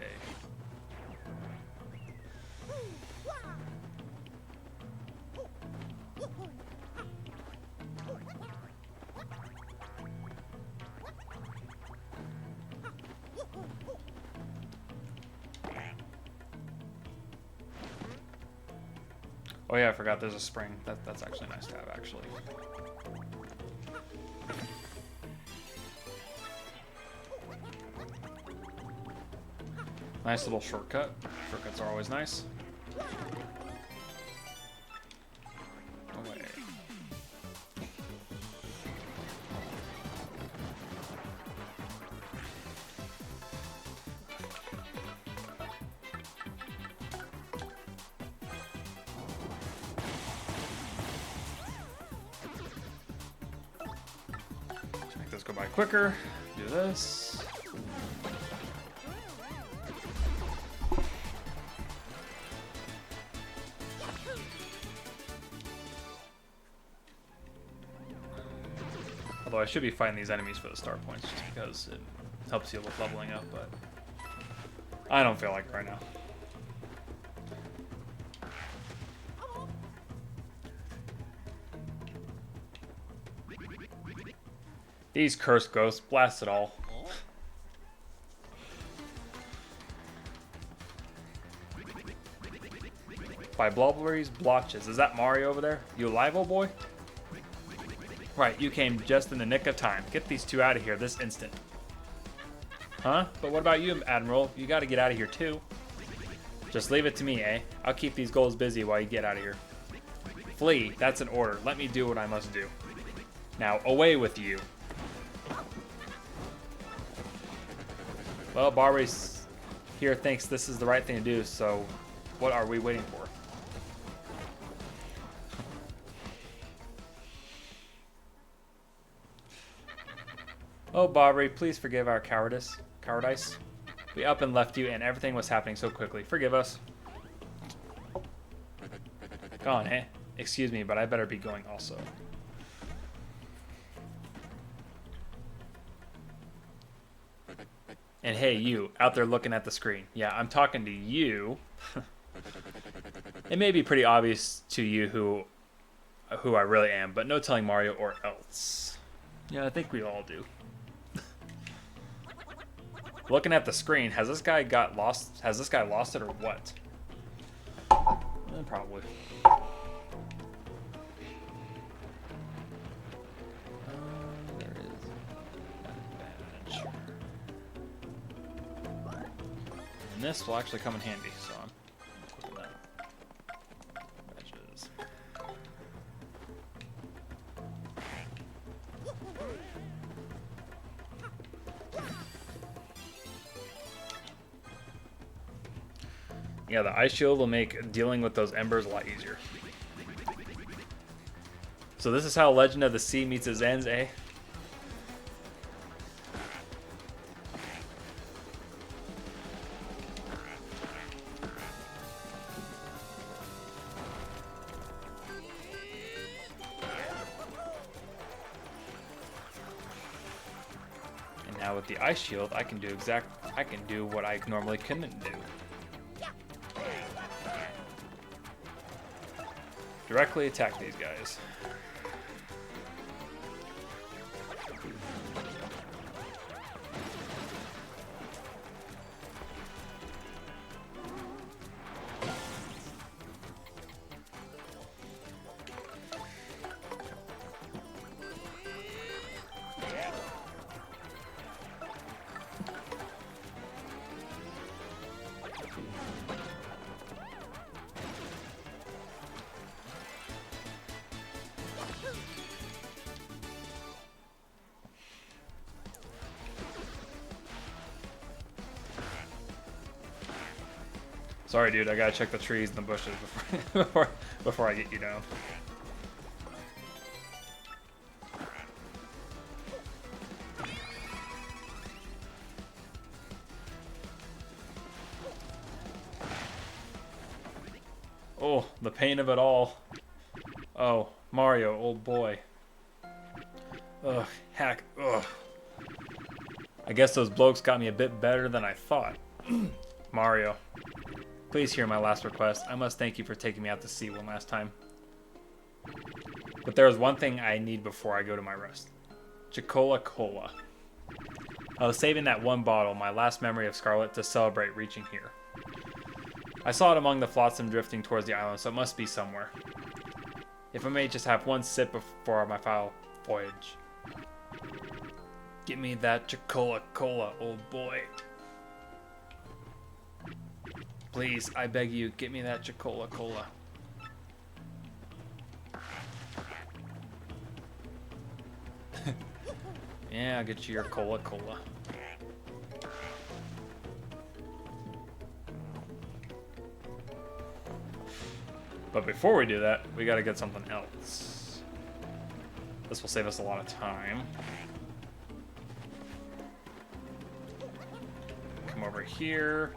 Speaker 1: Oh yeah, I forgot there's a spring. That's actually nice to have, actually. Nice little shortcut. Shortcuts are always nice. Away. Let's make this go by quicker. Do this. Although I should be fighting these enemies for the star points just because it helps you with leveling up, but I don't feel like it right now. These cursed ghosts, blast it all. By Blobberry's blotches. Is that Mario over there? You alive, old boy? Right, you came just in the nick of time. Get these two out of here this instant. Huh? But what about you, Admiral? You gotta get out of here too. Just leave it to me, eh? I'll keep these ghouls busy while you get out of here. Flee, that's an order. Let me do what I must do. Now, away with you. Well, Barberry's here thinks this is the right thing to do, so what are we waiting for? Oh, Barberry, please forgive our cowardice. We up and left you, and everything was happening so quickly. Forgive us. Gone, eh? Excuse me, but I better be going also. And hey, you, out there looking at the screen. Yeah, I'm talking to you. It may be pretty obvious to you who I really am, but no telling Mario or else. Yeah, I think we all do. Looking at the screen, has this guy got lost? Has this guy lost it or what? Probably. There is that badge. And this will actually come in handy, so I'm equipping that. Badges. Yeah, the ice shield will make dealing with those embers a lot easier. So this is how Legend of the Sea meets its ends, eh? And now with the ice shield, I can do what I normally couldn't do. Directly attack these guys. Sorry, dude. I gotta check the trees and the bushes before I get you down. Oh, the pain of it all. Oh, Mario, old boy. Ugh, heck, ugh. I guess those blokes got me a bit better than I thought. Mario, please hear my last request. I must thank you for taking me out to sea one last time. But there is one thing I need before I go to my rest. Chicola Cola. I was saving that one bottle, my last memory of Scarlet, to celebrate reaching here. I saw it among the flotsam drifting towards the island, so it must be somewhere. If I may just have one sip before my final voyage. Give me that Chicola Cola, old boy. Please, I beg you, get me that Chicola Cola. Yeah, I'll get you your Cola Cola. But before we do that, we gotta get something else. This will save us a lot of time. Come over here.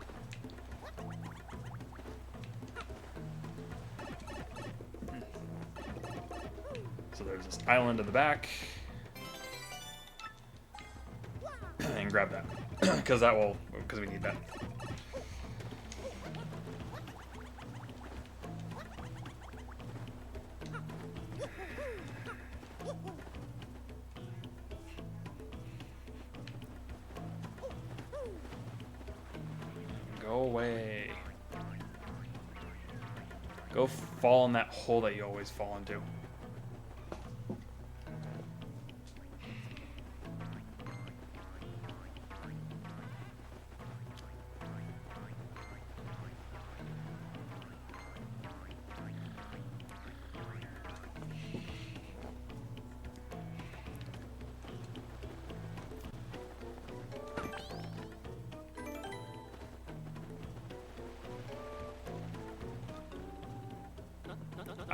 Speaker 1: So there's this island in the back. And grab that. because we need that. Go away. Go fall in that hole that you always fall into.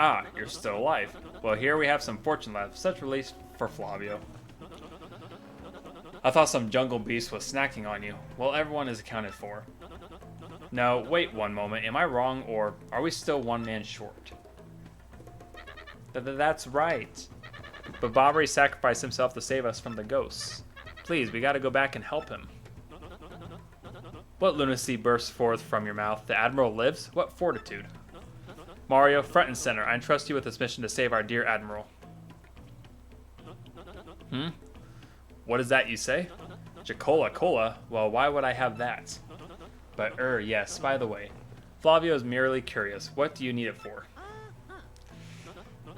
Speaker 1: Ah, you're still alive. Well, here we have some fortune left. Such release for Flavio. I thought some jungle beast was snacking on you. Well, everyone is accounted for. No, wait one moment. Am I wrong, or are we still one man short? That's right. But Bobbery sacrificed himself to save us from the ghosts. Please, we gotta go back and help him. What lunacy bursts forth from your mouth? The Admiral lives? What fortitude? Mario, front and center. I entrust you with this mission to save our dear Admiral. What is that you say? Chicola Cola? Well, why would I have that? But, yes, by the way. Flavio is merely curious. What do you need it for?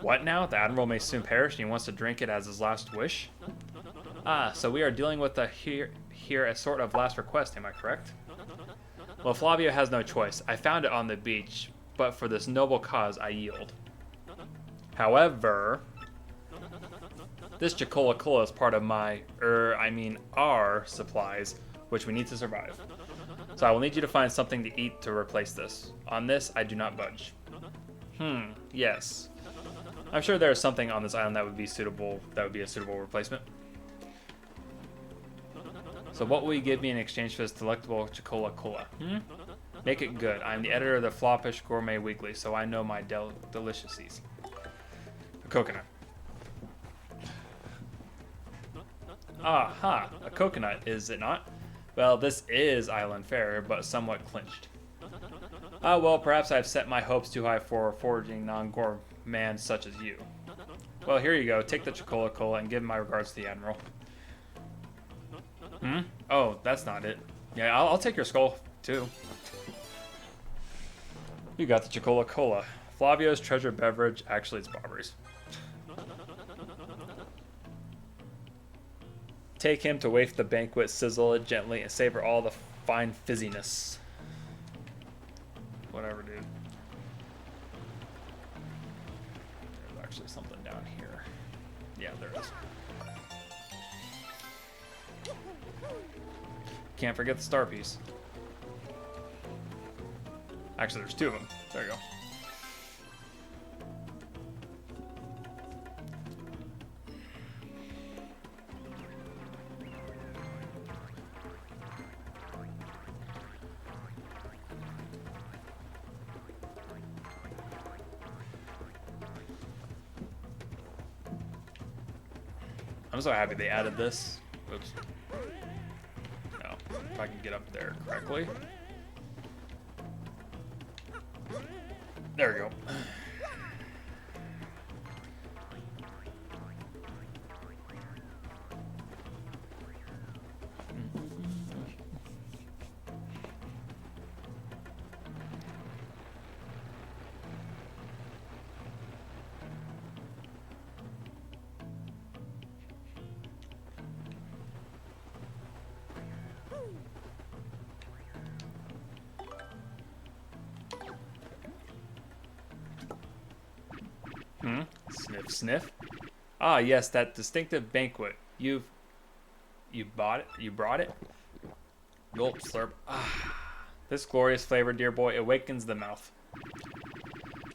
Speaker 1: What now? The Admiral may soon perish and he wants to drink it as his last wish? Ah, so we are dealing with here a sort of last request, am I correct? Well, Flavio has no choice. I found it on the beach, but for this noble cause, I yield. However, this Chicola Cola is part of our supplies, which we need to survive. So I will need you to find something to eat to replace this. On this, I do not budge. Yes. I'm sure there is something on this island that would be suitable, that would be a suitable replacement. So what will you give me in exchange for this delectable Chicola Cola? Make it good. I'm the editor of the Floppish Gourmet Weekly, so I know my deliciousies. A coconut. Aha, a coconut, is it not? Well, this is island fare, but somewhat clinched. Ah, well, perhaps I've set my hopes too high for a foraging non-gourmand such as you. Well, here you go. Take the Chicola Cola and give my regards to the Admiral. Oh, that's not it. Yeah, I'll take your skull, too. You got the Chicola Cola. Flavio's treasured beverage. Actually, it's Bobbery's. Take him to waft the banquet, sizzle it gently, and savor all the fine fizziness. Whatever, dude. There's actually something down here. Yeah, there is. Can't forget the star piece. Actually, there's two of them. There you go. I'm so happy they added this. Oops. No, if I can get up there correctly. There we go. Sniff, sniff. Ah, yes, that distinctive banquet. You bought it? You brought it? Gulp, slurp. Ah, this glorious flavor, dear boy, awakens the mouth.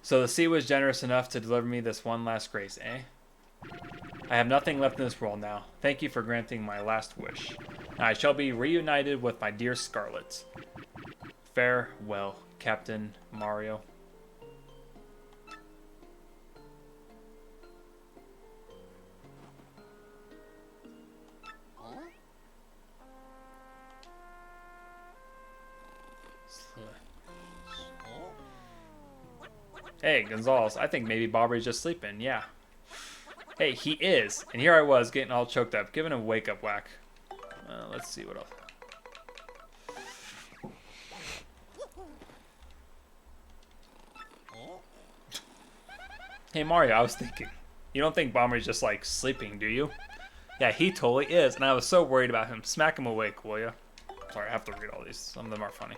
Speaker 1: So the sea was generous enough to deliver me this one last grace, eh? I have nothing left in this world now. Thank you for granting my last wish. I shall be reunited with my dear Scarlet. Farewell, Captain Mario. Hey, Gonzalez, I think maybe Bobby's just sleeping, yeah. Hey, he is. And here I was, getting all choked up, giving him a wake-up whack. Let's see what else. Hey, Mario, I was thinking. You don't think Bomber's just, like, sleeping, do you? Yeah, he totally is, and I was so worried about him. Smack him awake, will ya? Sorry, I have to read all these. Some of them are funny.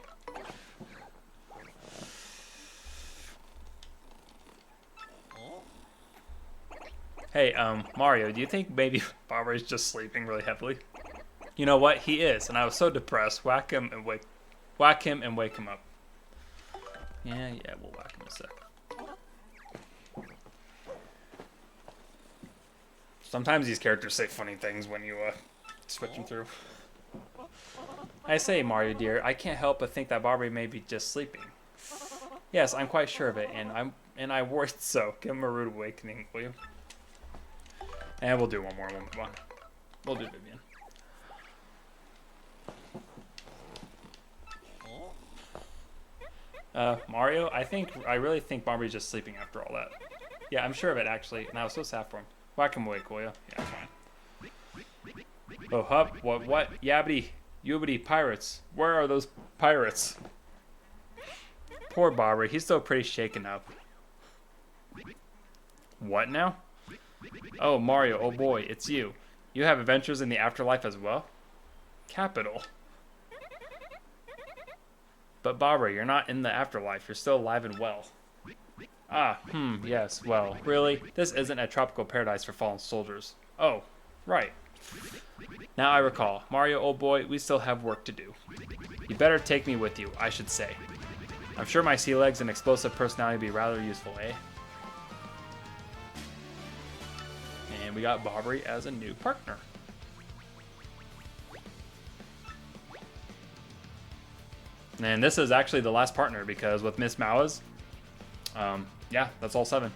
Speaker 1: Hey, Mario, do you think maybe Bobber is just sleeping really heavily? You know what? He is, and I was so depressed. Whack him and wake him up. Yeah, we'll whack him in a sec. Sometimes these characters say funny things when you switch them through. I say, Mario dear, I can't help but think that Bobber may be just sleeping. Yes, I'm quite sure of it, and I worried so. Give him a rude awakening, will you? And we'll do one more and we'll move on. We'll do Vivian. Mario, I really think Bobby's just sleeping after all that. Yeah, I'm sure of it, actually, and I was so sad for him. Whack him awake, will ya? Yeah, fine. Oh, hup, what? Yabbity, yoobity, pirates. Where are those pirates? Poor Bobby, he's still pretty shaken up. What now? Oh, Mario, oh boy, it's you. You have adventures in the afterlife as well? Capital. But Bobber, you're not in the afterlife. You're still alive and well. Ah, yes, well, really? This isn't a tropical paradise for fallen soldiers. Oh, right. Now I recall. Mario, old boy, we still have work to do. You better take me with you, I should say. I'm sure my sea legs and explosive personality would be rather useful, eh? And we got Bobbery as a new partner. And this is actually the last partner because with Miss Maua's, yeah, that's all 7.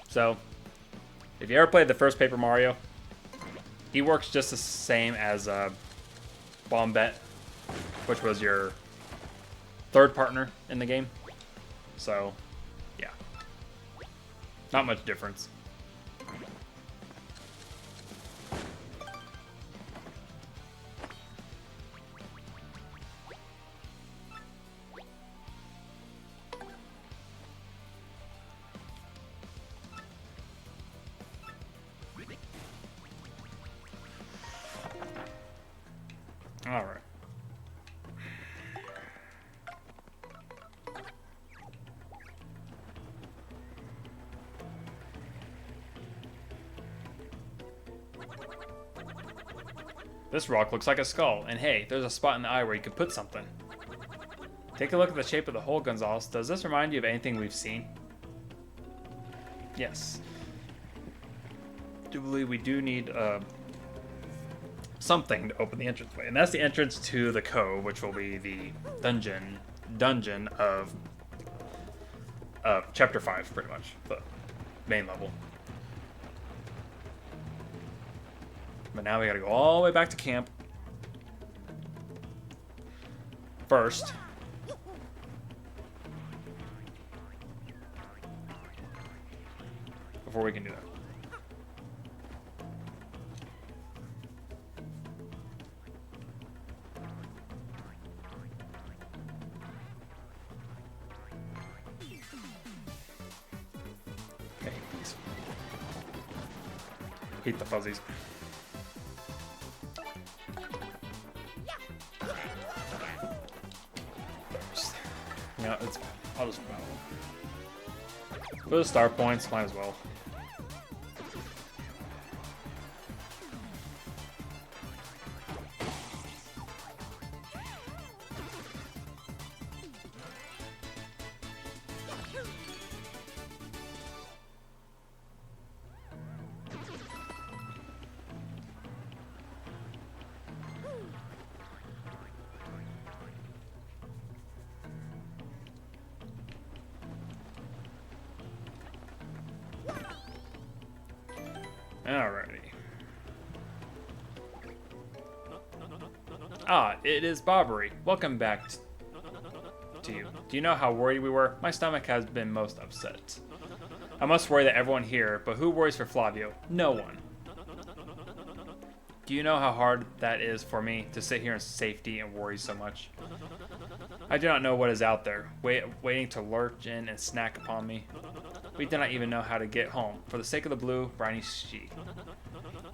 Speaker 1: So, if you ever played the first Paper Mario, he works just the same as Bombette, which was your 3rd partner in the game. So, yeah. Not much difference. All right. This rock looks like a skull, and hey, there's a spot in the eye where you could put something. Take a look at the shape of the hole, Gonzalez. Does this remind you of anything we've seen? Yes. I do believe we do need something to open the entranceway, and that's the entrance to the cove, which will be the dungeon of chapter 5, pretty much the main level. But now we gotta go all the way back to camp first. Before we can do that. Okay, please. Hate the fuzzies. Yeah, it's fine. I'll just battle. For the star points, might as well. Alrighty. Ah, it is Bobbery. Welcome back to you. Do you know how worried we were? My stomach has been most upset. I must worry that everyone here, but who worries for Flavio? No one. Do you know how hard that is for me to sit here in safety and worry so much? I do not know what is out there, waiting to lurch in and snack upon me. We do not even know how to get home, for the sake of the blue, briny sheet.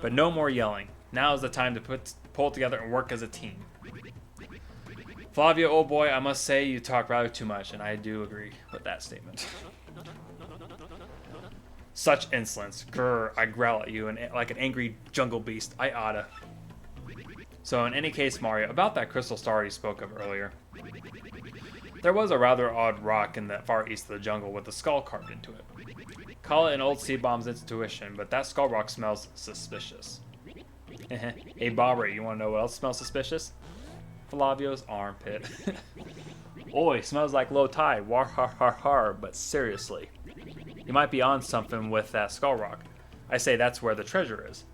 Speaker 1: But no more yelling. Now is the time to pull together and work as a team. Flavio, old boy, I must say you talk rather too much, and I do agree with that statement. Such insolence. Grr, I growl at you and like an angry jungle beast. I oughta. So in any case, Mario, about that crystal star you spoke of earlier. There was a rather odd rock in the far east of the jungle with a skull carved into it. Call it an old sea bomb's intuition, but that skull rock smells suspicious. Hey Bobbery, you want to know what else smells suspicious? Flavio's armpit. Oi, smells like low tide. War har har har, but seriously. You might be on something with that skull rock. I say that's where the treasure is.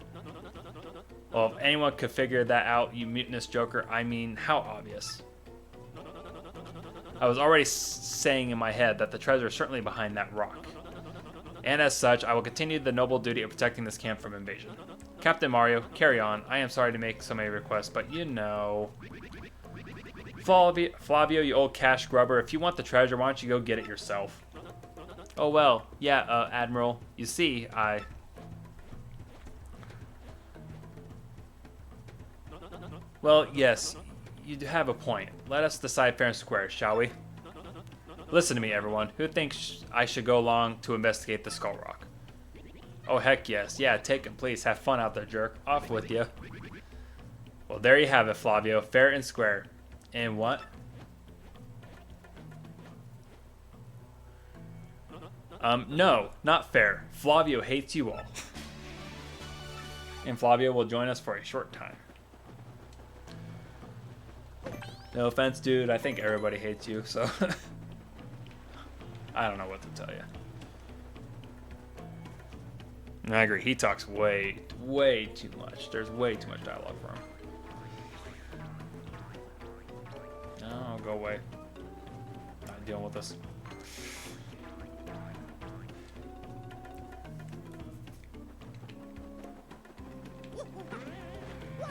Speaker 1: Well, if anyone could figure that out, you mutinous joker, I mean, how obvious. I was already saying in my head that the treasure is certainly behind that rock. And as such, I will continue the noble duty of protecting this camp from invasion. Captain Mario, carry on. I am sorry to make so many requests, but you know... Flavio, you old cash grubber, if you want the treasure, why don't you go get it yourself? Oh well, yeah, Admiral. You see, Well, yes, you do have a point. Let us decide fair and square, shall we? Listen to me, everyone. Who thinks I should go along to investigate the Skull Rock? Oh, heck yes. Yeah, take him, please. Have fun out there, jerk. Off with you. Well, there you have it, Flavio. Fair and square. And what? No, not fair. Flavio hates you all. And Flavio will join us for a short time. No offense, dude. I think everybody hates you, so... I don't know what to tell you. And I agree. He talks way too much. There's way too much dialogue for him. Oh, go away. Not dealing with this.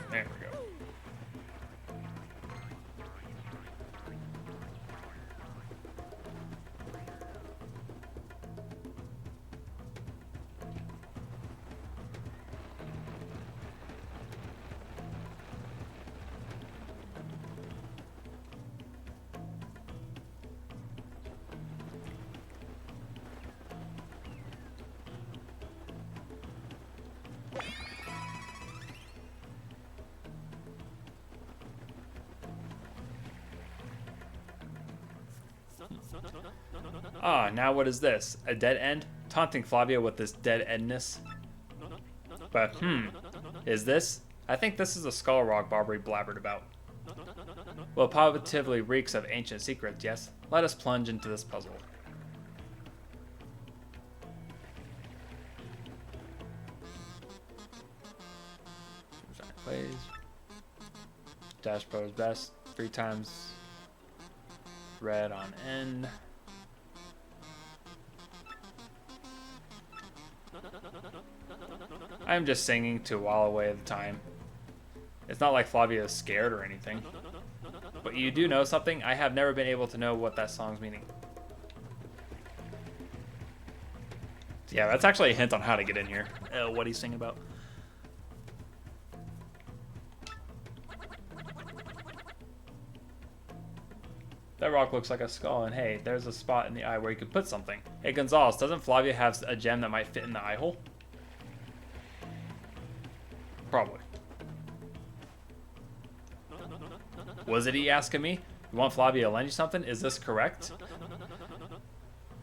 Speaker 1: There we go. Ah, now what is this? A dead end? Taunting Flavio with this dead endness? But, is this? I think this is the skull rock Barbary blabbered about. Well, it positively reeks of ancient secrets, yes? Let us plunge into this puzzle. Plays. Dash Pro's best. 3 times red on end. I'm just singing to while away the time. It's not like Flavia is scared or anything. But you do know something? I have never been able to know what that song's meaning. Yeah, that's actually a hint on how to get in here. What he's singing about. That rock looks like a skull, and hey, there's a spot in the eye where you could put something. Hey, Gonzalez, doesn't Flavia have a gem that might fit in the eye hole? Probably. Was it he asking me? You want Flavia to lend you something? Is this correct?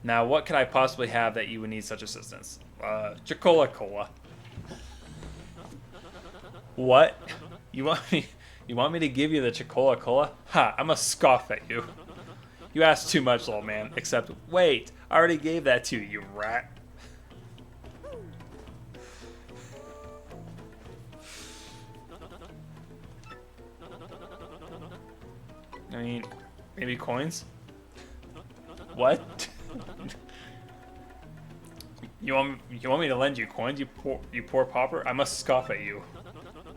Speaker 1: Now, what could I possibly have that you would need such assistance? Chocola Cola. What? You want me to give you the Chocola Cola? Ha, I'ma scoff at you. You asked too much, little man. Except, wait, I already gave that to you, you rat. I mean, maybe coins? What? You want me to lend you coins, you poor pauper? I must scoff at you.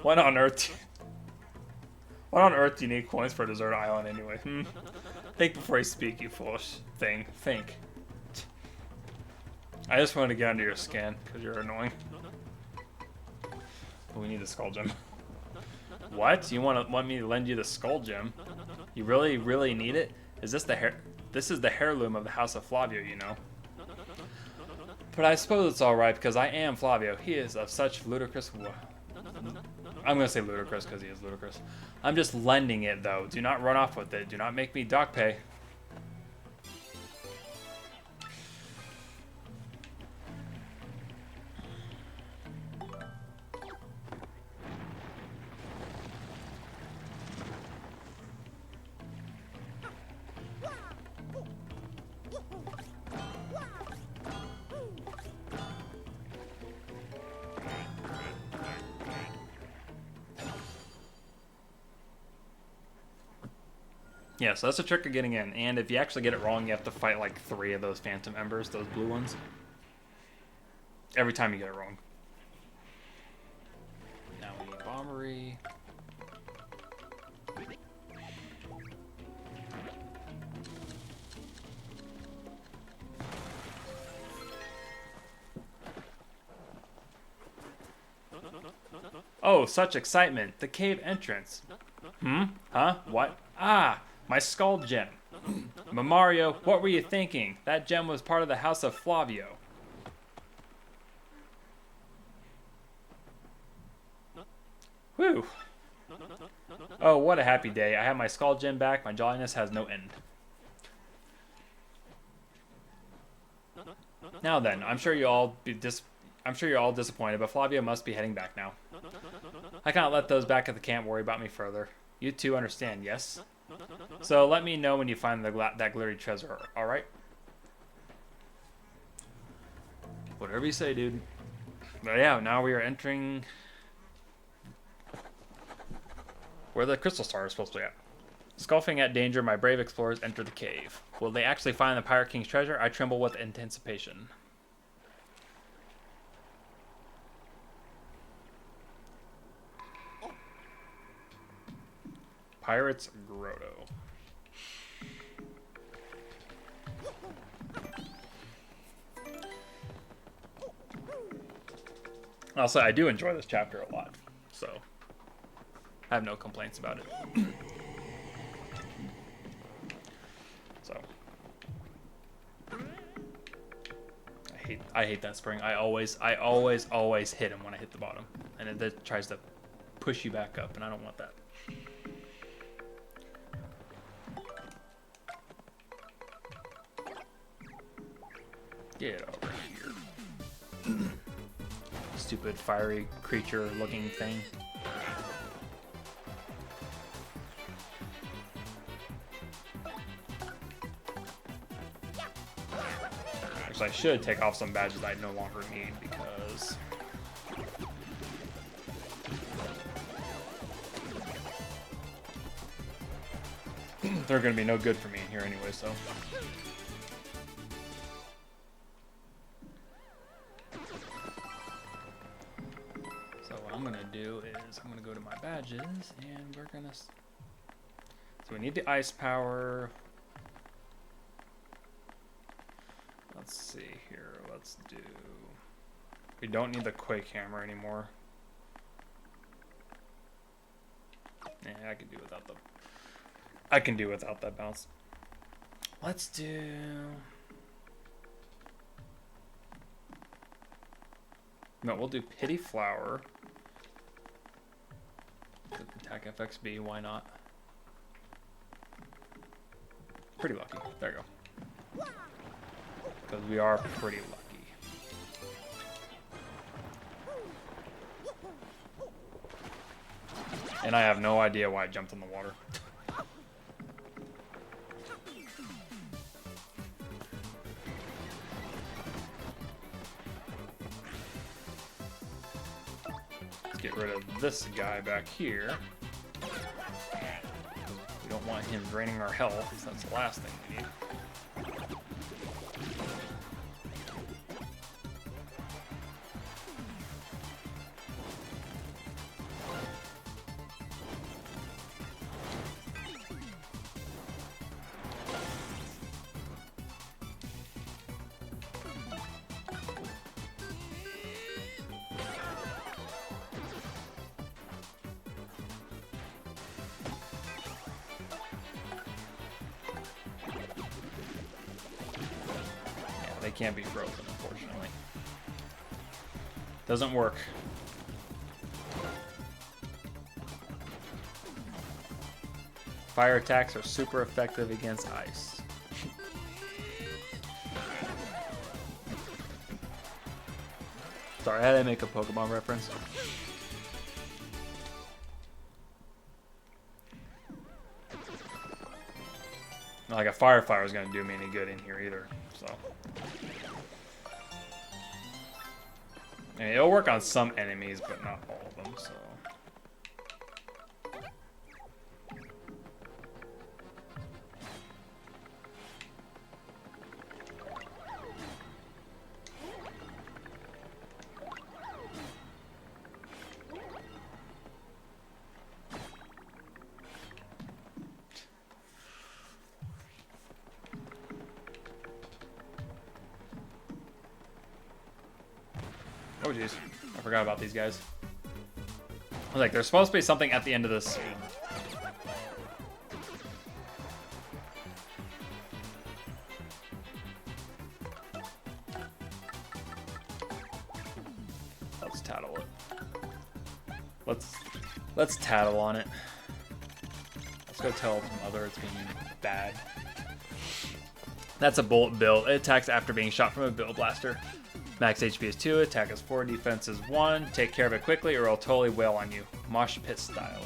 Speaker 1: What on earth do you need coins for a desert island anyway? Think before you speak, you foolish thing. Think. I just wanted to get under your skin, because you're annoying. But we need the skull gem. What? You want me to lend you the skull gem? You really, really need it? Is this the hair? This is the heirloom of the House of Flavio, you know. But I suppose it's alright, because I am Flavio. He is of such ludicrous... I'm going to say ludicrous, because he is ludicrous. I'm just lending it, though. Do not run off with it. Do not make me dock pay. Yeah, so that's the trick of getting in. And if you actually get it wrong, you have to fight like 3 of those Phantom Embers, those blue ones. Every time you get it wrong. Now we need Bombery. Oh, such excitement. The cave entrance. Huh? What? Ah! My skull gem. Mario, what were you thinking? That gem was part of the House of Flavio. Whew. Oh, what a happy day. I have my skull gem back. My jolliness has no end. Now then, I'm sure you're all disappointed, but Flavio must be heading back now. I cannot let those back at the camp worry about me further. You two understand, yes? So let me know when you find that glittery treasure, alright? Whatever you say, dude. But yeah, now we are entering where the crystal star is supposed to be at. Scoffing at danger, my brave explorers enter the cave. Will they actually find the Pirate King's treasure? I tremble with anticipation. Pirate's Grotto. Also, I do enjoy this chapter a lot, so I have no complaints about it. So I hate that spring. I always hit him when I hit the bottom, and it tries to push you back up, and I don't want that. Get over here. Stupid fiery creature looking thing. Actually, I should take off some badges I no longer need because they're going to be no good for me in here anyway, so. So what I'm going to do is I'm going to go to my badges and we're going to... So we need the ice power. Let's see here. Let's do... We don't need the Quake Hammer anymore. Yeah, I can do without the... I can do without that bounce. Let's do... No, we'll do Pity Flower. Attack FXB, why not? Pretty lucky. There you go. Because we are pretty lucky. And I have no idea why I jumped in the water. Let's get rid of this guy back here. We don't want him draining our health, because that's the last thing we need. They can't be frozen, unfortunately. Doesn't work. Fire attacks are super effective against ice. Sorry, I had to make a Pokemon reference. Not like a Firefire is going to do me any good in here either, so. I mean, it'll work on some enemies, but not all of them, so. Oh jeez, I forgot about these guys. I was like, there's supposed to be something at the end of this. Let's tattle it. Let's tattle on it. Let's go tell its mother it's being bad. That's a bullet bill. It attacks after being shot from a bill blaster. Max HP is 2, attack is 4, defense is 1. Take care of it quickly or it'll totally wail on you. Mosh pit style.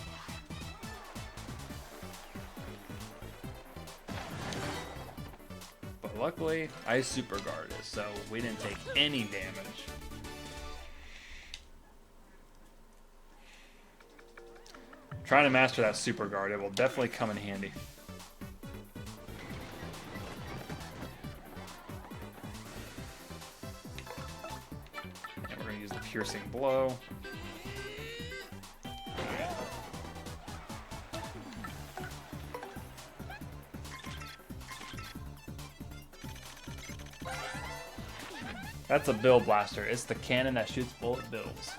Speaker 1: But luckily, Ice Super Guard is, so we didn't take any damage. Trying to master that Super Guard, it will definitely come in handy. Piercing blow. That's a bill blaster. It's the cannon that shoots bullet bills.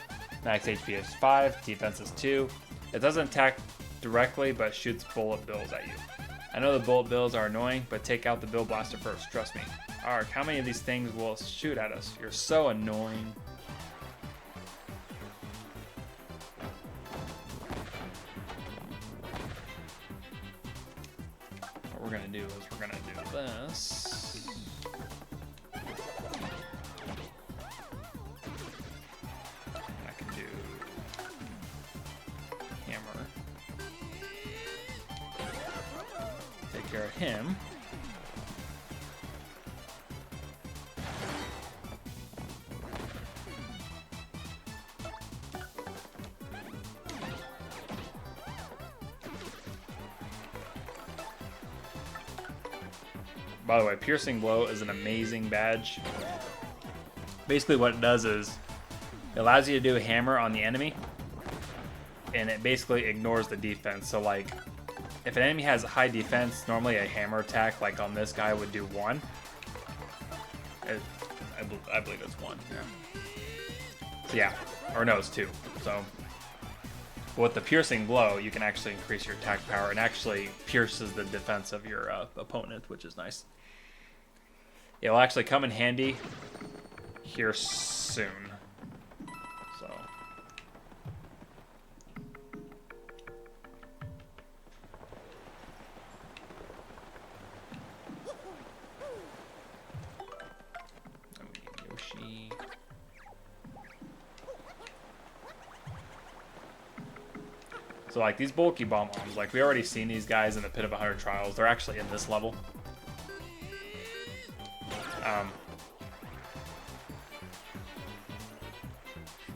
Speaker 1: Max HP is 5, defense is 2. It doesn't attack directly, but shoots bullet bills at you. I know the bullet bills are annoying, but take out the bill blaster first, trust me. Ark, how many of these things will shoot at us? You're so annoying. What we're gonna do is we're gonna do this. care of him. By the way, Piercing Blow is an amazing badge. Basically what it does is it allows you to do a hammer on the enemy, and it basically ignores the defense. So like, if an enemy has a high defense, normally a hammer attack like on this guy would do 1. I believe it's 1, yeah. So yeah, or no, it's 2. So with the Piercing Blow, you can actually increase your attack power and actually pierces the defense of your opponent, which is nice. It'll actually come in handy here soon. So Yoshi. So like these bulky bomb-bombs, like we already seen these guys in the Pit of 100 Trials. They're actually in this level.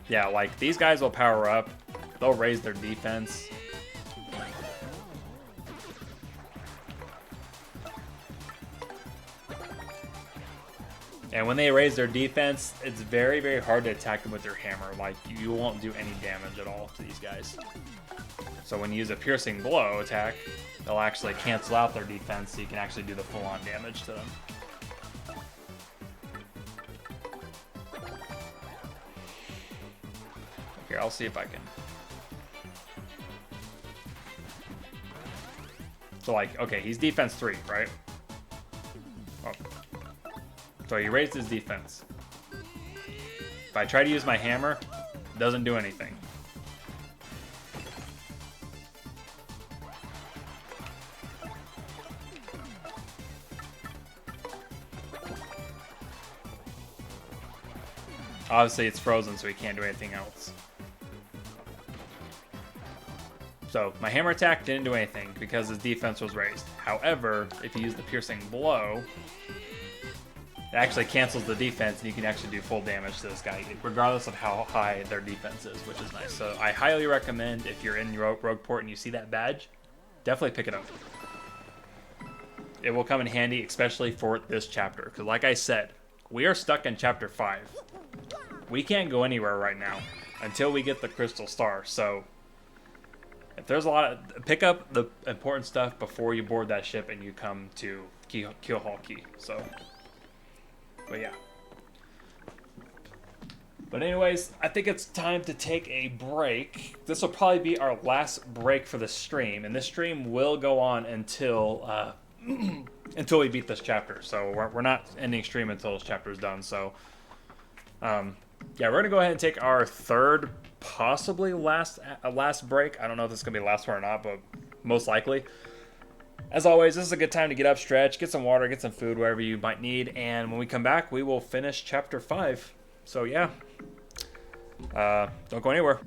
Speaker 1: Yeah, like these guys will power up. They'll raise their defense. And when they raise their defense, it's very, very hard to attack them with your hammer. Like, you won't do any damage at all to these guys. So when you use a Piercing Blow attack, they'll actually cancel out their defense, so you can actually do the full-on damage to them. Here, I'll see if I can. So like, okay, he's defense 3, right? Oh. So he raised his defense. If I try to use my hammer, it doesn't do anything. Obviously it's frozen, so he can't do anything else. So my hammer attack didn't do anything because his defense was raised. However, if you use the Piercing Blow, it actually cancels the defense, and you can actually do full damage to this guy, regardless of how high their defense is, which is nice. So I highly recommend, if you're in Rogueport and you see that badge, definitely pick it up. It will come in handy, especially for this chapter, because like I said, we are stuck in Chapter 5. We can't go anywhere right now until we get the Crystal Star, so if there's a lot of, pick up the important stuff before you board that ship and you come to Keelhaul Key. So, but yeah. But anyways, I think it's time to take a break. This will probably be our last break for the stream, and this stream will go on until until we beat this chapter. So we're not ending stream until this chapter is done. So, yeah, we're gonna go ahead and take our third, possibly last break. I don't know if this is gonna be the last one or not, but most likely. As always, this is a good time to get up, stretch, get some water, get some food, whatever you might need, and when we come back, we will finish Chapter 5. So yeah, don't go anywhere.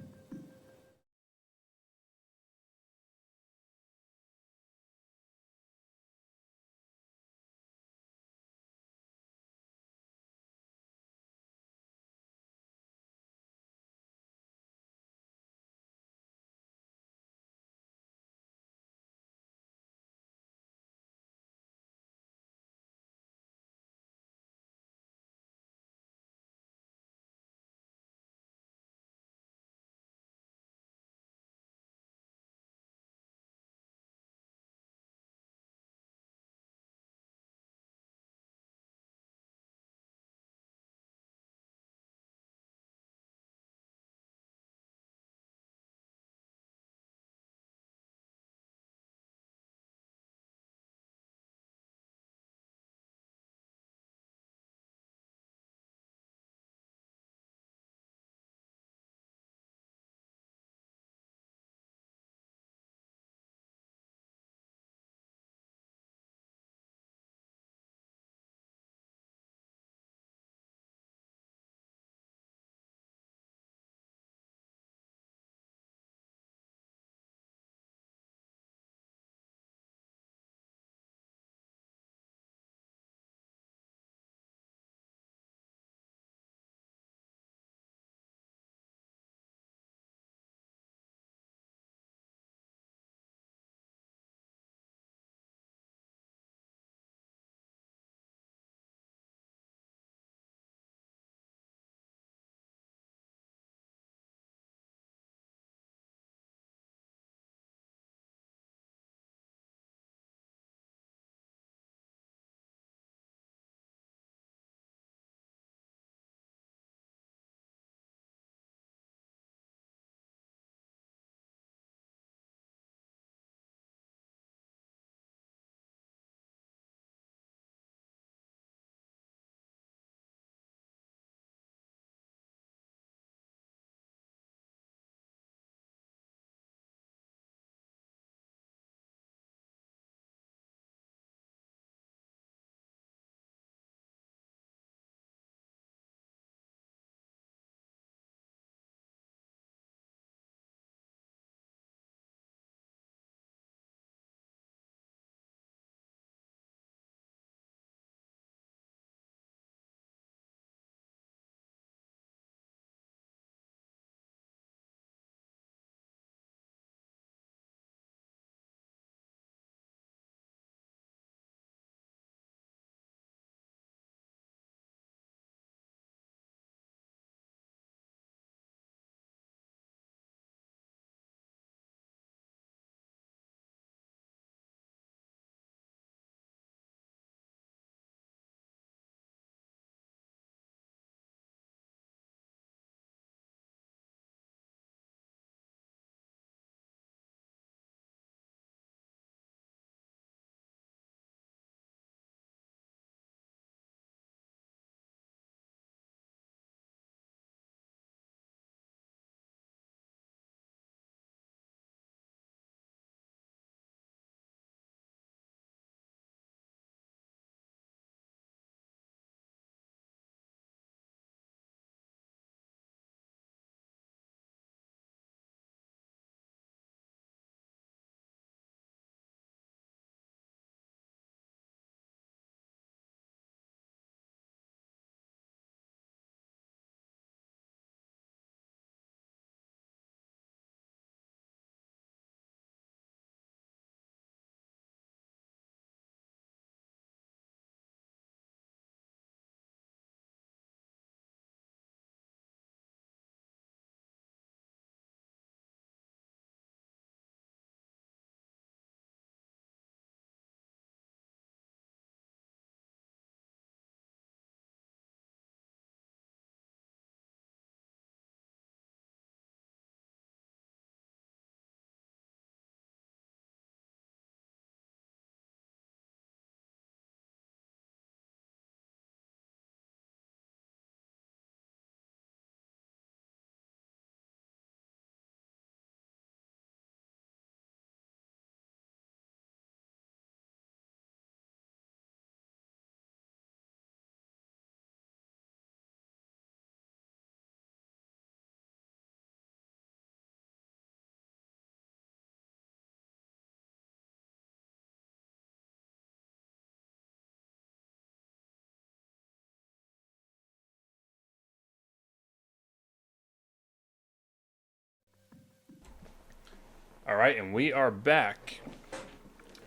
Speaker 1: All right, and we are back.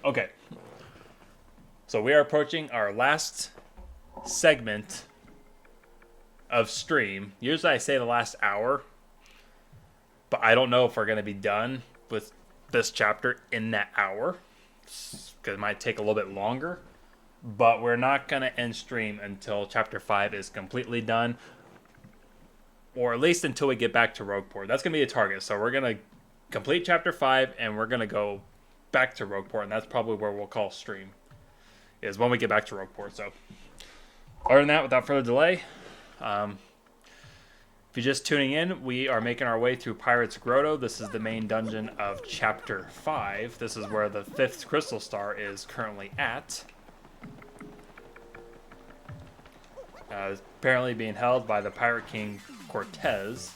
Speaker 1: Okay. So we are approaching our last segment of stream. Usually I say the last hour, but I don't know if we're going to be done with this chapter in that hour, because it might take a little bit longer. But we're not going to end stream until chapter 5 is completely done, or at least until we get back to Rogueport. That's going to be a target. So we're going to complete chapter 5, and we're going to go back to Rogueport, and that's probably where we'll call stream, is when we get back to Rogueport. So other than that, without further delay, if you're just tuning in, we are making our way through Pirate's Grotto. This is the main dungeon of chapter 5. This is where the 5th crystal star is currently at. Apparently being held by the Pirate King Cortez.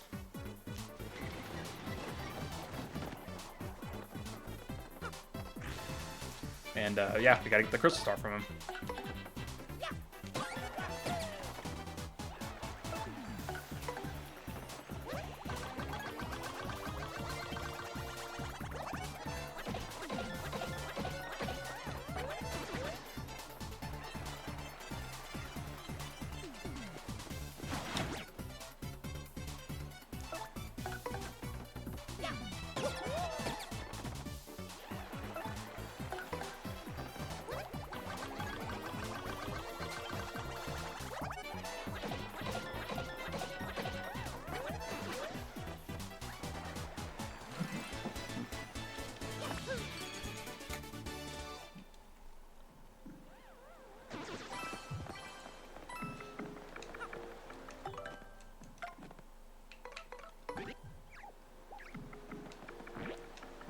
Speaker 1: And yeah, we gotta get the crystal star from him.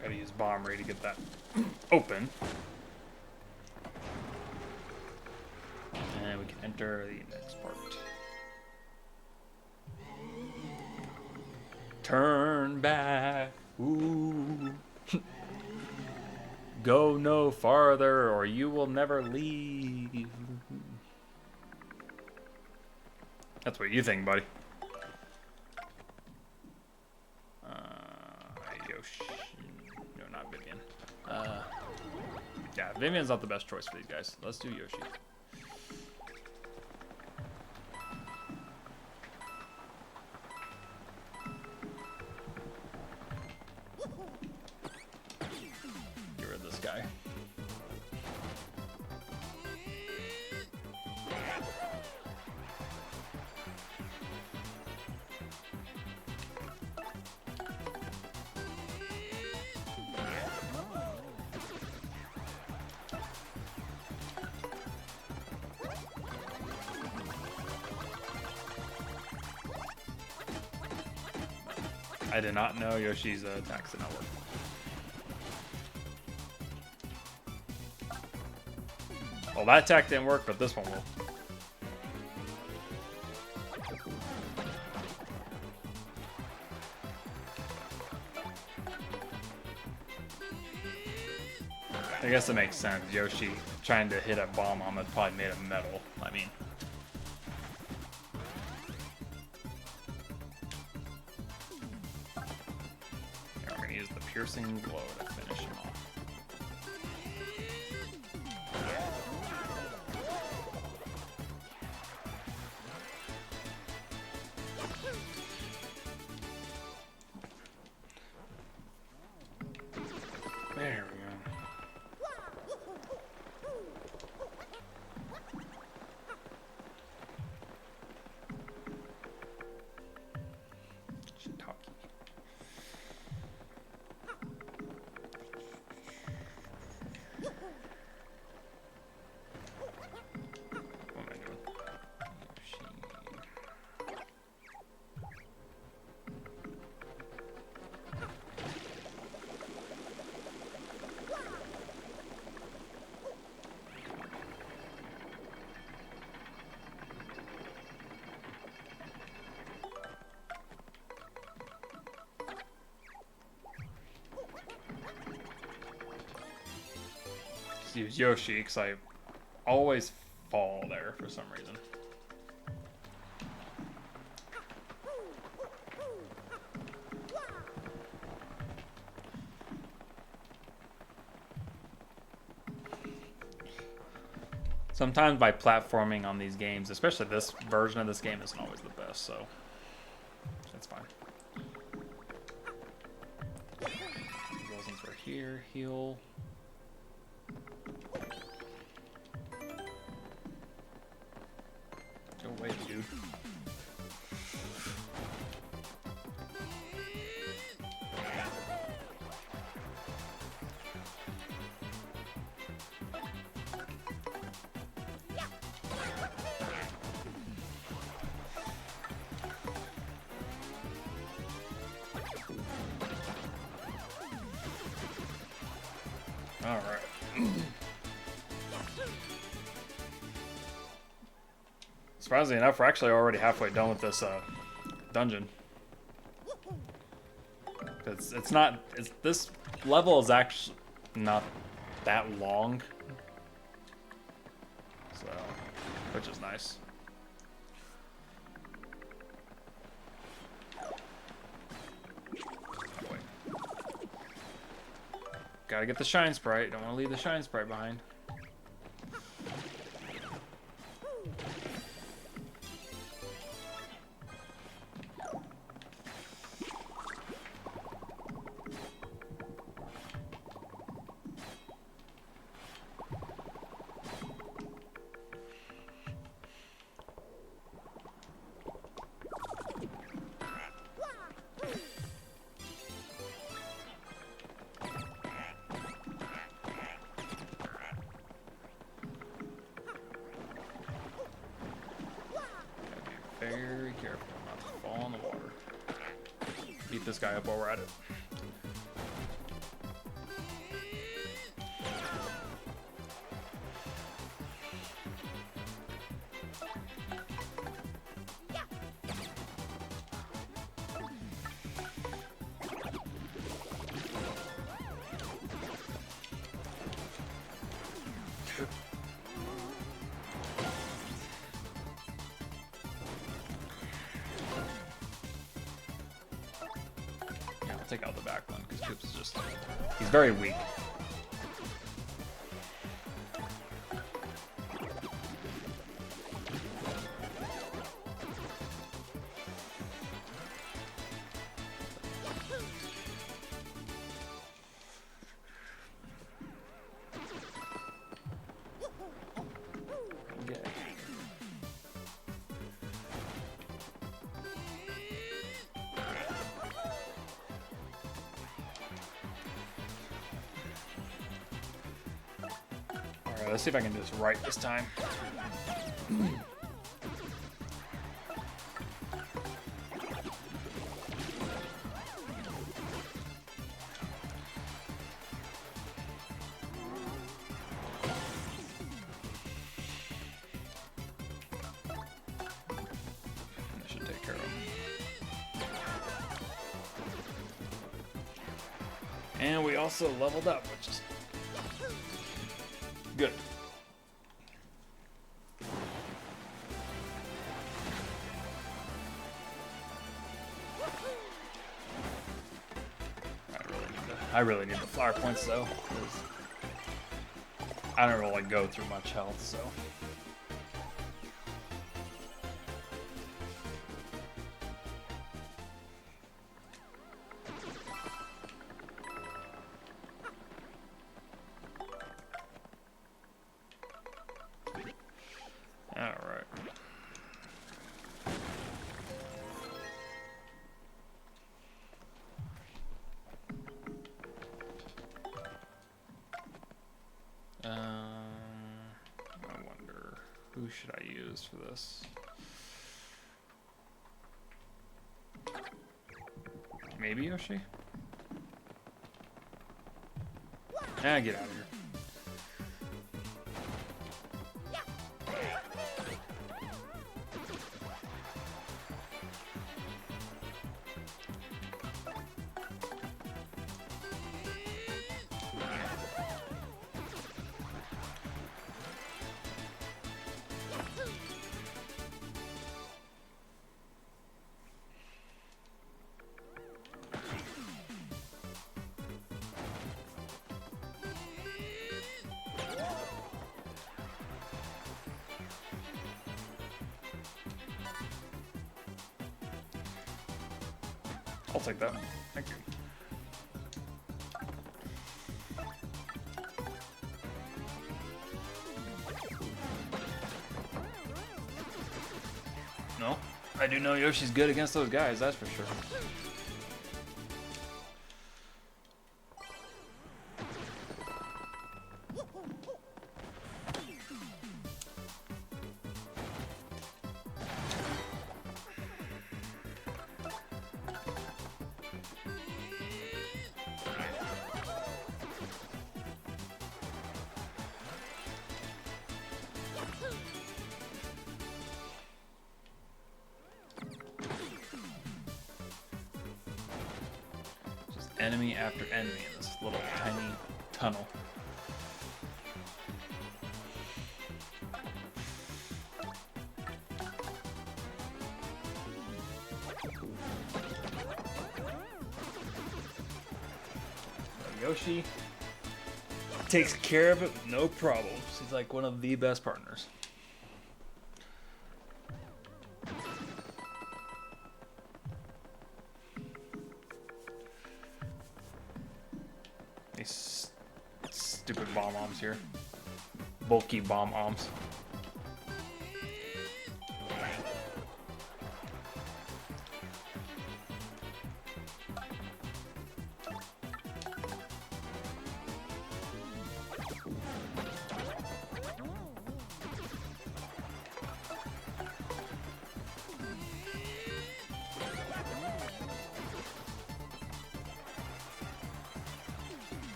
Speaker 1: Gotta use Bomb Ray to get that open. And we can enter the next part. Turn back. Ooh. Go no farther or you will never leave. That's what you think, buddy. Yoshi. No, not Vivian. Yeah, Vivian's not the best choice for these guys. Let's do Yoshi. Get rid of this guy. I did not know Yoshi's attacks did not work. Well, that attack didn't work, but this one will. I guess it makes sense. Yoshi trying to hit a bomb on that's probably made of metal. I mean. Piercing blow to finish him off. There we go. Shiitake. Use Yoshi because I always fall there for some reason. Sometimes by platforming on these games, especially this version of this game, isn't always the best, so that's fine. Goes in for here, heal. Go away, dude. Alright. Surprisingly enough, we're actually already halfway done with this dungeon. This level is actually not that long. So, which is nice. Gotta get the Shine Sprite. Don't want to leave the Shine Sprite behind. Very careful not to fall in the water. Beat this guy up while we're at it. Take out the back one because Koops is just, he's very weak. Okay. Alright, let's see if I can do this right this time. That should take care of him. And we also leveled up, which is good. I really need the flower points though, because I don't really go through much health, so. Alright. I wonder, who should I use for this? Maybe Yoshi? Ah, get out of here. I'll take that. Thank you. No, I do know Yoshi's good against those guys, that's for sure. Enemy after enemy in this little tiny tunnel. Yoshi takes care of it with no problems. He's like one of the best partners. These stupid bomb arms here. Bulky bomb arms.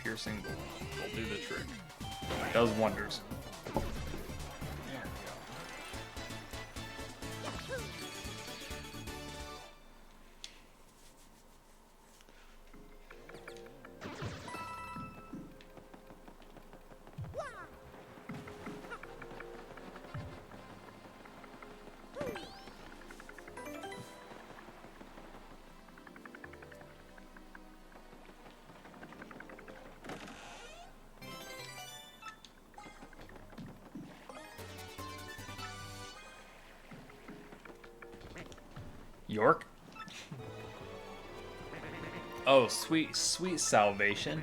Speaker 1: Piercing will do the trick. Does wonders. There we go. York? Oh, sweet, sweet salvation.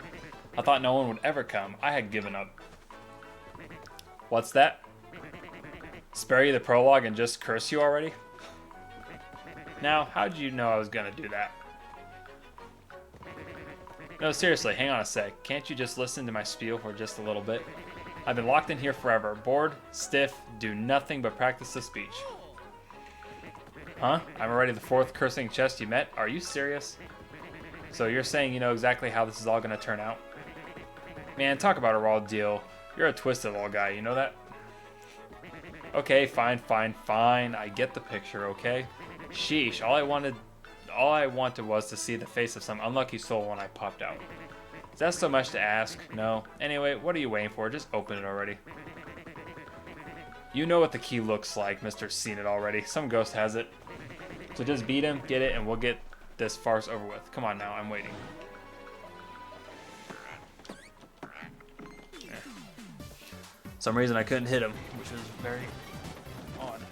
Speaker 1: I thought no one would ever come. I had given up. What's that? Spare you the prologue and just curse you already? Now, how did you know I was gonna do that? No, seriously, hang on a sec. Can't you just listen to my spiel for just a little bit? I've been locked in here forever. Bored, stiff, do nothing but practice the speech. Huh? I'm already the fourth cursing chest you met? Are you serious? So you're saying you know exactly how this is all gonna turn out? Man, talk about a raw deal. You're a twisted little guy, you know that? Okay, fine, fine, fine. I get the picture, okay? Sheesh, all I wanted was to see the face of some unlucky soul when I popped out. Is that so much to ask? No. Anyway, what are you waiting for? Just open it already. You know what the key looks like, Mr. Seen It Already. Some ghost has it. So just beat him, get it, and we'll get this farce over with. Come on now, I'm waiting. Yeah. Some reason I couldn't hit him, which was very odd.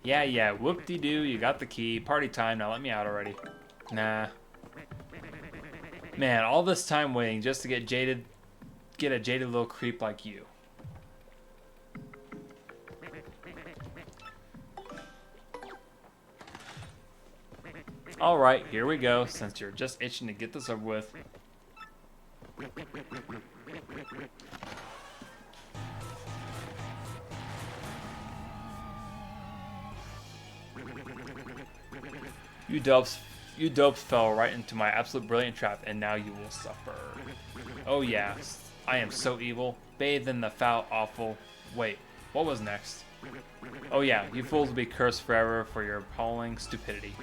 Speaker 1: Yeah, whoop-de-doo, you got the key. Party time, now let me out already. Nah. Man, all this time waiting just to get a jaded little creep like you. Alright, here we go, since you're just itching to get this over with. You dopes fell right into my absolute brilliant trap, and now you will suffer. Oh yeah, I am so evil, bathed in the foul, awful... Wait, what was next? Oh yeah, you fools will be cursed forever for your appalling stupidity.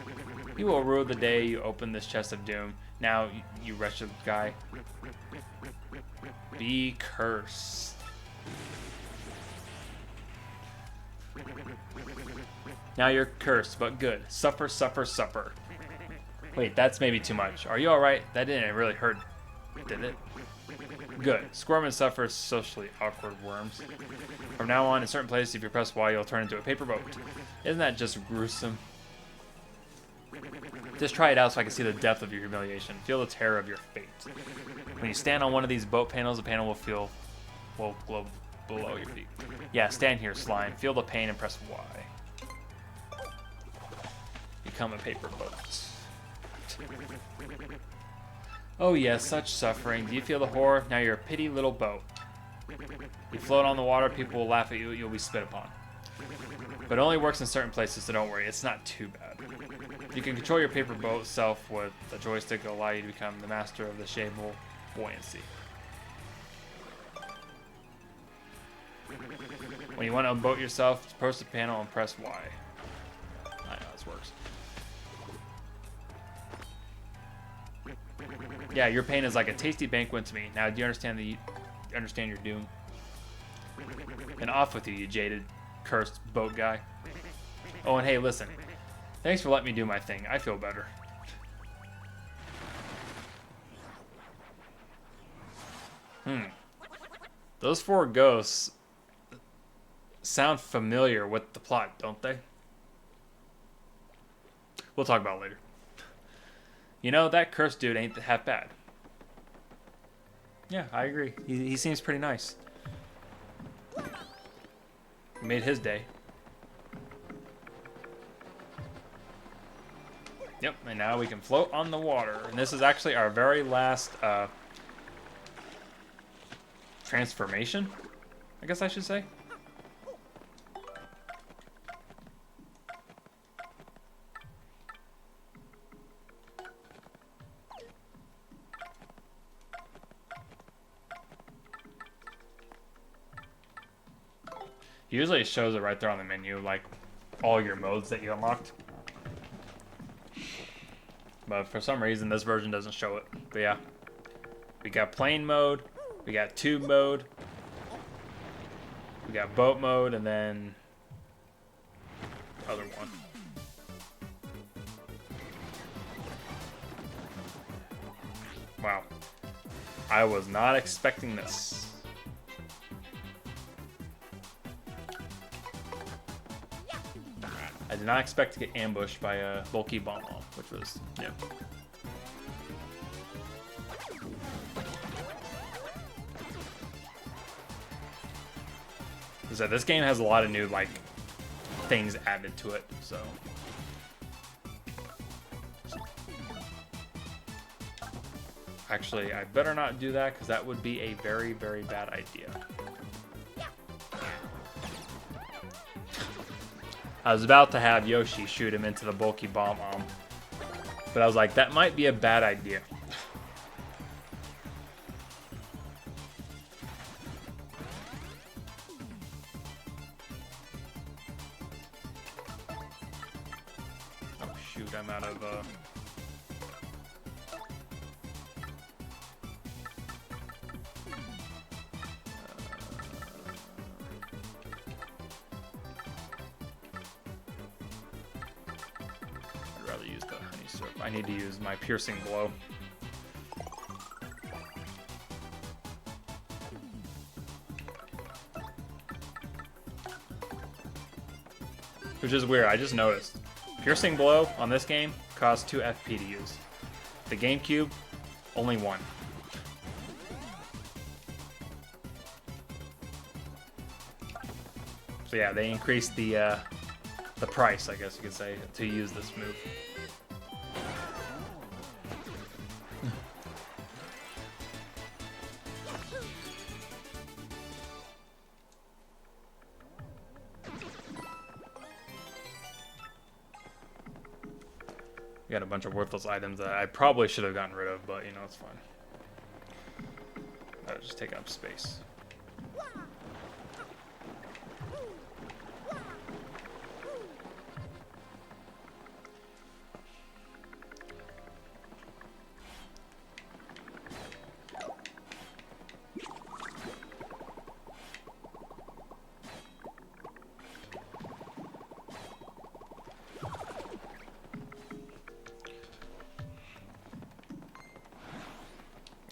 Speaker 1: You will rue the day you open this chest of doom. Now, you wretched guy. Be cursed. Now you're cursed, but good. Suffer, suffer, suffer. Wait, that's maybe too much. Are you alright? That didn't really hurt, did it? Good. Squirm and suffer socially awkward worms. From now on, in certain places, if you press Y, you'll turn into a paper boat. Isn't that just gruesome? Just try it out so I can see the depth of your humiliation. Feel the terror of your fate. When you stand on one of these boat panels, the panel will glow below your feet. Yeah, stand here, slime. Feel the pain and press Y. Become a paper boat. Oh yes, such suffering. Do you feel the horror? Now you're a petty little boat. You float on the water, people will laugh at you, you'll be spit upon. But it only works in certain places, so don't worry, it's not too bad. You can control your paper boat self with a joystick that will allow you to become the master of the shapeable buoyancy. When you want to unboat yourself, press the panel and press Y. I know this works. Yeah, your pain is like a tasty banquet to me. Now, do you understand your doom? And off with you, you jaded, cursed boat guy. Oh, and hey, listen. Thanks for letting me do my thing. I feel better. Those four ghosts sound familiar with the plot, don't they? We'll talk about it later. You know, that cursed dude ain't half bad. Yeah, I agree. He seems pretty nice. He made his day. Yep, and now we can float on the water. And this is actually our very last transformation, I guess I should say. Usually it shows it right there on the menu, like all your modes that you unlocked. But for some reason, this version doesn't show it. But yeah, we got plane mode, we got tube mode, we got boat mode, and then other one. Wow, I was not expecting this. I did not expect to get ambushed by a bulky bomb, which was, yeah. So this game has a lot of new, like, things added to it, so. Actually, I better not do that, because that would be a very, very bad idea. I was about to have Yoshi shoot him into the bulky bomb, but I was like, that might be a bad idea. Oh shoot, I'm out of I need to use my piercing blow. Which is weird, I just noticed. Piercing Blow on this game costs 2 FP to use. The GameCube, only 1. So yeah, they increased the price, I guess you could say, to use this move. We got a bunch of worthless items that I probably should have gotten rid of, but you know, it's fine. That'll just take up space.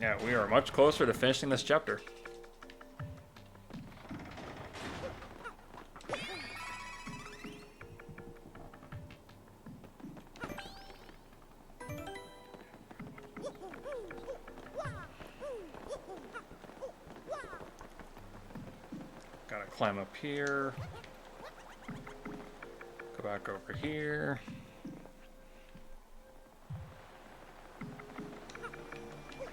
Speaker 1: Yeah, we are much closer to finishing this chapter. Gotta climb up here. Go back over here.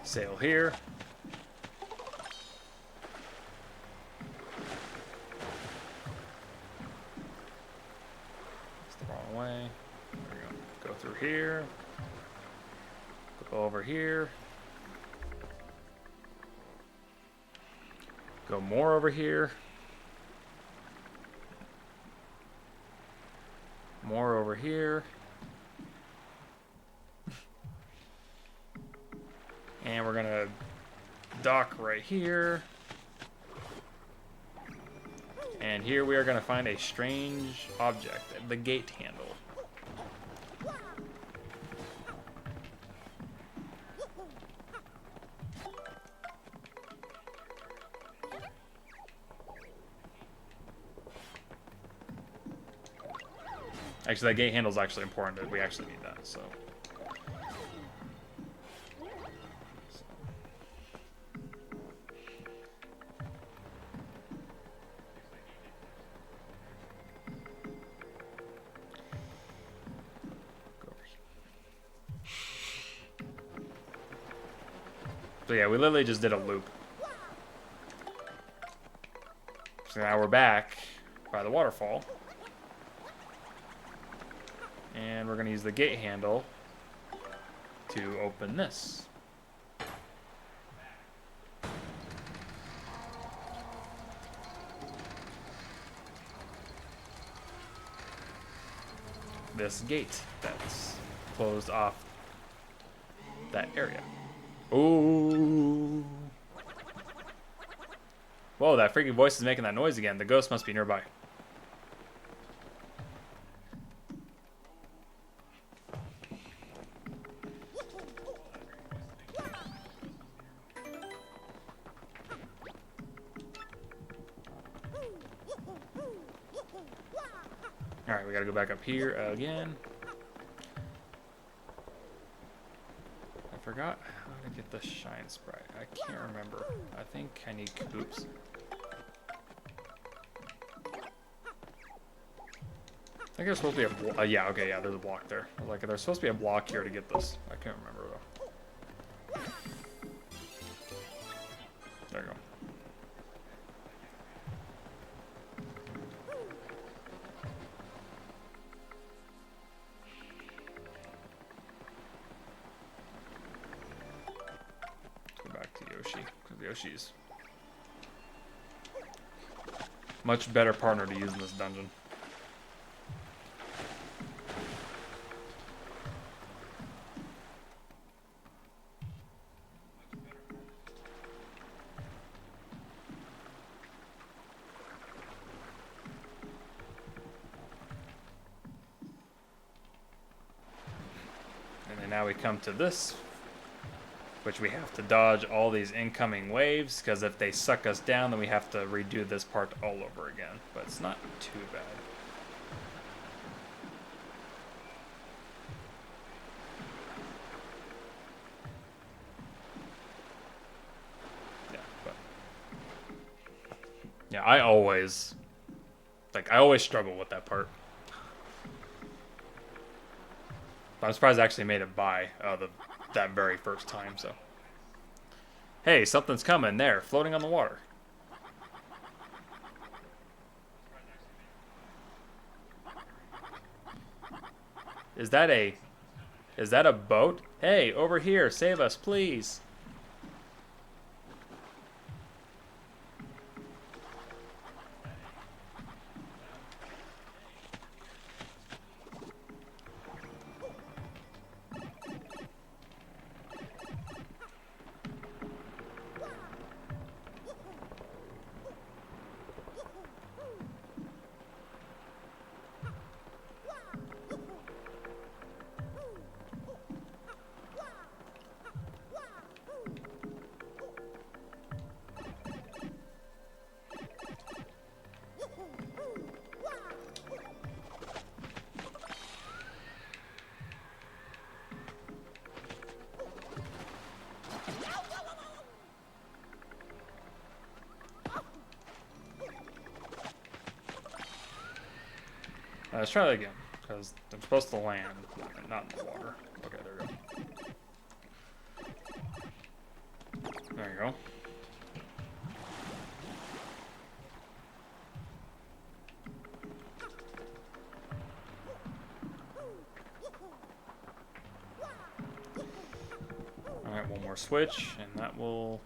Speaker 1: Sail here. It's the wrong way. There we go. Go through here. Go over here. Go more over here. More over here. And we're gonna dock right here. And here we are gonna find a strange object, the gate handle. Actually, that gate handle is actually important. We actually need that, so. So yeah, we literally just did a loop. So now we're back by the waterfall. And we're going to use the gate handle to open this. This gate that's closed off that area. Ooh. Whoa, that freaking voice is making that noise again. The ghost must be nearby. Alright, we gotta go back up here again. I forgot how to get the shine sprite. I can't remember. I think I need oops. I think there's supposed to be a yeah, okay, yeah, there's a block there. I was like, there's supposed to be a block here to get this. I can't remember though. There you go. Yoshi's much better partner to use in this dungeon. And then now we come to this, which we have to dodge all these incoming waves, because if they suck us down, then we have to redo this part all over again. But it's not too bad. Yeah, I always struggle with that part. But I'm surprised I actually made it by that very first time. So, hey, something's coming there, floating on the water. Is that a boat? Hey, over here, save us, please. Let's try that again, because I'm supposed to land, not in the water. Okay, there we go. There you go. Alright, one more switch, and that will...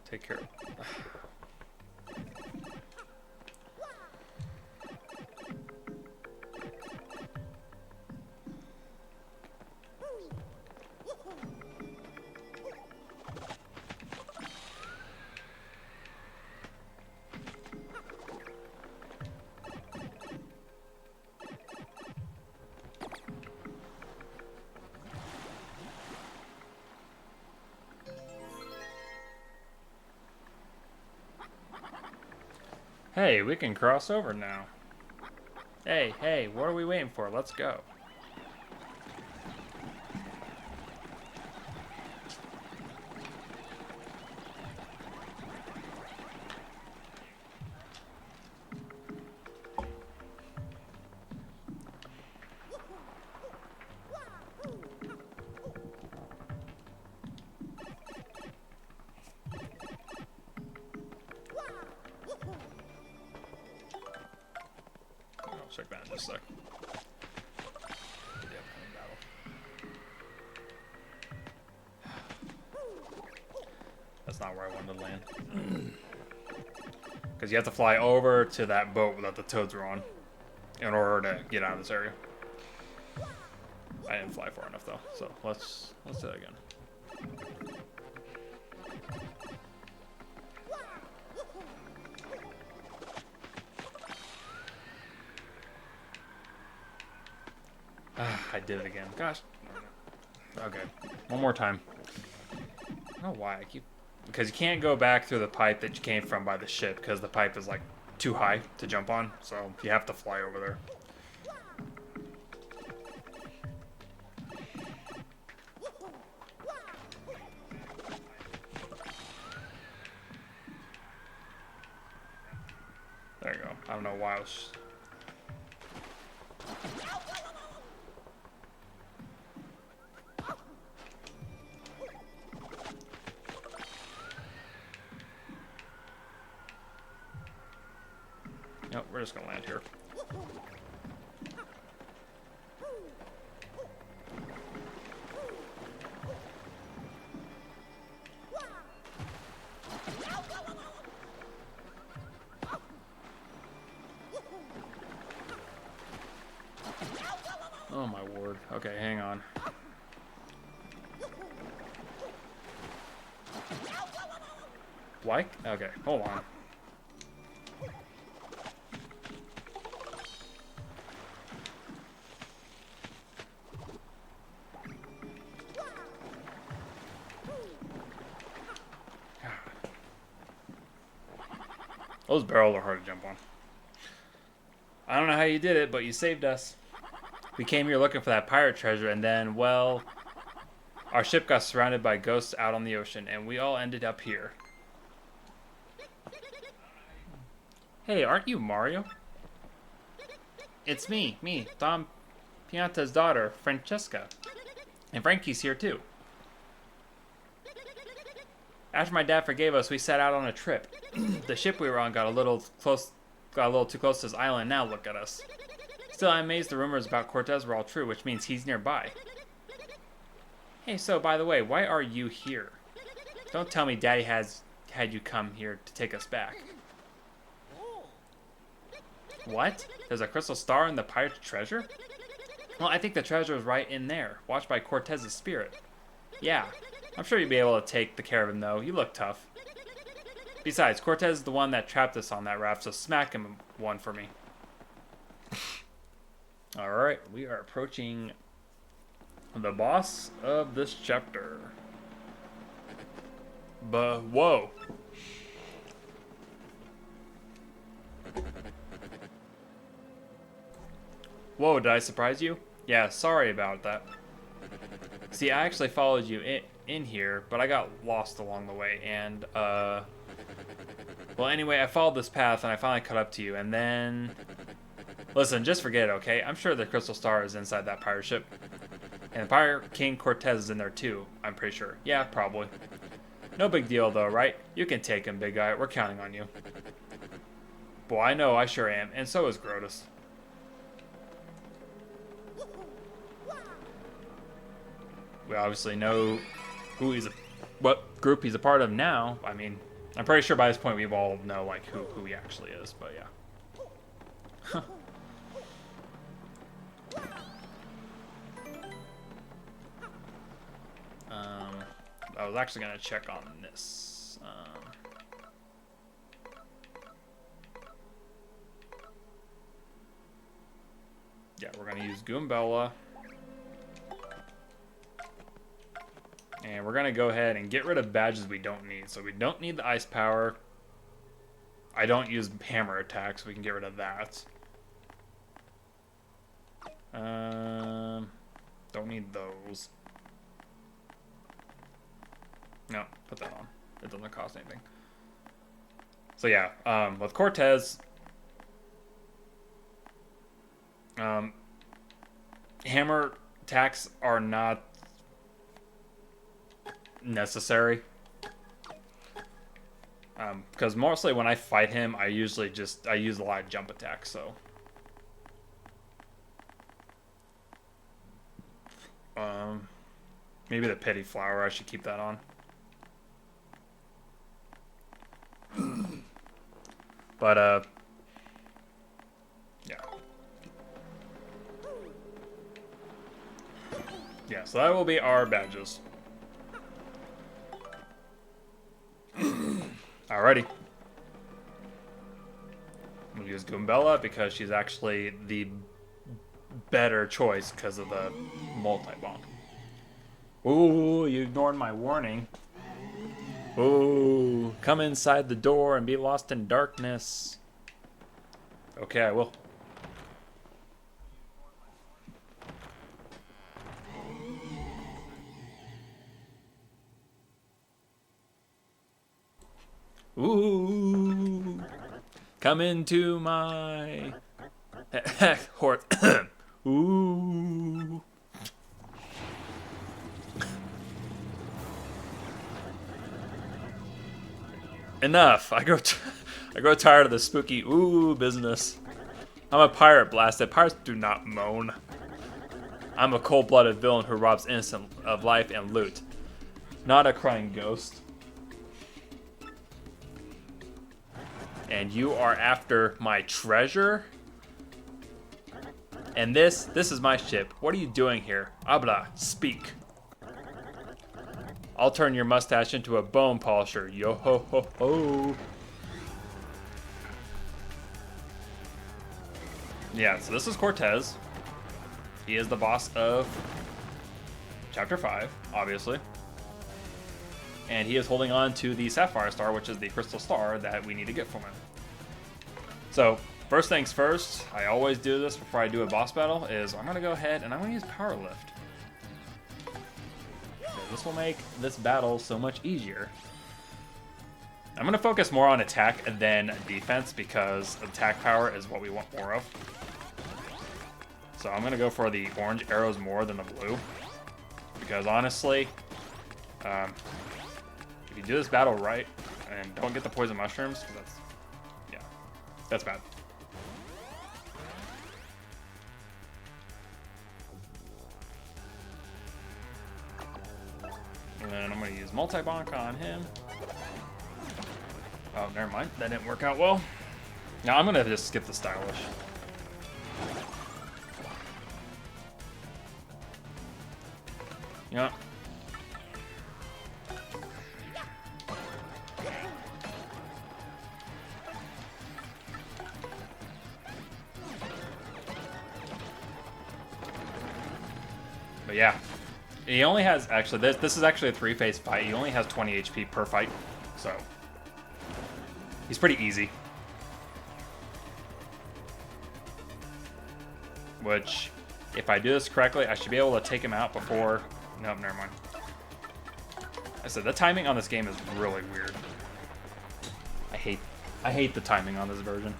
Speaker 1: take care of it. Hey, we can cross over now. Hey, what are we waiting for? Let's go. Check that in just a sec. That's not where I wanted to land. Because you have to fly over to that boat that the toads are on in order to get out of this area. I didn't fly far enough though, so let's do that again. I did it again. Gosh. Okay. One more time. I don't know why I keep... Because you can't go back through the pipe that you came from by the ship, because the pipe is, like, too high to jump on. So you have to fly over there. There you go. I don't know why I was... Nope, we're just gonna land here. Oh my word. Okay, hang on. Like? Okay, hold on. Those barrels are hard to jump on. I don't know how you did it, but you saved us. We came here looking for that pirate treasure, and then, well, Our ship got surrounded by ghosts out on the ocean, and we all ended up here. Hey, aren't you Mario? It's me, Dom Pianta's daughter, Francesca. And Frankie's here too. After my dad forgave us, we set out on a trip. The ship we were on got a little too close to this island. Now look at us. Still, I'm amazed the rumors about Cortez were all true, which means he's nearby. Hey, so by the way, why are you here? Don't tell me Daddy had you come here to take us back. What? There's a crystal star in the pirate's treasure? Well, I think the treasure is right in there, watched by Cortez's spirit. Yeah, I'm sure you'll be able to take the care of him, though. You look tough. Besides, Cortez is the one that trapped us on that raft, so smack him one for me. Alright, we are approaching the boss of this chapter. Whoa. Whoa, did I surprise you? Yeah, sorry about that. See, I actually followed you in here, but I got lost along the way, and, well, anyway, I followed this path, and I finally caught up to you, and then... Listen, just forget it, okay? I'm sure the Crystal Star is inside that pirate ship. And the Pirate King Cortez is in there, too, I'm pretty sure. Yeah, probably. No big deal, though, right? You can take him, big guy. We're counting on you. Boy, I know, I sure am, and so is Grotus. We obviously know what group he's a part of now. I mean, I'm pretty sure by this point we all know like who he actually is, but yeah. I was actually gonna check on this. Yeah, we're gonna use Goombella. And we're going to go ahead and get rid of badges we don't need. So we don't need the ice power. I don't use hammer attacks. So we can get rid of that. Don't need those. No, put that on. It doesn't cost anything. So yeah, with Cortez, hammer attacks are not necessary, because mostly when I fight him, I use a lot of jump attacks. So maybe the pity flower, I should keep that on. But yeah, so that will be our badges. Alrighty. I'm gonna use Goombella because she's actually the better choice because of the multi-bonk. Ooh, you ignored my warning. Ooh, come inside the door and be lost in darkness. Okay, I will. Ooh, come into my hort. Ooh. Enough. I grow tired of the spooky ooh business. I'm a pirate, blasted. Pirates do not moan. I'm a cold-blooded villain who robs innocent of life and loot, not a crying ghost. And you are after my treasure? And this is my ship. What are you doing here? Habla, speak. I'll turn your mustache into a bone polisher. Yo ho ho ho. Yeah, so this is Cortez. He is the boss of Chapter 5, obviously. And he is holding on to the Sapphire Star, which is the crystal star that we need to get from him. So, first things first, I always do this before I do a boss battle, is I'm going to go ahead and I'm going to use Power Lift. This will make this battle so much easier. I'm going to focus more on attack than defense because attack power is what we want more of. So I'm going to go for the orange arrows more than the blue. Because honestly, if you do this battle right and don't get the poison mushrooms, that's bad. And then I'm going to use multi-bonk on him. Oh, never mind. That didn't work out well. Now I'm going to just skip the stylish. Yeah. But yeah. He only has, actually, this is actually a 3-phase fight. He only has 20 HP per fight, so he's pretty easy. Which, if I do this correctly, I should be able to take him out before... Nope, never mind. I said, the timing on this game is really weird. I hate the timing on this version.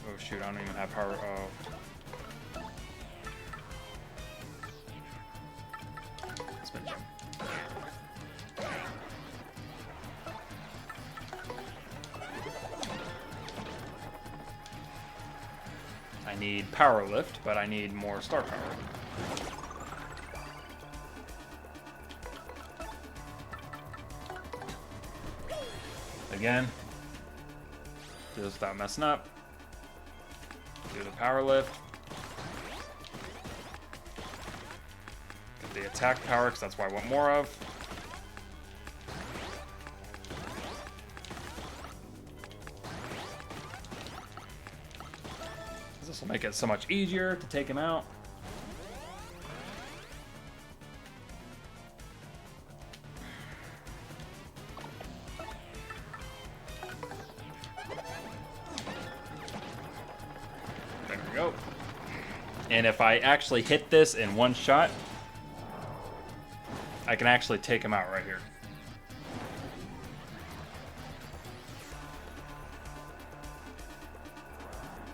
Speaker 1: Oh shoot, I don't even have power. Oh. Spin jump. I need power lift, but I need more star power. Again, do this without messing up. Do the power lift. Get the attack power, because that's what I want more of. This will make it so much easier to take him out. There we go. And if I actually hit this in one shot, I can actually take him out right here.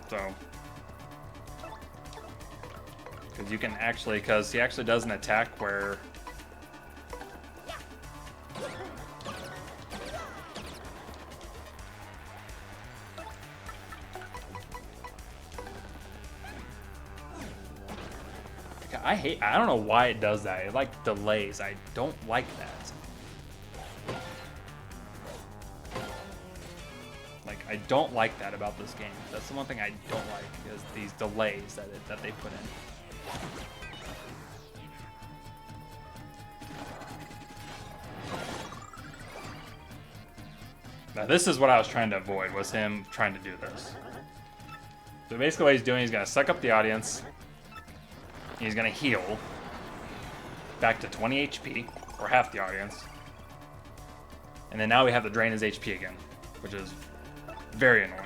Speaker 1: So, because you can actually, because he actually does an attack where I don't know why it does that. It like delays. I don't like that. Like, I don't like that about this game. That's the one thing I don't like, is these delays that they put in. Now this is what I was trying to avoid, was him trying to do this. So basically what he's doing, he's going to suck up the audience. He's going to heal back to 20 HP, or half the audience. And then now we have to drain his HP again, which is very annoying.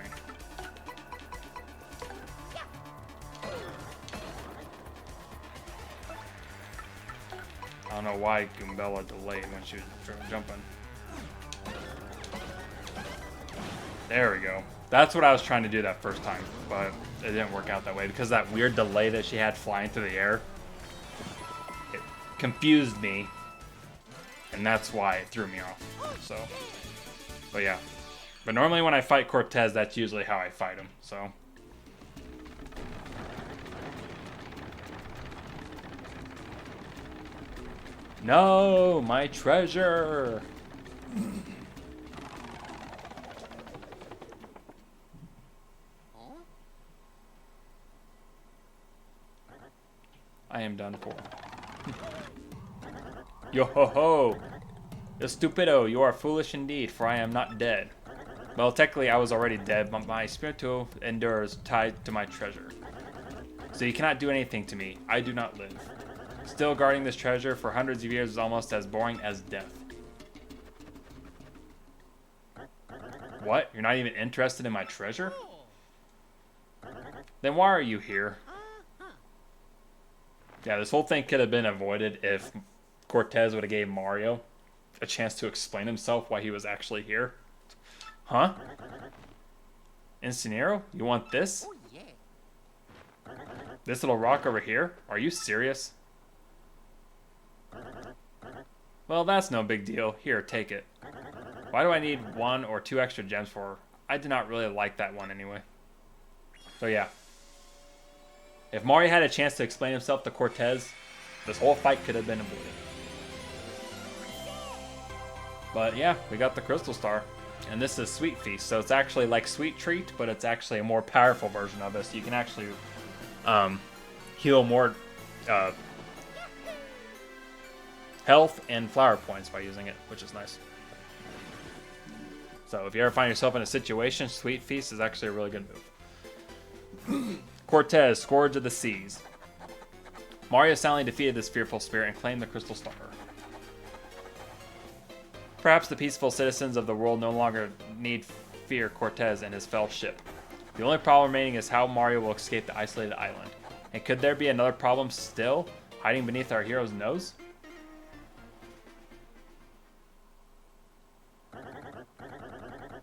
Speaker 1: I don't know why Goombella delayed when she was jumping. There we go. That's what I was trying to do that first time, but it didn't work out that way because that weird delay that she had flying through the air, it confused me, and that's why it threw me off. So, but yeah. But normally when I fight Cortez, that's usually how I fight him, so. No, my treasure! I am done for. Yo ho ho! Estupido, you are foolish indeed, for I am not dead. Well, technically I was already dead, but my spiritual endures tied to my treasure. So you cannot do anything to me. I do not live. Still guarding this treasure for hundreds of years is almost as boring as death. What? You're not even interested in my treasure? Then why are you here? Yeah, this whole thing could have been avoided if Cortez would have gave Mario a chance to explain himself why he was actually here. Huh? Incinero? You want this? This little rock over here? Are you serious? Well, that's no big deal. Here, take it. Why do I need 1 or 2 extra gems for? I did not really like that one anyway. So yeah. If Mario had a chance to explain himself to Cortez, this whole fight could have been avoided. But yeah, we got the Crystal Star. And this is Sweet Feast, so it's actually like Sweet Treat, but it's actually a more powerful version of it, so you can actually heal more health and flower points by using it, which is nice. So if you ever find yourself in a situation, Sweet Feast is actually a really good move. Cortez, Scourge of the Seas. Mario soundly defeated this fearful spirit and claimed the Crystal Star. Perhaps the peaceful citizens of the world no longer need fear Cortez and his fell ship. The only problem remaining is how Mario will escape the isolated island. And could there be another problem still, hiding beneath our hero's nose?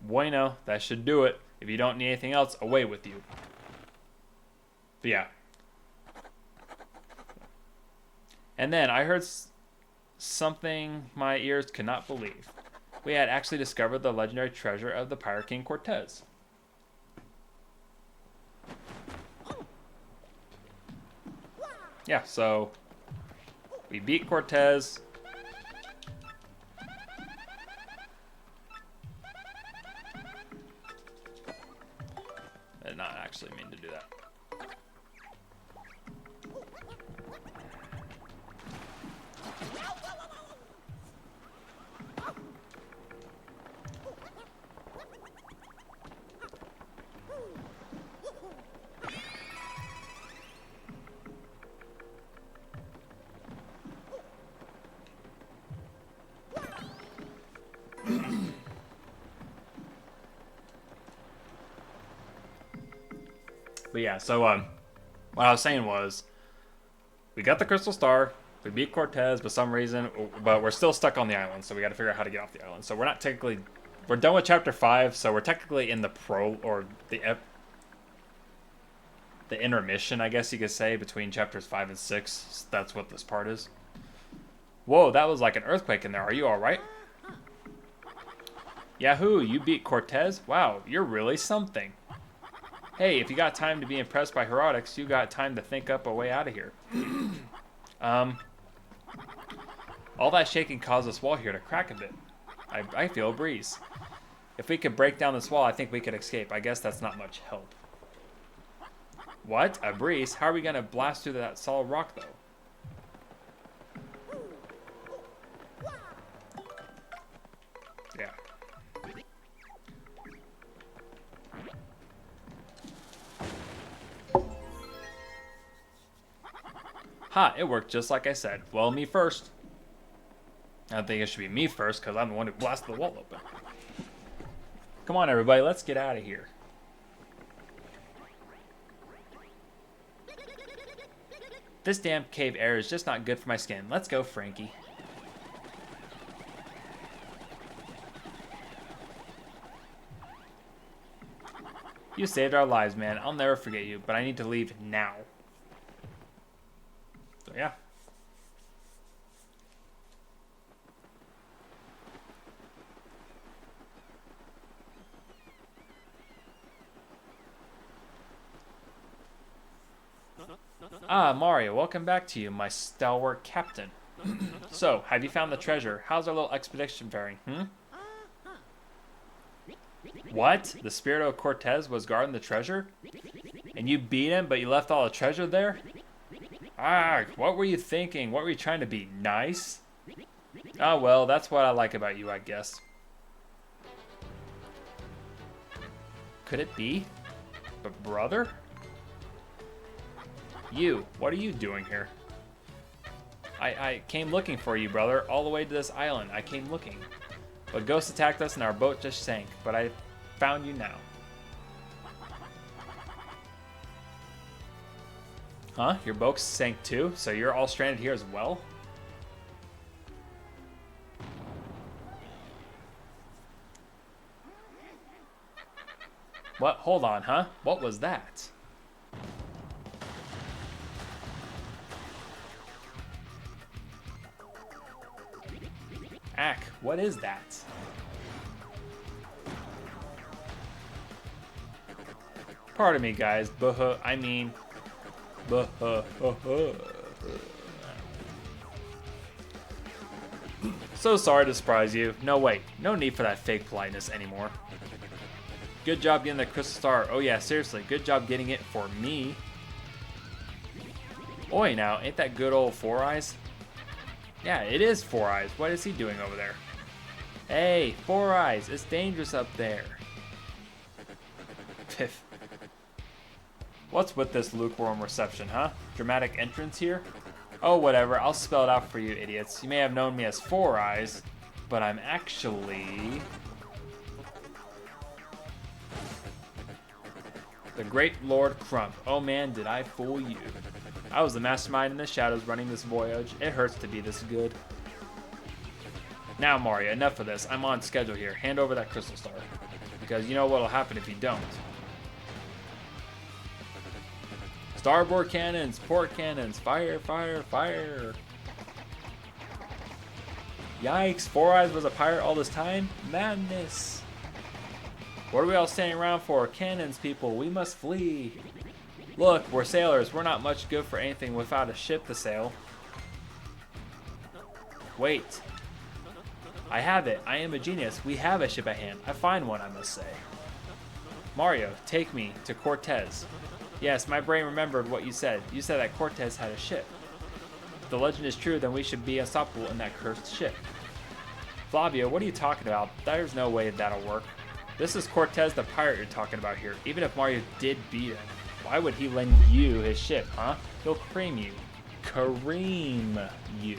Speaker 1: Bueno, that should do it. If you don't need anything else, away with you. But yeah. And then I heard something my ears could not believe. We had actually discovered the legendary treasure of the Pirate King Cortez. Yeah, so we beat Cortez. I did not actually mean to do that. But yeah, so what I was saying was, we got the Crystal Star, we beat Cortez for some reason, but we're still stuck on the island, so we got to figure out how to get off the island. So we're not technically, we're done with Chapter 5, so we're technically in the or the intermission, I guess you could say, between Chapters 5 and 6. That's what this part is. Whoa, that was like an earthquake in there. Are you alright? Yahoo, you beat Cortez? Wow, you're really something. Hey, if you got time to be impressed by Herodics, you got time to think up a way out of here. All that shaking caused this wall here to crack a bit. I feel a breeze. If we could break down this wall, I think we could escape. I guess that's not much help. What? A breeze? How are we going to blast through that solid rock, though? Yeah. Ha, it worked just like I said. Well, me first. I think it should be me first, because I'm the one who blasted the wall open. Come on, everybody, let's get out of here. This damn cave air is just not good for my skin. Let's go, Frankie. You saved our lives, man. I'll never forget you, but I need to leave now. So, yeah. Ah, Mario, welcome back to you, my stalwart captain. So, have you found the treasure? How's our little expedition faring, What? The spirit of Cortez was guarding the treasure? And you beat him, but you left all the treasure there? Ah, what were you thinking? What were you trying to be, nice? Ah, well, that's what I like about you, I guess. Could it be? But brother? You, what are you doing here? I came looking for you, brother, all the way to this island. I came looking. But ghosts attacked us and our boat just sank. But I found you now. Huh? Your boat sank too? So you're all stranded here as well? What? Hold on, huh? What was that? Ack, what is that? Pardon me, guys. I mean... So sorry to surprise you. No, wait. No need for that fake politeness anymore. Good job getting the crystal star. Oh yeah, seriously. Good job getting it for me. Oi now, ain't that good old Four Eyes? Yeah, it is Four Eyes. What is he doing over there? Hey, Four Eyes, it's dangerous up there. Piff. What's with this lukewarm reception, huh? Dramatic entrance here? Oh, whatever. I'll spell it out for you, idiots. You may have known me as Four Eyes, but I'm actually... the Great Lord Crump. Oh man, did I fool you. I was the mastermind in the shadows running this voyage. It hurts to be this good. Now, Mario, enough of this. I'm on schedule here. Hand over that crystal star. Because you know what'll happen if you don't. Starboard cannons, port cannons, fire, fire, fire. Yikes, Four Eyes was a pirate all this time? Madness. What are we all standing around for? Cannons, people, we must flee. Look, we're sailors. We're not much good for anything without a ship to sail. Wait. I have it. I am a genius. We have a ship at hand. I find one, I must say. Mario, take me to Cortez. Yes, my brain remembered what you said. You said that Cortez had a ship. If the legend is true, then we should be unstoppable in that cursed ship. Flavio, what are you talking about? There's no way that'll work. This is Cortez the pirate you're talking about here. Even if Mario did beat him, why would he lend you his ship, huh? He'll cream you. Cream you.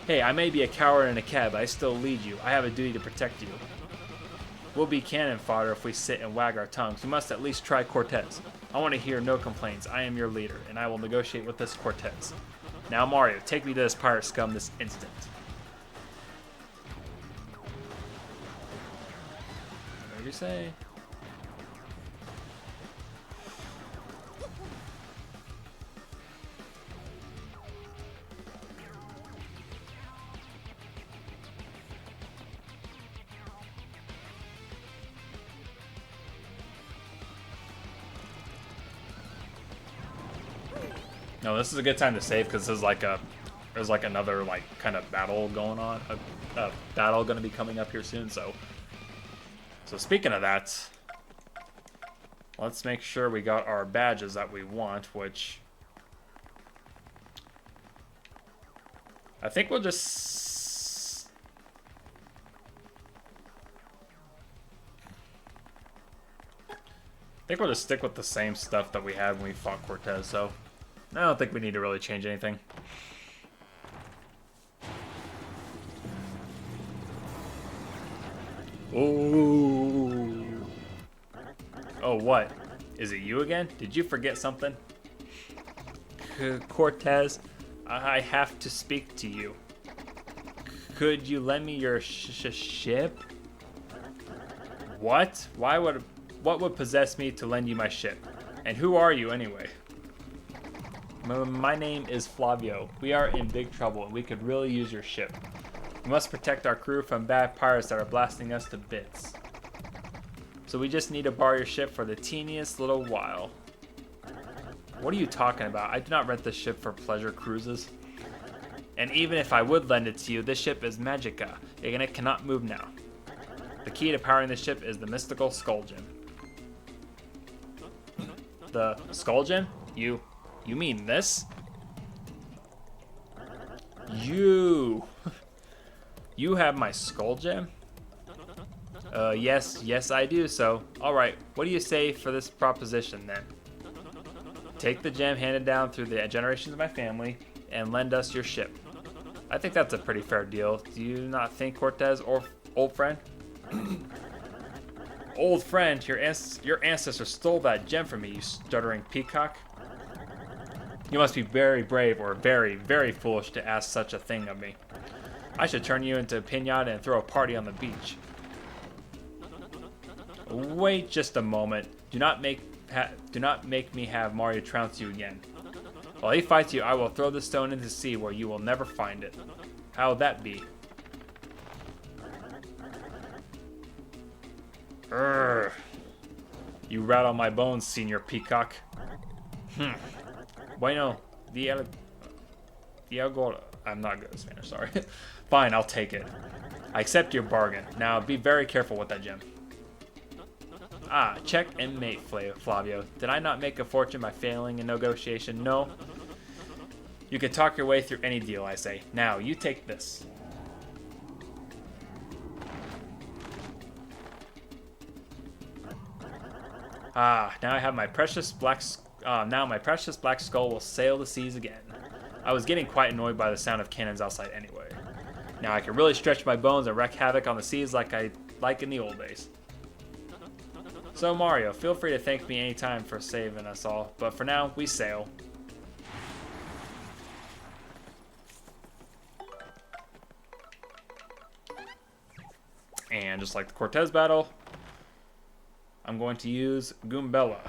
Speaker 1: Hey, I may be a coward and a cad, but I still lead you. I have a duty to protect you. We'll be cannon fodder if we sit and wag our tongues. We must at least try Cortez. I want to hear no complaints. I am your leader, and I will negotiate with this Cortez. Now, Mario, take me to this pirate scum this instant. What did you say? No, this is a good time to save because there's like another like kind of battle going on, a battle going to be coming up here soon. So speaking of that, let's make sure we got our badges that we want, which I think we'll just. I think we'll just stick with the same stuff that we had when we fought Cortez. So. I don't think we need to really change anything. Oh. Oh, what? Is it you again? Did you forget something? Cortez, I have to speak to you. Could you lend me your ship? What? What would possess me to lend you my ship? And who are you anyway? My name is Flavio. We are in big trouble and we could really use your ship. We must protect our crew from bad pirates that are blasting us to bits. So we just need to borrow your ship for the teeniest little while. What are you talking about? I do not rent this ship for pleasure cruises. And even if I would lend it to you, this ship is Magica, and it cannot move now. The key to powering this ship is the mystical Skull Gem. The Skull Gem? You mean this? You have my Skull Gem? Yes I do, so. Alright, what do you say for this proposition then? Take the gem handed down through the generations of my family and lend us your ship. I think that's a pretty fair deal. Do you not think, Cortez, or old friend? Old friend, your ancestor stole that gem from me, you stuttering peacock. You must be very brave or very, very foolish to ask such a thing of me. I should turn you into a piñata and throw a party on the beach. Wait just a moment. Do not make me have Mario trounce you again. While he fights you, I will throw the stone into the sea where you will never find it. How would that be? Urgh. You rattle my bones, Senior Peacock. Bueno, Diego. I'm not good at Spanish, sorry. Fine, I'll take it. I accept your bargain. Now, be very careful with that gem. Ah, check and mate, Flavio. Did I not make a fortune by failing in negotiation? No. You can talk your way through any deal, I say. Now, you take this. Ah, now I have my precious black. Now my precious black skull will sail the seas again. I was getting quite annoyed by the sound of cannons outside anyway. Now I can really stretch my bones and wreak havoc on the seas like in the old days. So Mario, feel free to thank me anytime for saving us all, but for now, we sail. And just like the Cortez battle, I'm going to use Goombella.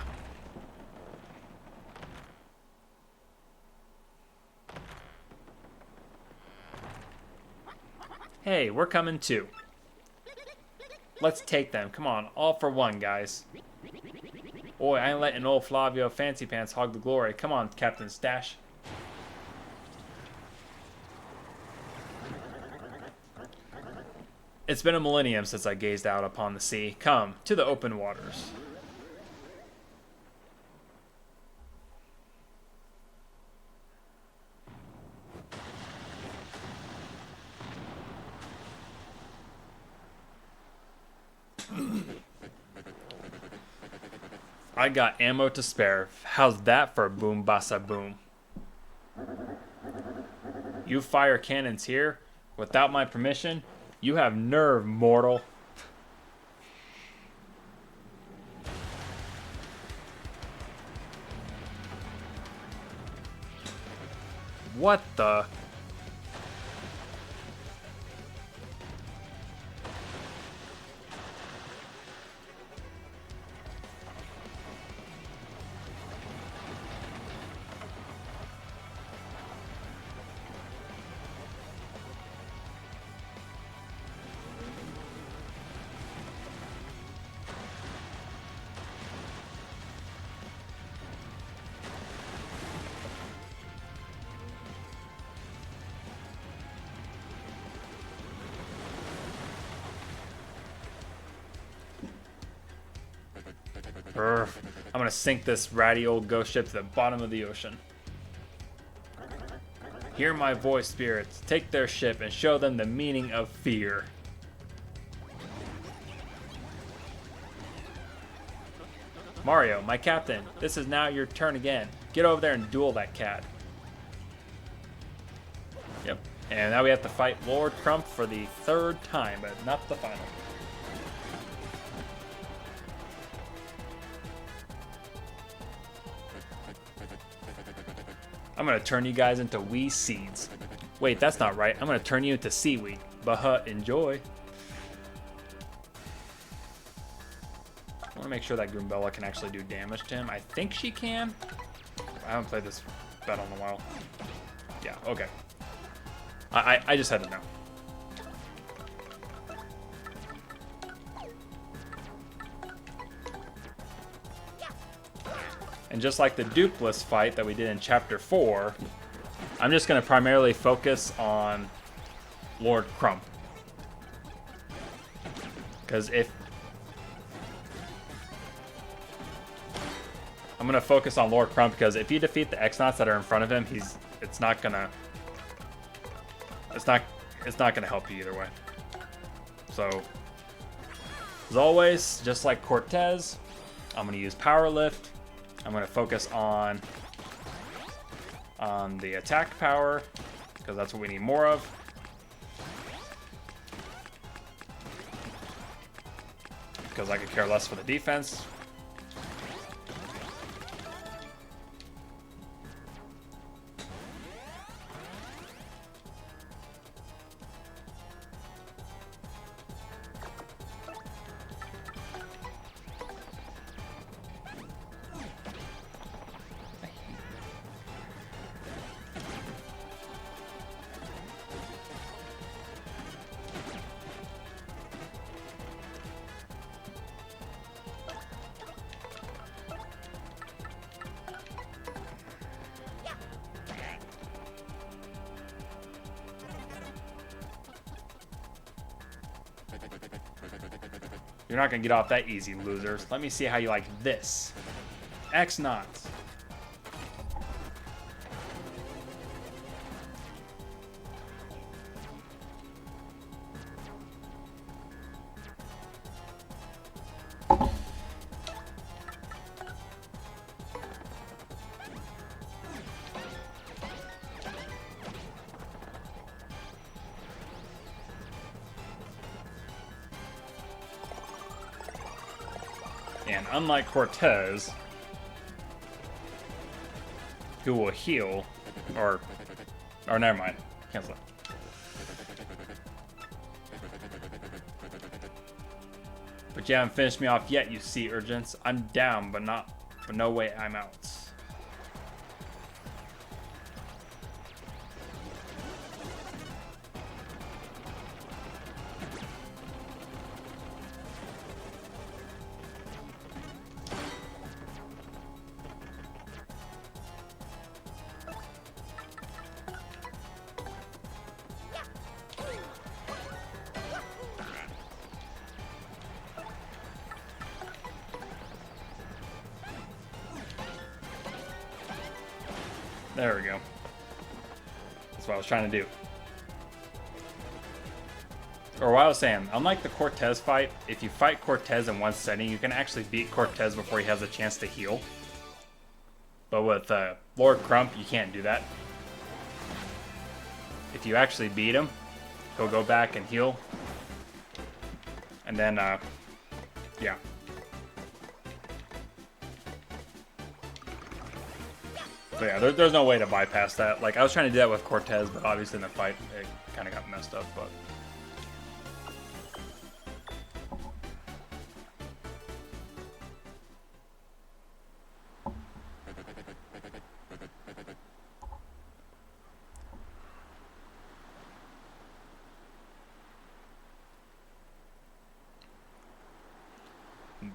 Speaker 1: Hey, we're coming too. Let's take them. Come on, all for one, guys. Boy, I ain't letting old Flavio Fancy Pants hog the glory. Come on, Captain Stash. It's been a millennium since I gazed out upon the sea. Come, to the open waters. I got ammo to spare. How's that for boom bassa boom? You fire cannons here without my permission? You have nerve, mortal. What the? I'm gonna sink this ratty old ghost ship to the bottom of the ocean. Hear my voice, spirits. Take their ship and show them the meaning of fear. Mario, my captain, this is now your turn again. Get over there and duel that cat. Yep. And now we have to fight Lord Crump for the third time, but not the final. I'm gonna turn you guys into wee seeds. Wait, that's not right. I'm gonna turn you into seaweed. But enjoy. I wanna make sure that Goombella can actually do damage to him. I think she can. I haven't played this battle in a while. Yeah, okay. I just had to know. And just like the Dukeless fight that we did in Chapter 4, I'm just going to primarily focus on Lord Crump. Because if... I'm going to focus on Lord Crump because if you defeat the X-Nauts that are in front of him, it's not going to help you either way. So, as always, just like Cortez, I'm going to use Power Lift. I'm going to focus on the attack power, because that's what we need more of. because I could care less for the defense. You're not gonna get off that easy, losers. Let me see how you like this. X knots. And unlike Cortez, who will heal, or never mind, cancel it. But you haven't finished me off yet, you sea urchins. I'm down, but no way I'm out. There we go. That's what I was trying to do. Or what I was saying, unlike the Cortez fight, if you fight Cortez in one setting, you can actually beat Cortez before he has a chance to heal. But with Lord Crump, you can't do that. If you actually beat him, he'll go back and heal. And then, yeah. But yeah, there's no way to bypass that. Like, I was trying to do that with Cortez, but obviously in the fight, it kind of got messed up, but...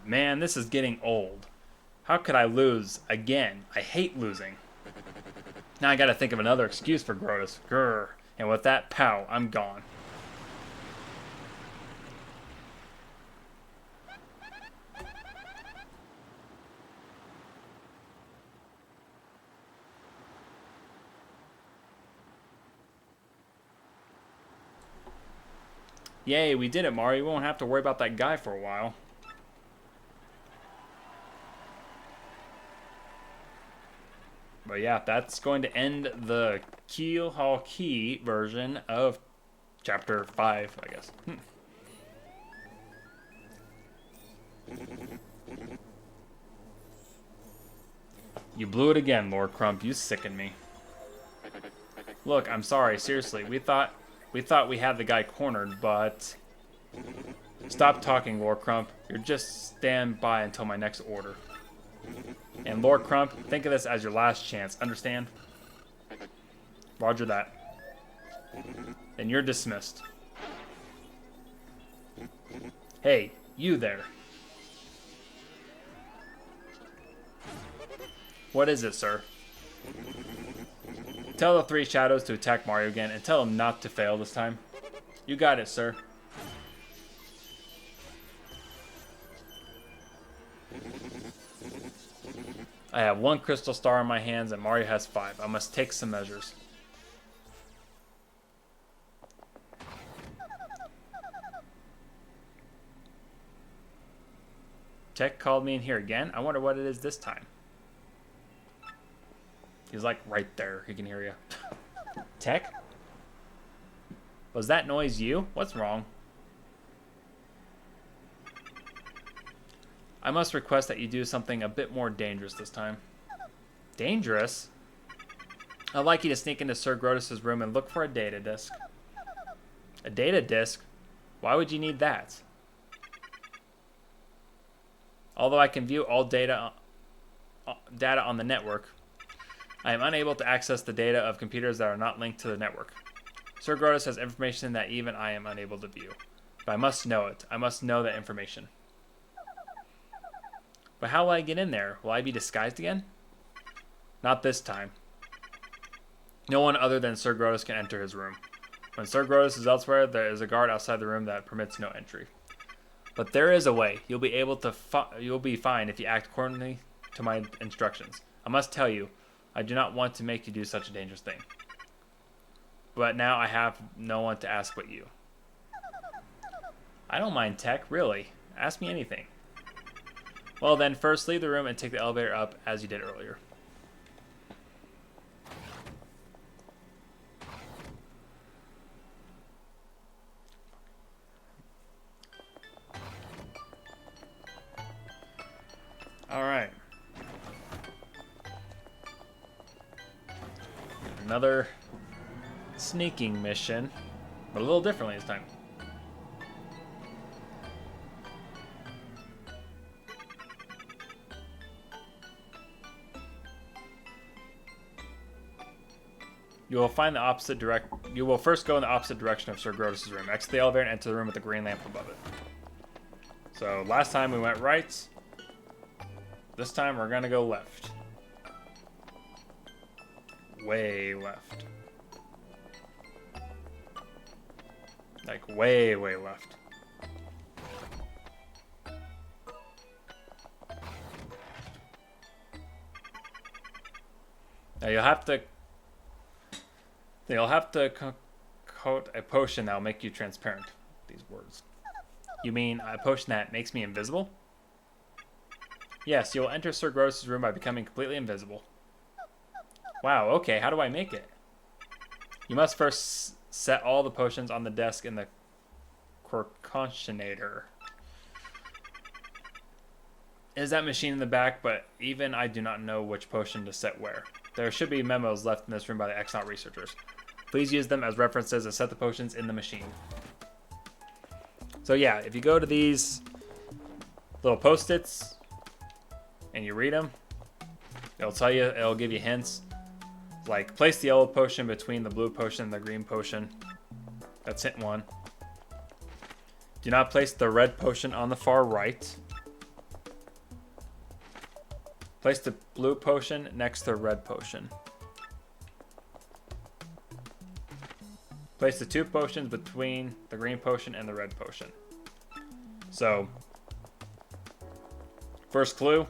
Speaker 1: Man, this is getting old. How could I lose again? I hate losing. Now I gotta think of another excuse for Grotus. Grr. And with that, pow, I'm gone. Yay, we did it, Mario. We won't have to worry about that guy for a while. But yeah, that's going to end the Keelhaul Key version of Chapter 5, I guess. You blew it again, Lord Crump. You sicken me. Look, I'm sorry. Seriously, we thought we had the guy cornered, but... Stop talking, Lord Crump. You're just stand by until my next order. And Lord Crump, think of this as your last chance. Understand? Roger that. Then you're dismissed. Hey, you there. What is it, sir? Tell the three shadows to attack Mario again and tell him not to fail this time. You got it, sir. I have 1 crystal star in my hands and Mario has 5. I must take some measures. Tech called me in here again. I wonder what it is this time. He's like right there. He can hear you. Tech? Was that noise you? What's wrong? I must request that you do something a bit more dangerous this time. Dangerous? I'd like you to sneak into Sir Grotus' room and look for a data disk. A data disk? Why would you need that? Although I can view all data on the network, I am unable to access the data of computers that are not linked to the network. Sir Grotus has information that even I am unable to view. But I must know it. I must know that information. But how will I get in there? Will I be disguised again? Not this time. No one other than Sir Grotus can enter his room. When Sir Grotus is elsewhere, there is a guard outside the room that permits no entry. But there is a way. You'll be fine if you act accordingly to my instructions. I must tell you, I do not want to make you do such a dangerous thing. But now I have no one to ask but you. I don't mind tech, really. Ask me anything. Well then, first leave the room and take the elevator up as you did earlier. Alright. Another sneaking mission, but a little differently this time. You will first go in the opposite direction of Sir Grotus' room. Exit the elevator and enter the room with the green lamp above it. So last time we went right. This time we're gonna go left. Way left. Like way, way left. Now you'll have to coat a potion that will make you transparent. These words. You mean a potion that makes me invisible? Yes, you'll enter Sir Grotus' room by becoming completely invisible. Wow, okay, how do I make it? You must first set all the potions on the desk in the Corcontionator. Is that machine in the back, but even I do not know which potion to set where. There should be memos left in this room by the Exnaut researchers. Please use them as references and set the potions in the machine. So yeah, if you go to these little post-its and you read them, it'll give you hints. Like, place the yellow potion between the blue potion and the green potion. That's hint 1. Do not place the red potion on the far right. Place the blue potion next to the red potion. Place the 2 potions between the green potion and the red potion. So, first clue,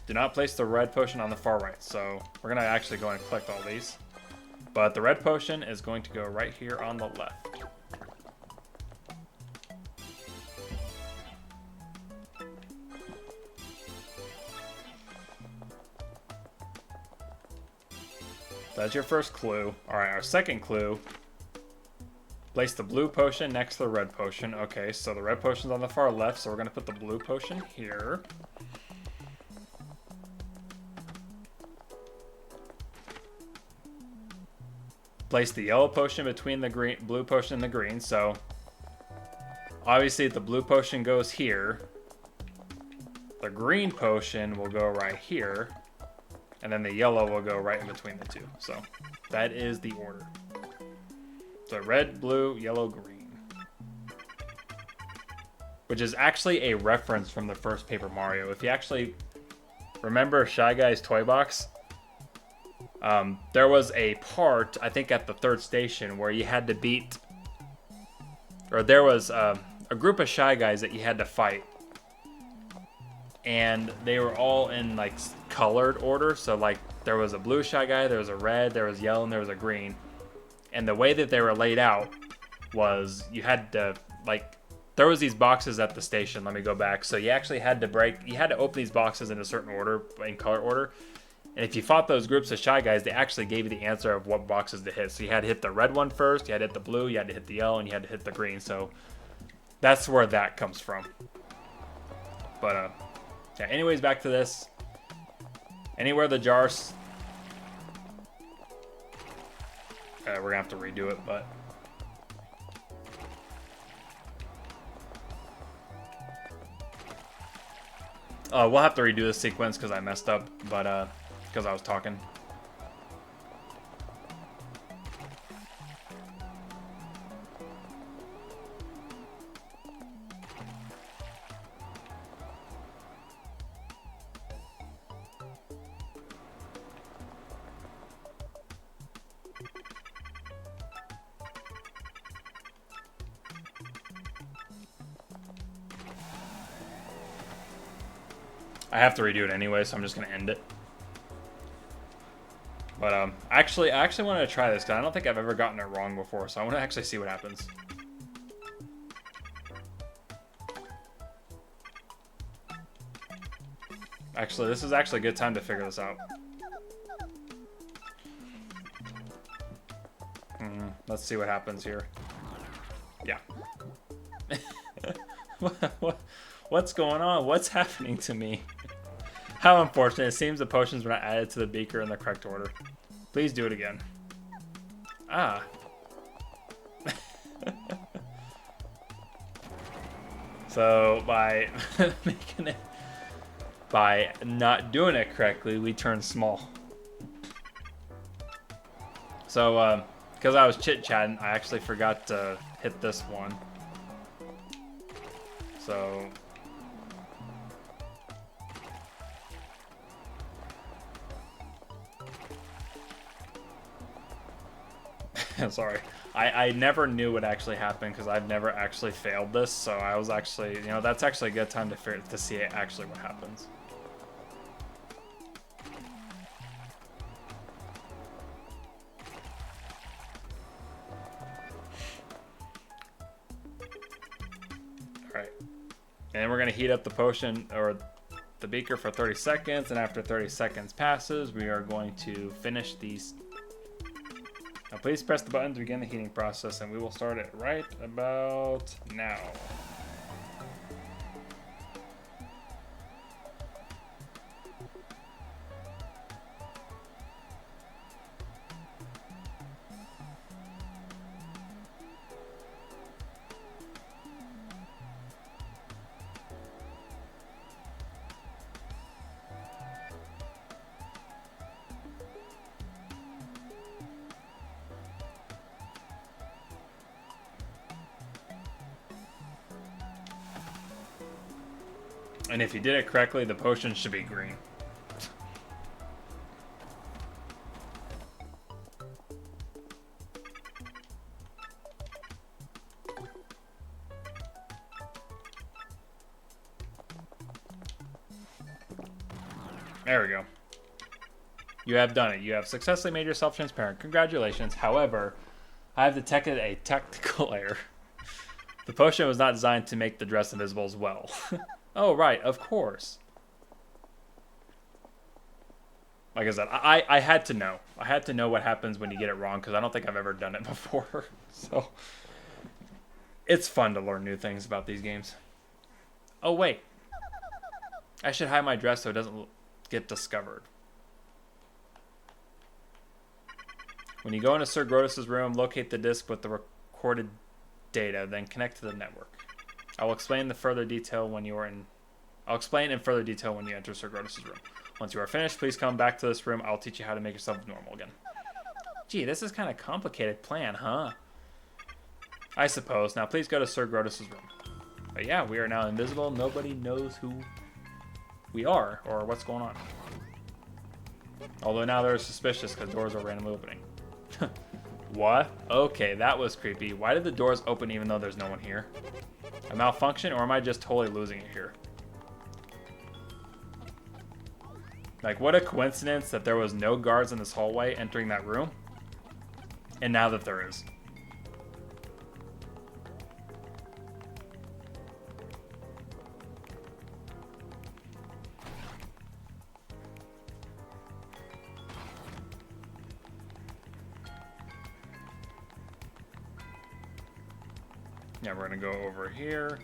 Speaker 1: do not place the red potion on the far right. So, we're going to actually go and collect all these. But the red potion is going to go right here on the left. That's your first clue. Alright, our second clue. Place the blue potion next to the red potion. Okay, so the red potion's on the far left, so we're going to put the blue potion here. Place the yellow potion between the blue potion and the green, so obviously the blue potion goes here. The green potion will go right here. And then the yellow will go right in between the two. So that is the order. So red, blue, yellow, green. Which is actually a reference from the first Paper Mario. If you actually remember Shy Guy's toy box, there was a part, I think at the 3rd station, where you had to beat, or there was a group of Shy Guys that you had to fight. And they were all in like colored order. So like there was a blue Shy Guy, there was a red, there was yellow, and there was a green. And the way that they were laid out was you had to like, there was these boxes at the station. Let me go back. So you actually had to open these boxes in a certain order, in color order. And if you fought those groups of Shy Guys, they actually gave you the answer of what boxes to hit. So you had to hit the red one first, you had to hit the blue, you had to hit the yellow, and you had to hit the green. So that's where that comes from. But Okay, anyways, back to this. Anywhere the jars... we're gonna have to redo it, but... we'll have to redo the sequence because I messed up, but because I was talking. I have to redo it anyway, so I'm just gonna end it. But I actually wanted to try this because I don't think I've ever gotten it wrong before, so I want to actually see what happens. Actually, this is actually a good time to figure this out. Let's see what happens here. Yeah. What's going on? What's happening to me? How unfortunate. It seems the potions were not added to the beaker in the correct order. Please do it again. Ah. So, by making it... By not doing it correctly, we turn small. So, because I was chit-chatting, I actually forgot to hit this one. So... Sorry. I never knew what actually happened because I've never actually failed this, so I was actually, you know, that's actually a good time to see it actually what happens. Alright. And we're going to heat up the potion, or the beaker, for 30 seconds, and after 30 seconds passes, we are going to finish these. Now please press the button to begin the heating process, and we will start it right about now. And if you did it correctly, the potion should be green. There we go. You have done it. You have successfully made yourself transparent. Congratulations. However, I have detected a technical error. The potion was not designed to make the dress invisible as well. Oh, right, of course. Like I said, I had to know. I had to know what happens when you get it wrong, because I don't think I've ever done it before. So, it's fun to learn new things about these games. Oh, wait. I should hide my dress so it doesn't get discovered. When you go into Sir Grotus' room, locate the disc with the recorded data, then connect to the network. I will explain in further detail when you enter Sir Grotus' room. Once you are finished, please come back to this room. I'll teach you how to make yourself normal again. Gee, this is kind of complicated plan, huh? I suppose. Now please go to Sir Grotus' room. But yeah, we are now invisible. Nobody knows who we are or what's going on. Although now they're suspicious because doors are randomly opening. What? Okay, that was creepy. Why did the doors open even though there's no one here? A malfunction, or am I just totally losing it here? Like, what a coincidence that there was no guards in this hallway entering that room. And now that there is. Yeah, we're gonna go over here.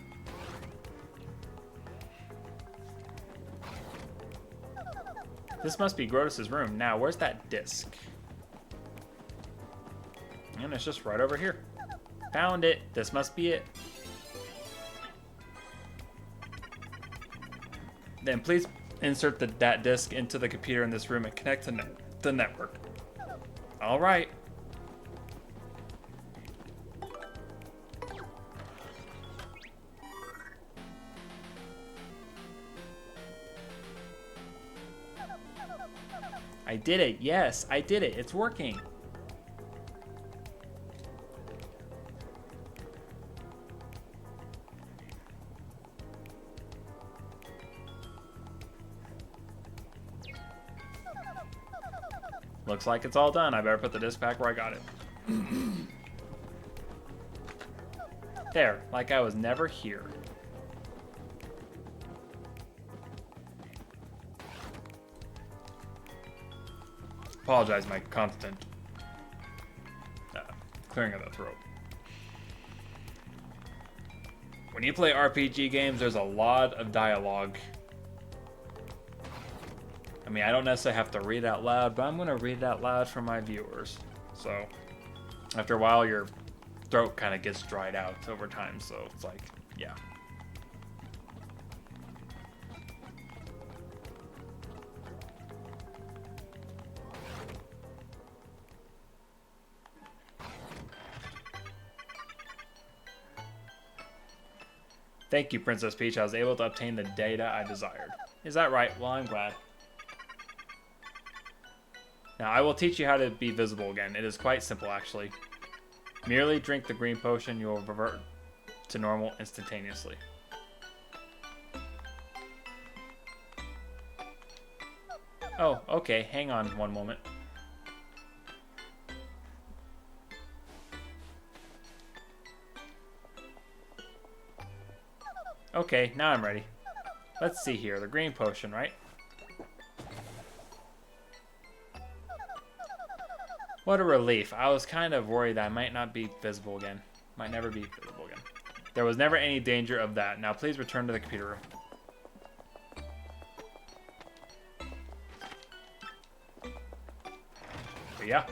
Speaker 1: This must be Grotus's room. Now, where's that disc? And it's just right over here. Found it. This must be it. Then please insert that disc into the computer in this room and connect to the network. All right. I did it. Yes, I did it. It's working. Looks like it's all done. I better put the disc back where I got it. There, like I was never here. Apologize, my constant clearing of the throat. When you play RPG games, there's a lot of dialogue. I mean, I don't necessarily have to read it out loud, but I'm going to read it out loud for my viewers. So, after a while, your throat kind of gets dried out over time, so it's like, yeah. Thank you, Princess Peach. I was able to obtain the data I desired. Is that right? Well, I'm glad. Now, I will teach you how to be visible again. It is quite simple, actually. Merely drink the green potion. You will revert to normal instantaneously. Oh, okay. Hang on one moment. Okay, now I'm ready. Let's see here. The green potion, right? What a relief. I was kind of worried that I might not be visible again. Might never be visible again. There was never any danger of that. Now please return to the computer room. But yeah.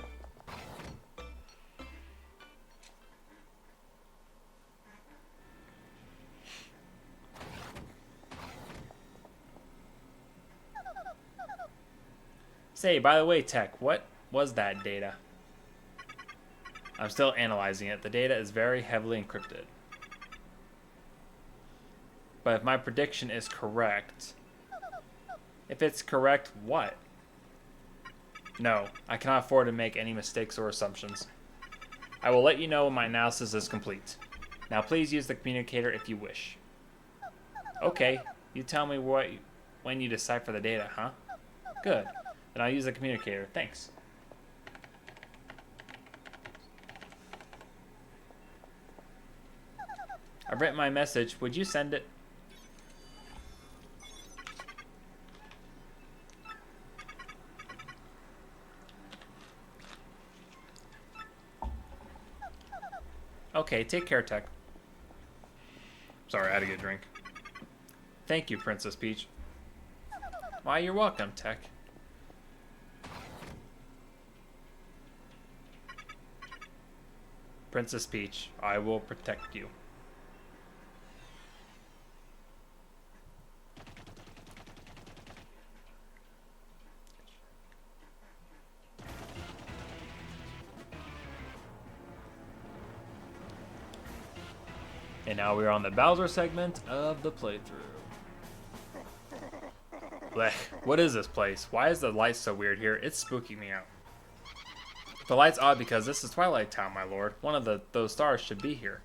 Speaker 1: Say, by the way, Tech, what was that data? I'm still analyzing it. The data is very heavily encrypted. But if my prediction is correct... If it's correct, what? No, I cannot afford to make any mistakes or assumptions. I will let you know when my analysis is complete. Now please use the communicator if you wish. Okay, you tell me when you decipher the data, huh? Good. Then I'll use the communicator. Thanks. I've written my message. Would you send it? Okay, take care, Tech. Sorry, I had to get a drink. Thank you, Princess Peach. Why, you're welcome, Tech. Princess Peach, I will protect you. And now we're on the Bowser segment of the playthrough. Blech, what is this place? Why is the light so weird here? It's spooking me out. The light's odd because this is Twilight Town, my lord. One of those stars should be here.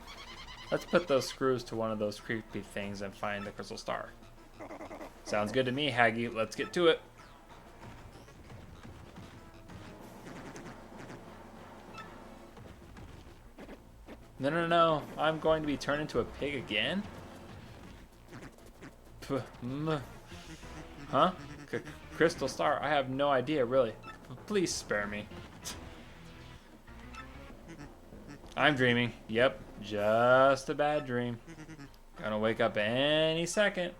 Speaker 1: Let's put those screws to one of those creepy things and find the crystal star. Sounds good to me, Haggy. Let's get to it. No, no, no. I'm going to be turned into a pig again? Huh? Crystal star? I have no idea, really. Please spare me. I'm dreaming. Yep, just a bad dream. Gonna wake up any second.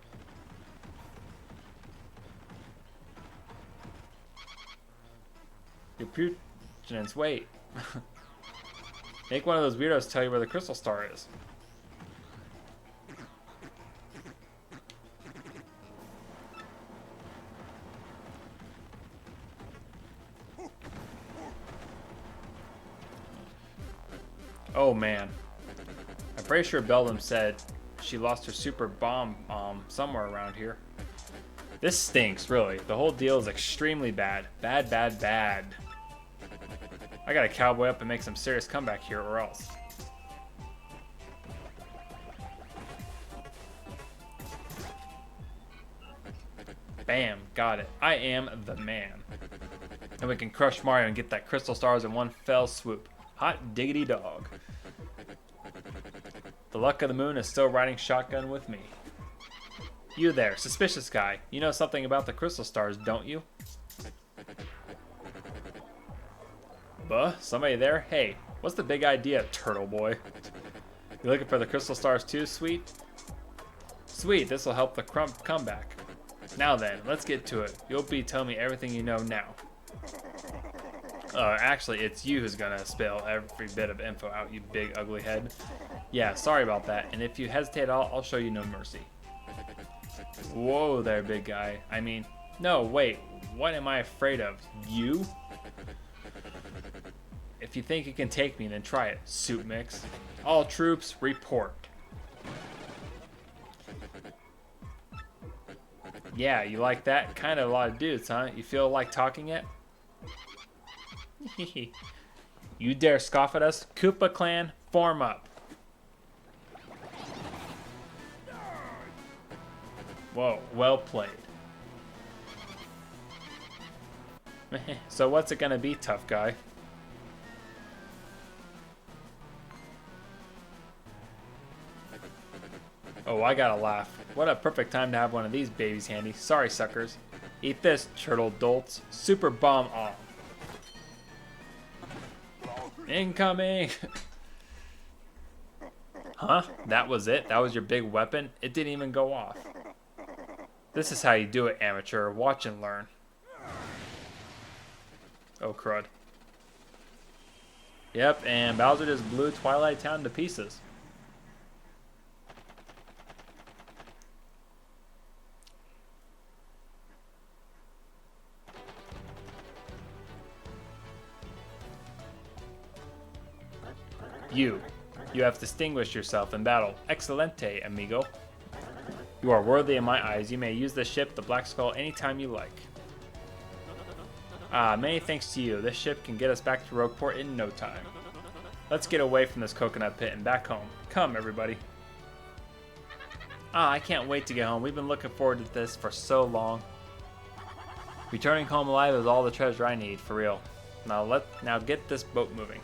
Speaker 1: Your putenance, wait. Make one of those weirdos tell you where the crystal star is. Oh man. I'm pretty sure Beldam said she lost her super bomb somewhere around here. This stinks, really. The whole deal is extremely bad. Bad, bad, bad. I gotta cowboy up and make some serious comeback here or else. Bam, got it. I am the man. And we can crush Mario and get that crystal stars in one fell swoop. Hot diggity dog. The luck of the moon is still riding shotgun with me. You there, suspicious guy. You know something about the crystal stars, don't you? Buh, somebody there? Hey, what's the big idea, turtle boy? You looking for the crystal stars too, sweet? Sweet, this will help the comeback. Now then, let's get to it. You'll be telling me everything you know now. Actually, it's you who's gonna spill every bit of info out, you big ugly head. Yeah, sorry about that, and if you hesitate at all, I'll show you no mercy. Whoa there, big guy. I mean, no, wait, what am I afraid of? You? If you think you can take me, then try it, soup mix. All troops, report. Yeah, you like that? Kind of a lot of dudes, huh? You feel like talking yet? You dare scoff at us? Koopa Clan, form up. Whoa, well played. So what's it gonna be, tough guy? Oh, I gotta laugh. What a perfect time to have one of these babies handy. Sorry, suckers. Eat this, turtle dolts. Super bomb on. Incoming! Huh? That was it? That was your big weapon? It didn't even go off. This is how you do it, amateur. Watch and learn. Oh, crud. Yep, and Bowser just blew Twilight Town to pieces. You have distinguished yourself in battle. Excelente, amigo. You are worthy in my eyes. You may use the ship, the Black Skull, anytime you like. Ah, many thanks to you. This ship can get us back to Rogueport in no time. Let's get away from this coconut pit and back home. Come, everybody. Ah, I can't wait to get home. We've been looking forward to this for so long. Returning home alive is all the treasure I need, for real. Now get this boat moving.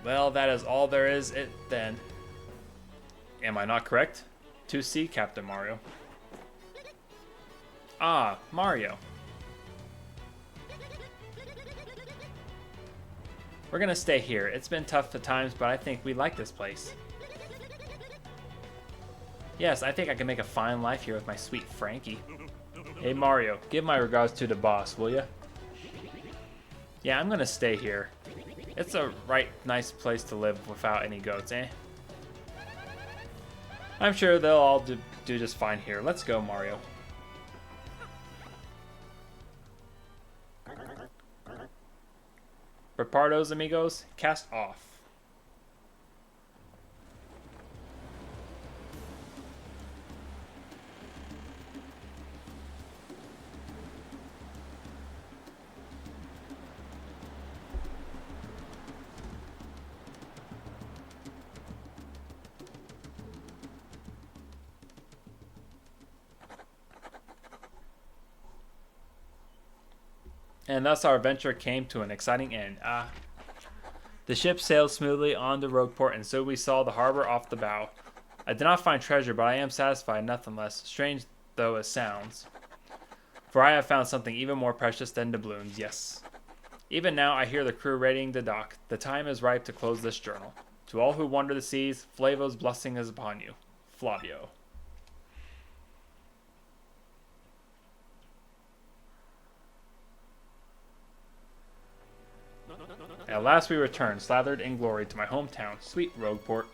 Speaker 1: Well, that is all there is it then. Am I not correct? To see Captain Mario. Ah, Mario. We're gonna stay here. It's been tough at times, but I think we like this place. Yes, I think I can make a fine life here with my sweet Frankie. Hey Mario, give my regards to the boss, will ya? Yeah, I'm gonna stay here. It's a nice place to live without any goats, eh? I'm sure they'll all do just fine here. Let's go, Mario. Preparados, amigos, cast off. And thus our adventure came to an exciting end. The ship sailed smoothly on to Rogueport, and so we saw the harbor off the bow. I did not find treasure, but I am satisfied nonetheless, strange though it sounds. For I have found something even more precious than doubloons, yes. Even now I hear the crew raiding the dock. The time is ripe to close this journal. To all who wander the seas, Flavo's blessing is upon you. Flavio. At last we return, slathered in glory, to my hometown, sweet Rogueport.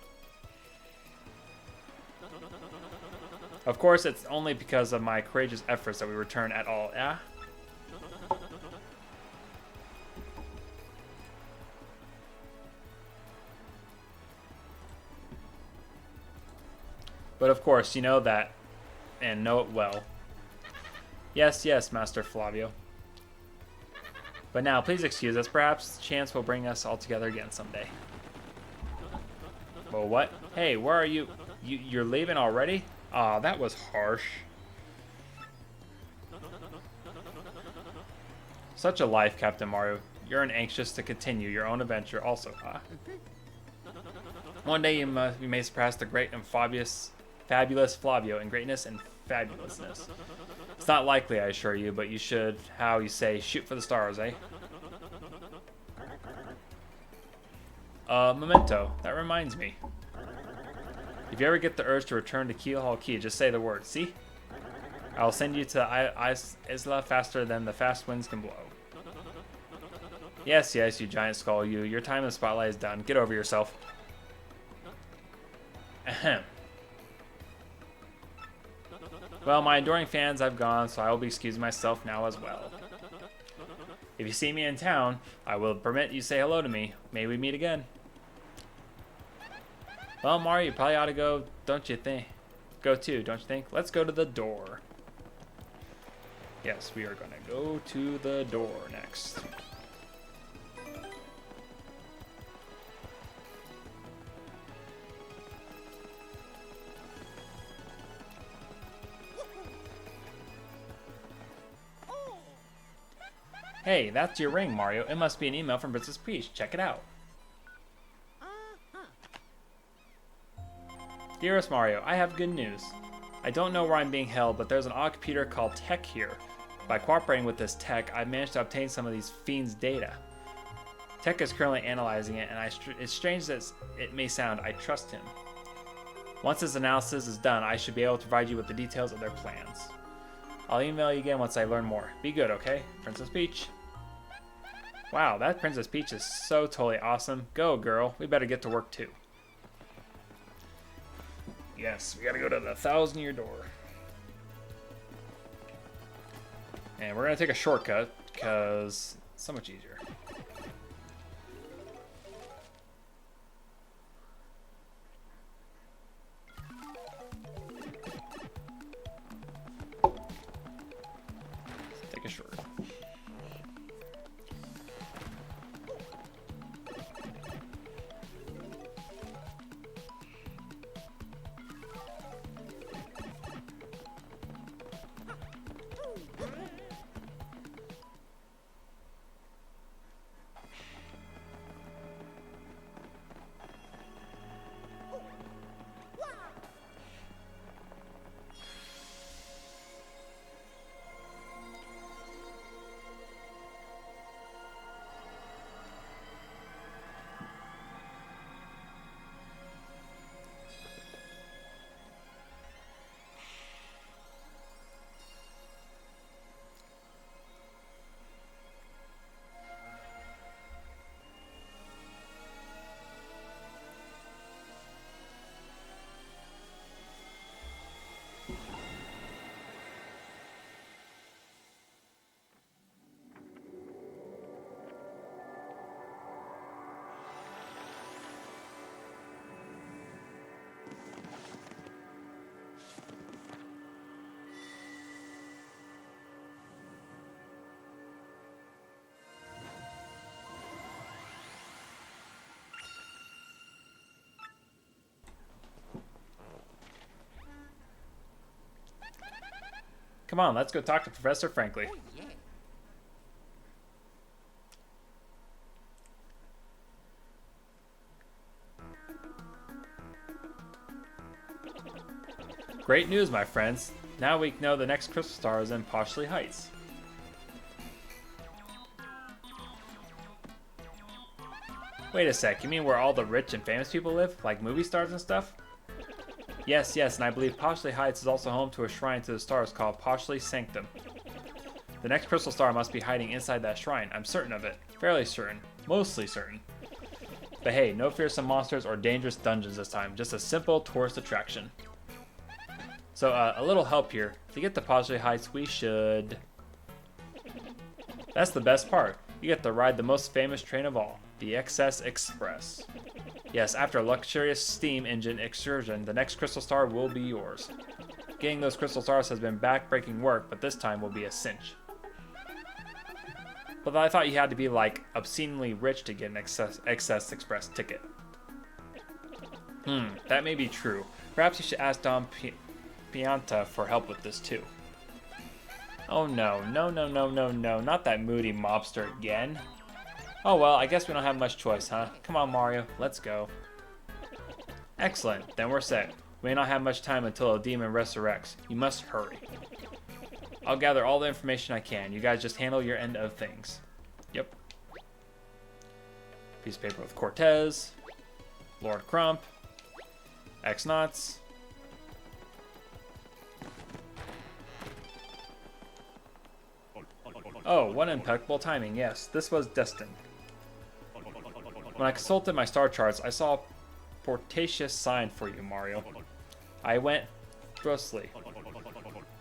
Speaker 1: Of course, it's only because of my courageous efforts that we return at all, yeah? But of course, you know that, and know it well. Yes, yes, Master Flavio. But now, please excuse us. Perhaps chance will bring us all together again someday. Well, what? Hey, where are you? You're leaving already? Aw, that was harsh. Such a life, Captain Mario. You're anxious to continue your own adventure also, huh? One day you may surpass the great and fabulous Flavio in greatness and fabulousness. It's not likely, I assure you, but you should, how you say, shoot for the stars, eh? Memento. That reminds me. If you ever get the urge to return to Keelhaul Key, just say the word, see? I'll send you to Isla faster than the fast winds can blow. Yes, yes, you giant skull, you. Your time in the spotlight is done. Get over yourself. Ahem. Well, my adoring fans, I've gone, so I will be excusing myself now as well. If you see me in town, I will permit you say hello to me. May we meet again. Well, Mario, you probably ought to go, don't you think? Go too, don't you think? Let's go to the door. Yes, we are going to go to the door next. Hey, that's your ring, Mario. It must be an email from Princess Peach. Check it out. Dearest Mario, I have good news. I don't know where I'm being held, but there's an odd computer called Tech here. By cooperating with this Tech, I've managed to obtain some of these fiends' data. Tech is currently analyzing it, and it's strange as it may sound, I trust him. Once this analysis is done, I should be able to provide you with the details of their plans. I'll email you again once I learn more. Be good, okay? Princess Peach. Wow, that Princess Peach is so totally awesome. Go, girl. We better get to work, too. Yes, we gotta go to the 1,000-year door. And we're gonna take a shortcut, because it's so much easier. Take a shortcut. Come on, let's go talk to Professor Frankly.
Speaker 2: Oh, yeah.
Speaker 1: Great news, my friends. Now we know the next crystal star is in Poshley Heights. Wait a sec, you mean where all the rich and famous people live? Like movie stars and stuff? Yes, yes, and I believe Poshley Heights is also home to a shrine to the stars called Poshley Sanctum. The next crystal star must be hiding inside that shrine. I'm certain of it. Fairly certain. Mostly certain. But hey, no fearsome monsters or dangerous dungeons this time, just a simple tourist attraction. So a little help here. To get to Postre Heights, we should... That's the best part. You get to ride the most famous train of all, the Excess Express. Yes, after a luxurious steam engine excursion, the next Crystal Star will be yours. Getting those Crystal Stars has been back-breaking work, but this time will be a cinch. But I thought you had to be, like, obscenely rich to get an Excess Express ticket. That may be true. Perhaps you should ask Don Pianta for help with this, too. Oh no, no, not that moody mobster again. Oh well, I guess we don't have much choice, huh? Come on, Mario, let's go. Excellent, then we're set. We may not have much time until a demon resurrects. You must hurry. I'll gather all the information I can. You guys just handle your end of things. Yep. Piece of paper with Cortez, Lord Crump, X-Knots. Oh, what impeccable timing. Yes, this was destined. When I consulted my star charts, I saw a portentous sign for you, Mario. I went brusquely.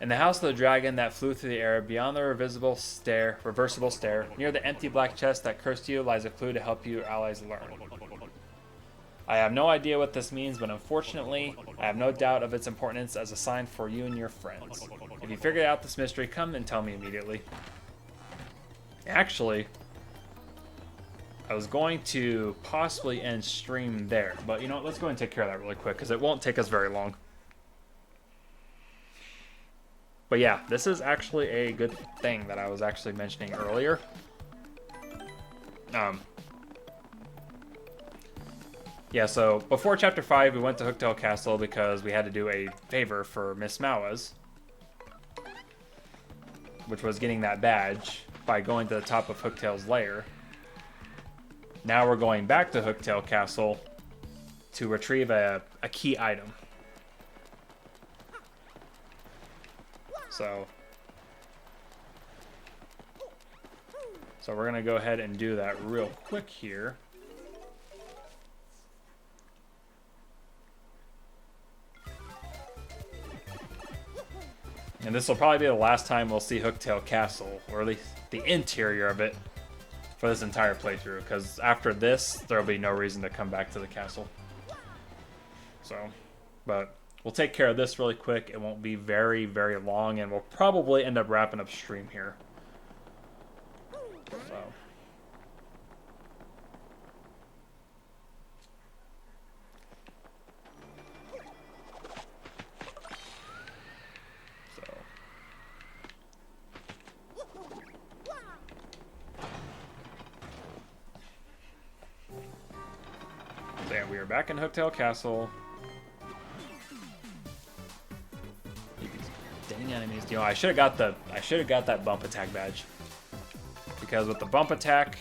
Speaker 1: In the House of the Dragon that flew through the air, beyond the reversible stair, near the empty black chest that cursed you, lies a clue to help your allies learn. I have no idea what this means, but unfortunately, I have no doubt of its importance as a sign for you and your friends. If you figure out this mystery, come and tell me immediately. Actually, I was going to possibly end stream there, but you know what, let's go and take care of that really quick, because it won't take us very long. But yeah, this is actually a good thing that I was actually mentioning earlier. Yeah, so before Chapter 5, we went to Hooktail Castle because we had to do a favor for Miss Mawaz, which was getting that badge by going to the top of Hooktail's lair. Now we're going back to Hooktail Castle to retrieve a key item. So we're going to go ahead and do that real quick here. And this will probably be the last time we'll see Hooktail Castle, or at least the interior of it, for this entire playthrough, because after this, there'll be no reason to come back to the castle. So, but we'll take care of this really quick. It won't be very, very long, and we'll probably end up wrapping up stream here. So. Yeah, we are back in Hooktail Castle. These dang enemies. You know, I should have got that bump attack badge. Because with the bump attack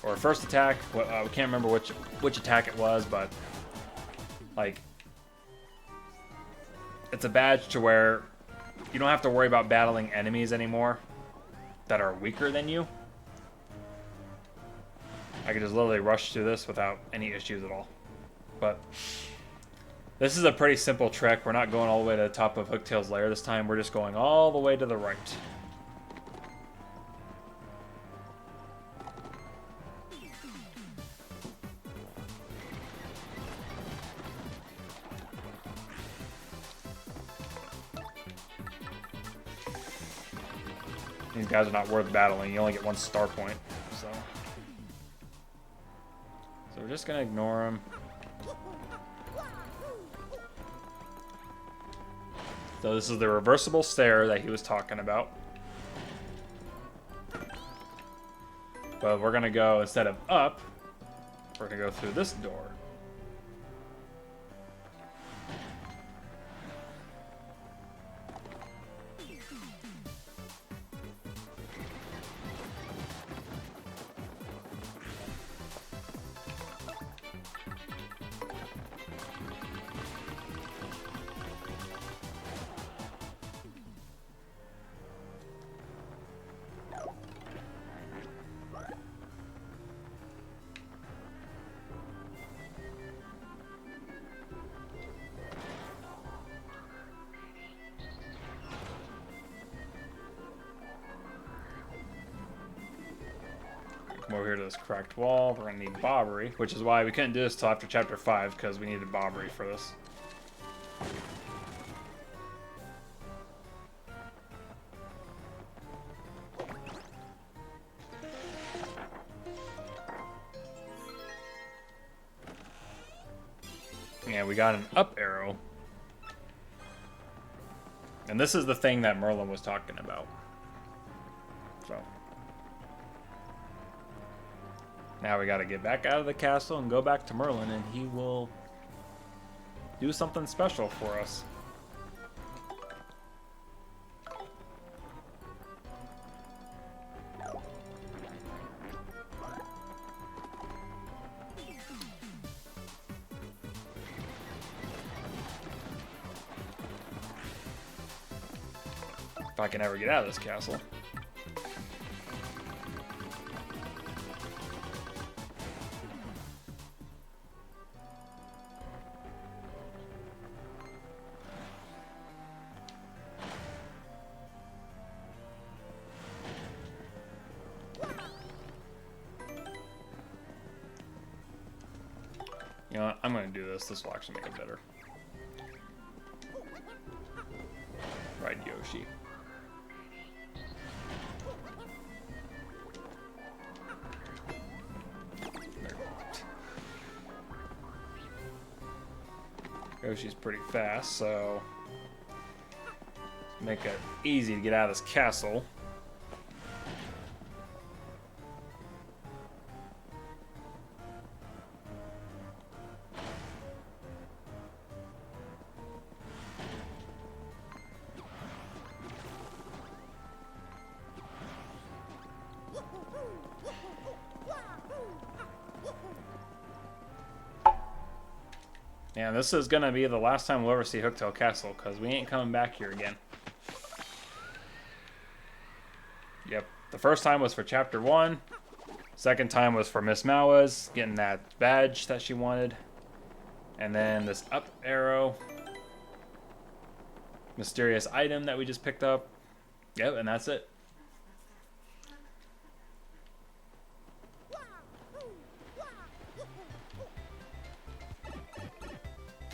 Speaker 1: or first attack, we can't remember which attack it was, but like it's a badge to where you don't have to worry about battling enemies anymore that are weaker than you. I could just literally rush through this without any issues at all. But this is a pretty simple trek. We're not going all the way to the top of Hooktail's lair this time. We're just going all the way to the right. These guys are not worth battling. You only get 1 star point. So we're just going to ignore them. So this is the reversible stair that he was talking about. But we're going to go, instead of up, we're going to go through this door. over here to this cracked wall. We're gonna need Bobbery, which is why we couldn't do this till after chapter 5, because we needed Bobbery for this. Yeah, we got an up arrow. And this is the thing that Merlin was talking about. So. Now we gotta get back out of the castle and go back to Merlin, and he will do something special for us. If I can ever get out of this castle. You know what? I'm gonna do this. This will actually make it better. Ride Yoshi. Yoshi's pretty fast, so make it easy to get out of this castle. Yeah, this is gonna be the last time we'll ever see Hooktail Castle, because we ain't coming back here again. Yep, the first time was for Chapter 1. Second time was for Miss Mawas, getting that badge that she wanted. And then this up arrow. Mysterious item that we just picked up. Yep, and that's it.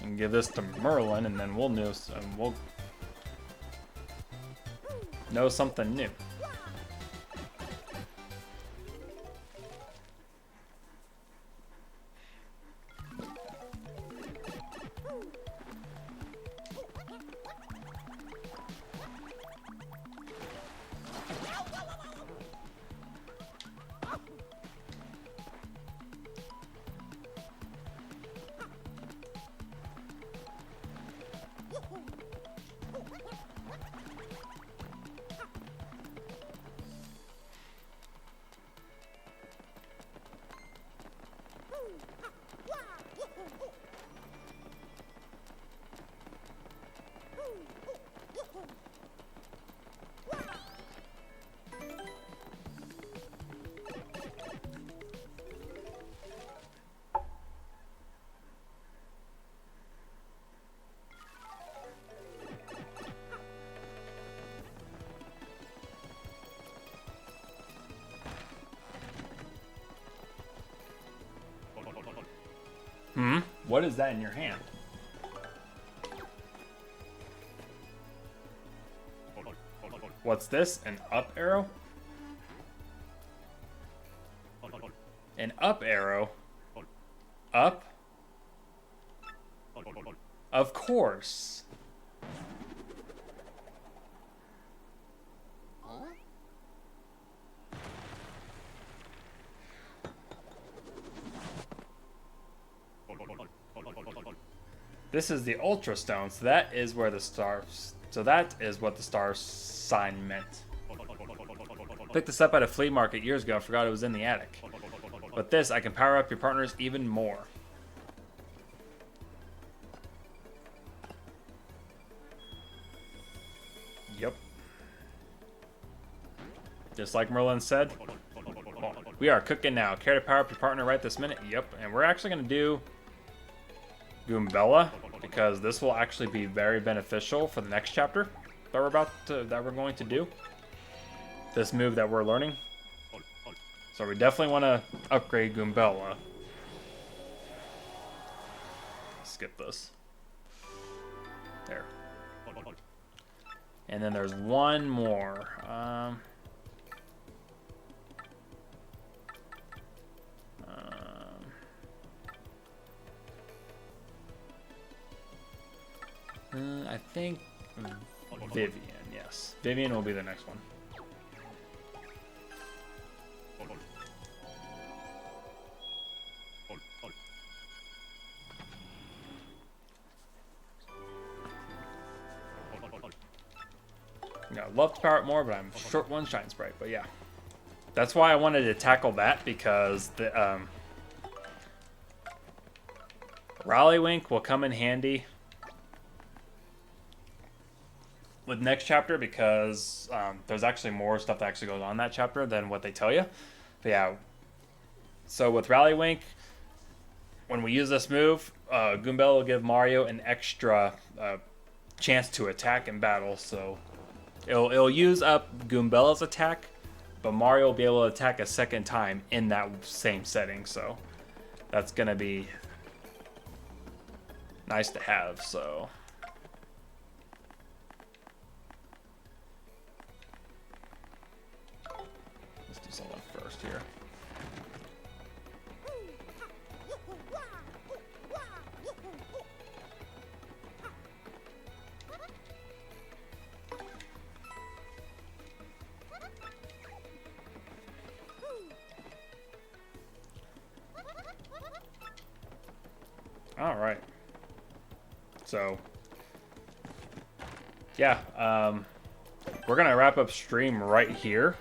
Speaker 1: And give this to Merlin, and then we'll know something new. What is that in your hand? What's this? An up arrow? An up arrow? Up? Of course. This is the Ultra Stone, so that is where the stars. So that is what the star sign meant. Picked this up at a flea market years ago. I forgot it was in the attic. With this, I can power up your partners even more. Yep. Just like Merlin said. Well, we are cooking now. Care to power up your partner right this minute? Yep. And we're actually going to do Goombella, because this will actually be very beneficial for the next chapter that we're going to do. This move that we're learning. So we definitely want to upgrade Goombella. Skip this. There. And then there's one more. I think Vivian, yes. Vivian will be the next one. Yeah, I'd love to power it more, but I'm short one Shine Sprite. But yeah, that's why I wanted to tackle that, because the Rallywink will come in handy with next chapter, because there's actually more stuff that actually goes on in that chapter than what they tell you. But yeah, so with Rallywink, when we use this move, Goombella will give Mario an extra chance to attack in battle. So it'll use up Goombella's attack, but Mario will be able to attack a second time in that same setting. So that's gonna be nice to have. So let's do something first here. All right. So, yeah, we're going to wrap up stream right here,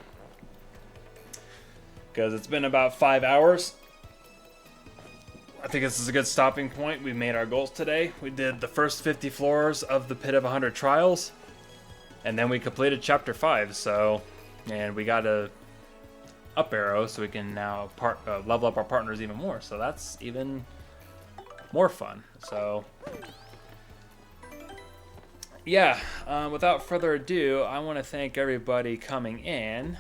Speaker 1: because it's been about 5 hours. I think this is a good stopping point. We made our goals today. We did the first 50 floors of the Pit of 100 Trials, and then we completed Chapter 5. So, and we got a up arrow, so we can now level up our partners even more. So that's even more fun. So yeah, without further ado, I want to thank everybody coming in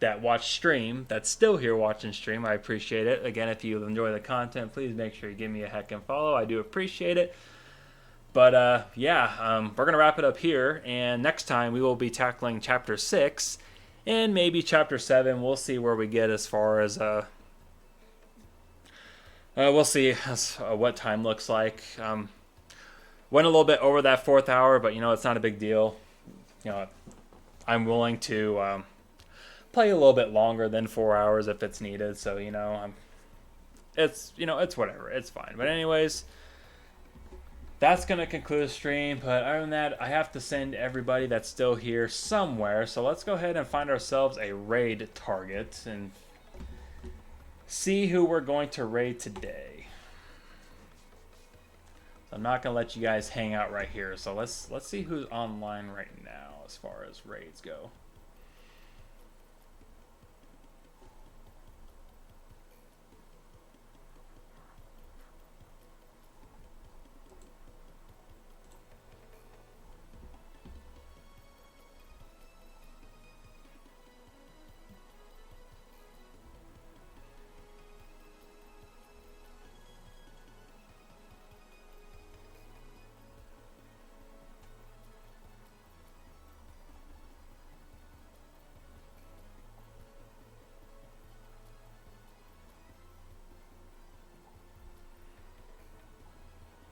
Speaker 1: that watched stream, that's still here watching stream. I appreciate it. Again, if you enjoy the content, please make sure you give me a heckin' follow. I do appreciate it. But yeah, we're gonna wrap it up here, and next time we will be tackling Chapter 6 and maybe Chapter 7. We'll see where we get as far as we'll see what time looks like. Went a little bit over that 4th hour, but it's not a big deal. I'm willing to play a little bit longer than 4 hours if it's needed. So it's whatever. It's fine. But anyways, that's gonna conclude the stream. But other than that, I have to send everybody that's still here somewhere. So let's go ahead and find ourselves a raid target and see who we're going to raid today. I'm not gonna let you guys hang out right here. So let's see who's online right now as far as raids go.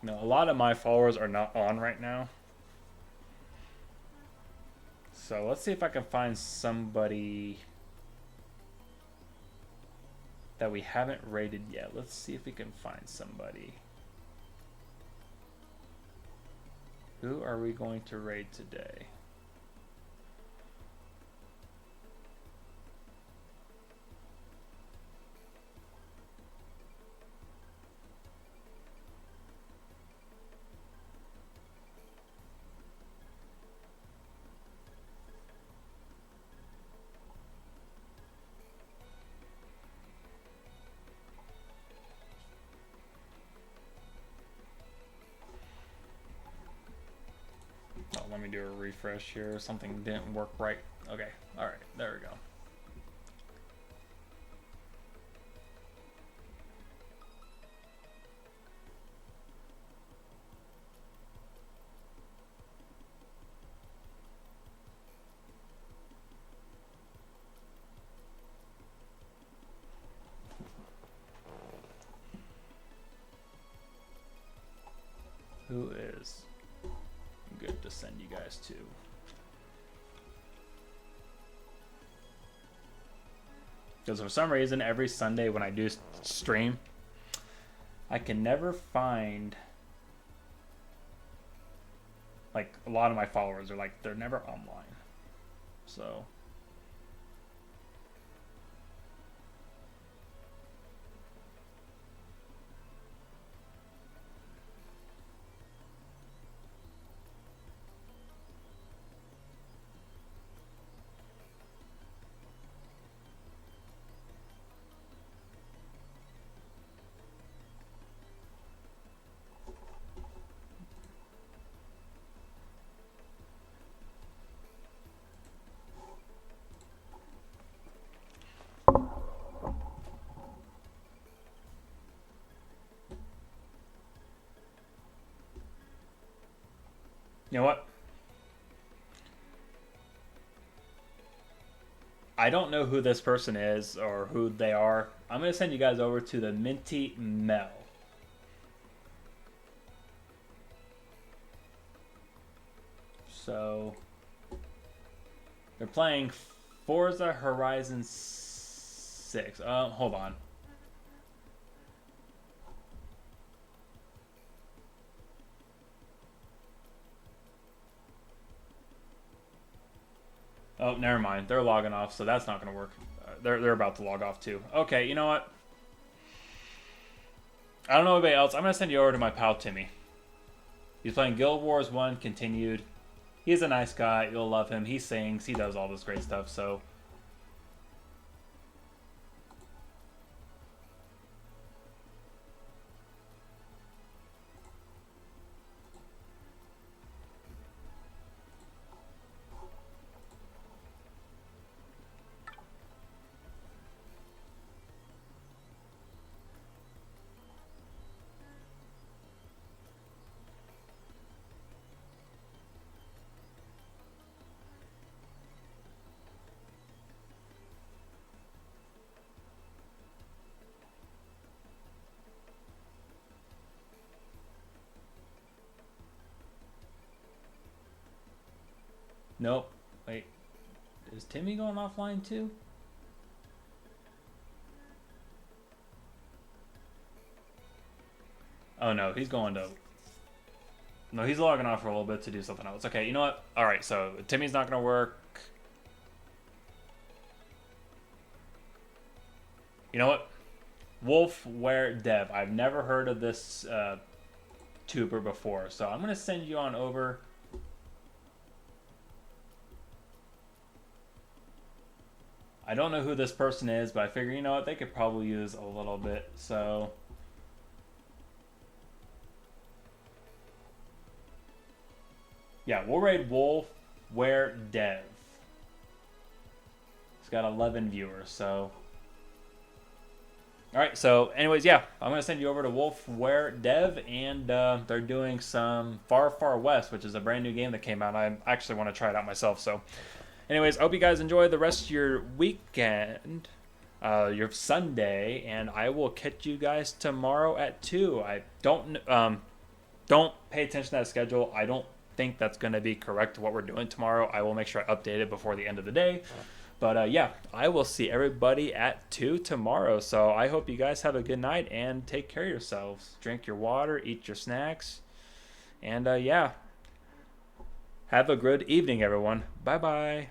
Speaker 1: A lot of my followers are not on right now. So let's see if I can find somebody that we haven't raided yet. Let's see if we can find somebody. Who are we going to raid today? Let me do a refresh here. Something didn't work right. Okay. All right. There we go. good to send you guys to? Because for some reason, every Sunday when I do stream, I can never find, like, a lot of my followers are like, they're never online. So you know what? I don't know who this person is or who they are. I'm going to send you guys over to the Minty Mel. So they're playing Forza Horizon 6. Hold on. Oh, never mind. They're logging off, so that's not going to work. They're about to log off too. Okay, you know what? I don't know anybody else. I'm going to send you over to my pal Timmy. He's playing Guild Wars 1 Continued. He's a nice guy. You'll love him. He sings. He does all this great stuff, so... Nope. Wait. Is Timmy going offline too? Oh no, he's going to... No, he's logging off for a little bit to do something else. Okay, you know what? Alright, so Timmy's not going to work. You know what? Wolfware Dev. I've never heard of this tuber before, so I'm going to send you on over... I don't know who this person is, but I figure, you know what, they could probably use a little bit, so... Yeah, we'll raid Wolfware Dev. It's got 11 viewers, so... Alright, so anyways, yeah, I'm going to send you over to Wolfware Dev, and they're doing some Far Far West, which is a brand new game that came out. I actually want to try it out myself, so... Anyways, I hope you guys enjoy the rest of your weekend, your Sunday, and I will catch you guys tomorrow at 2. I don't pay attention to that schedule. I don't think that's going to be correct what we're doing tomorrow. I will make sure I update it before the end of the day. But yeah, I will see everybody at 2 tomorrow. So I hope you guys have a good night and take care of yourselves. Drink your water, eat your snacks, and yeah. Have a good evening, everyone. Bye-bye.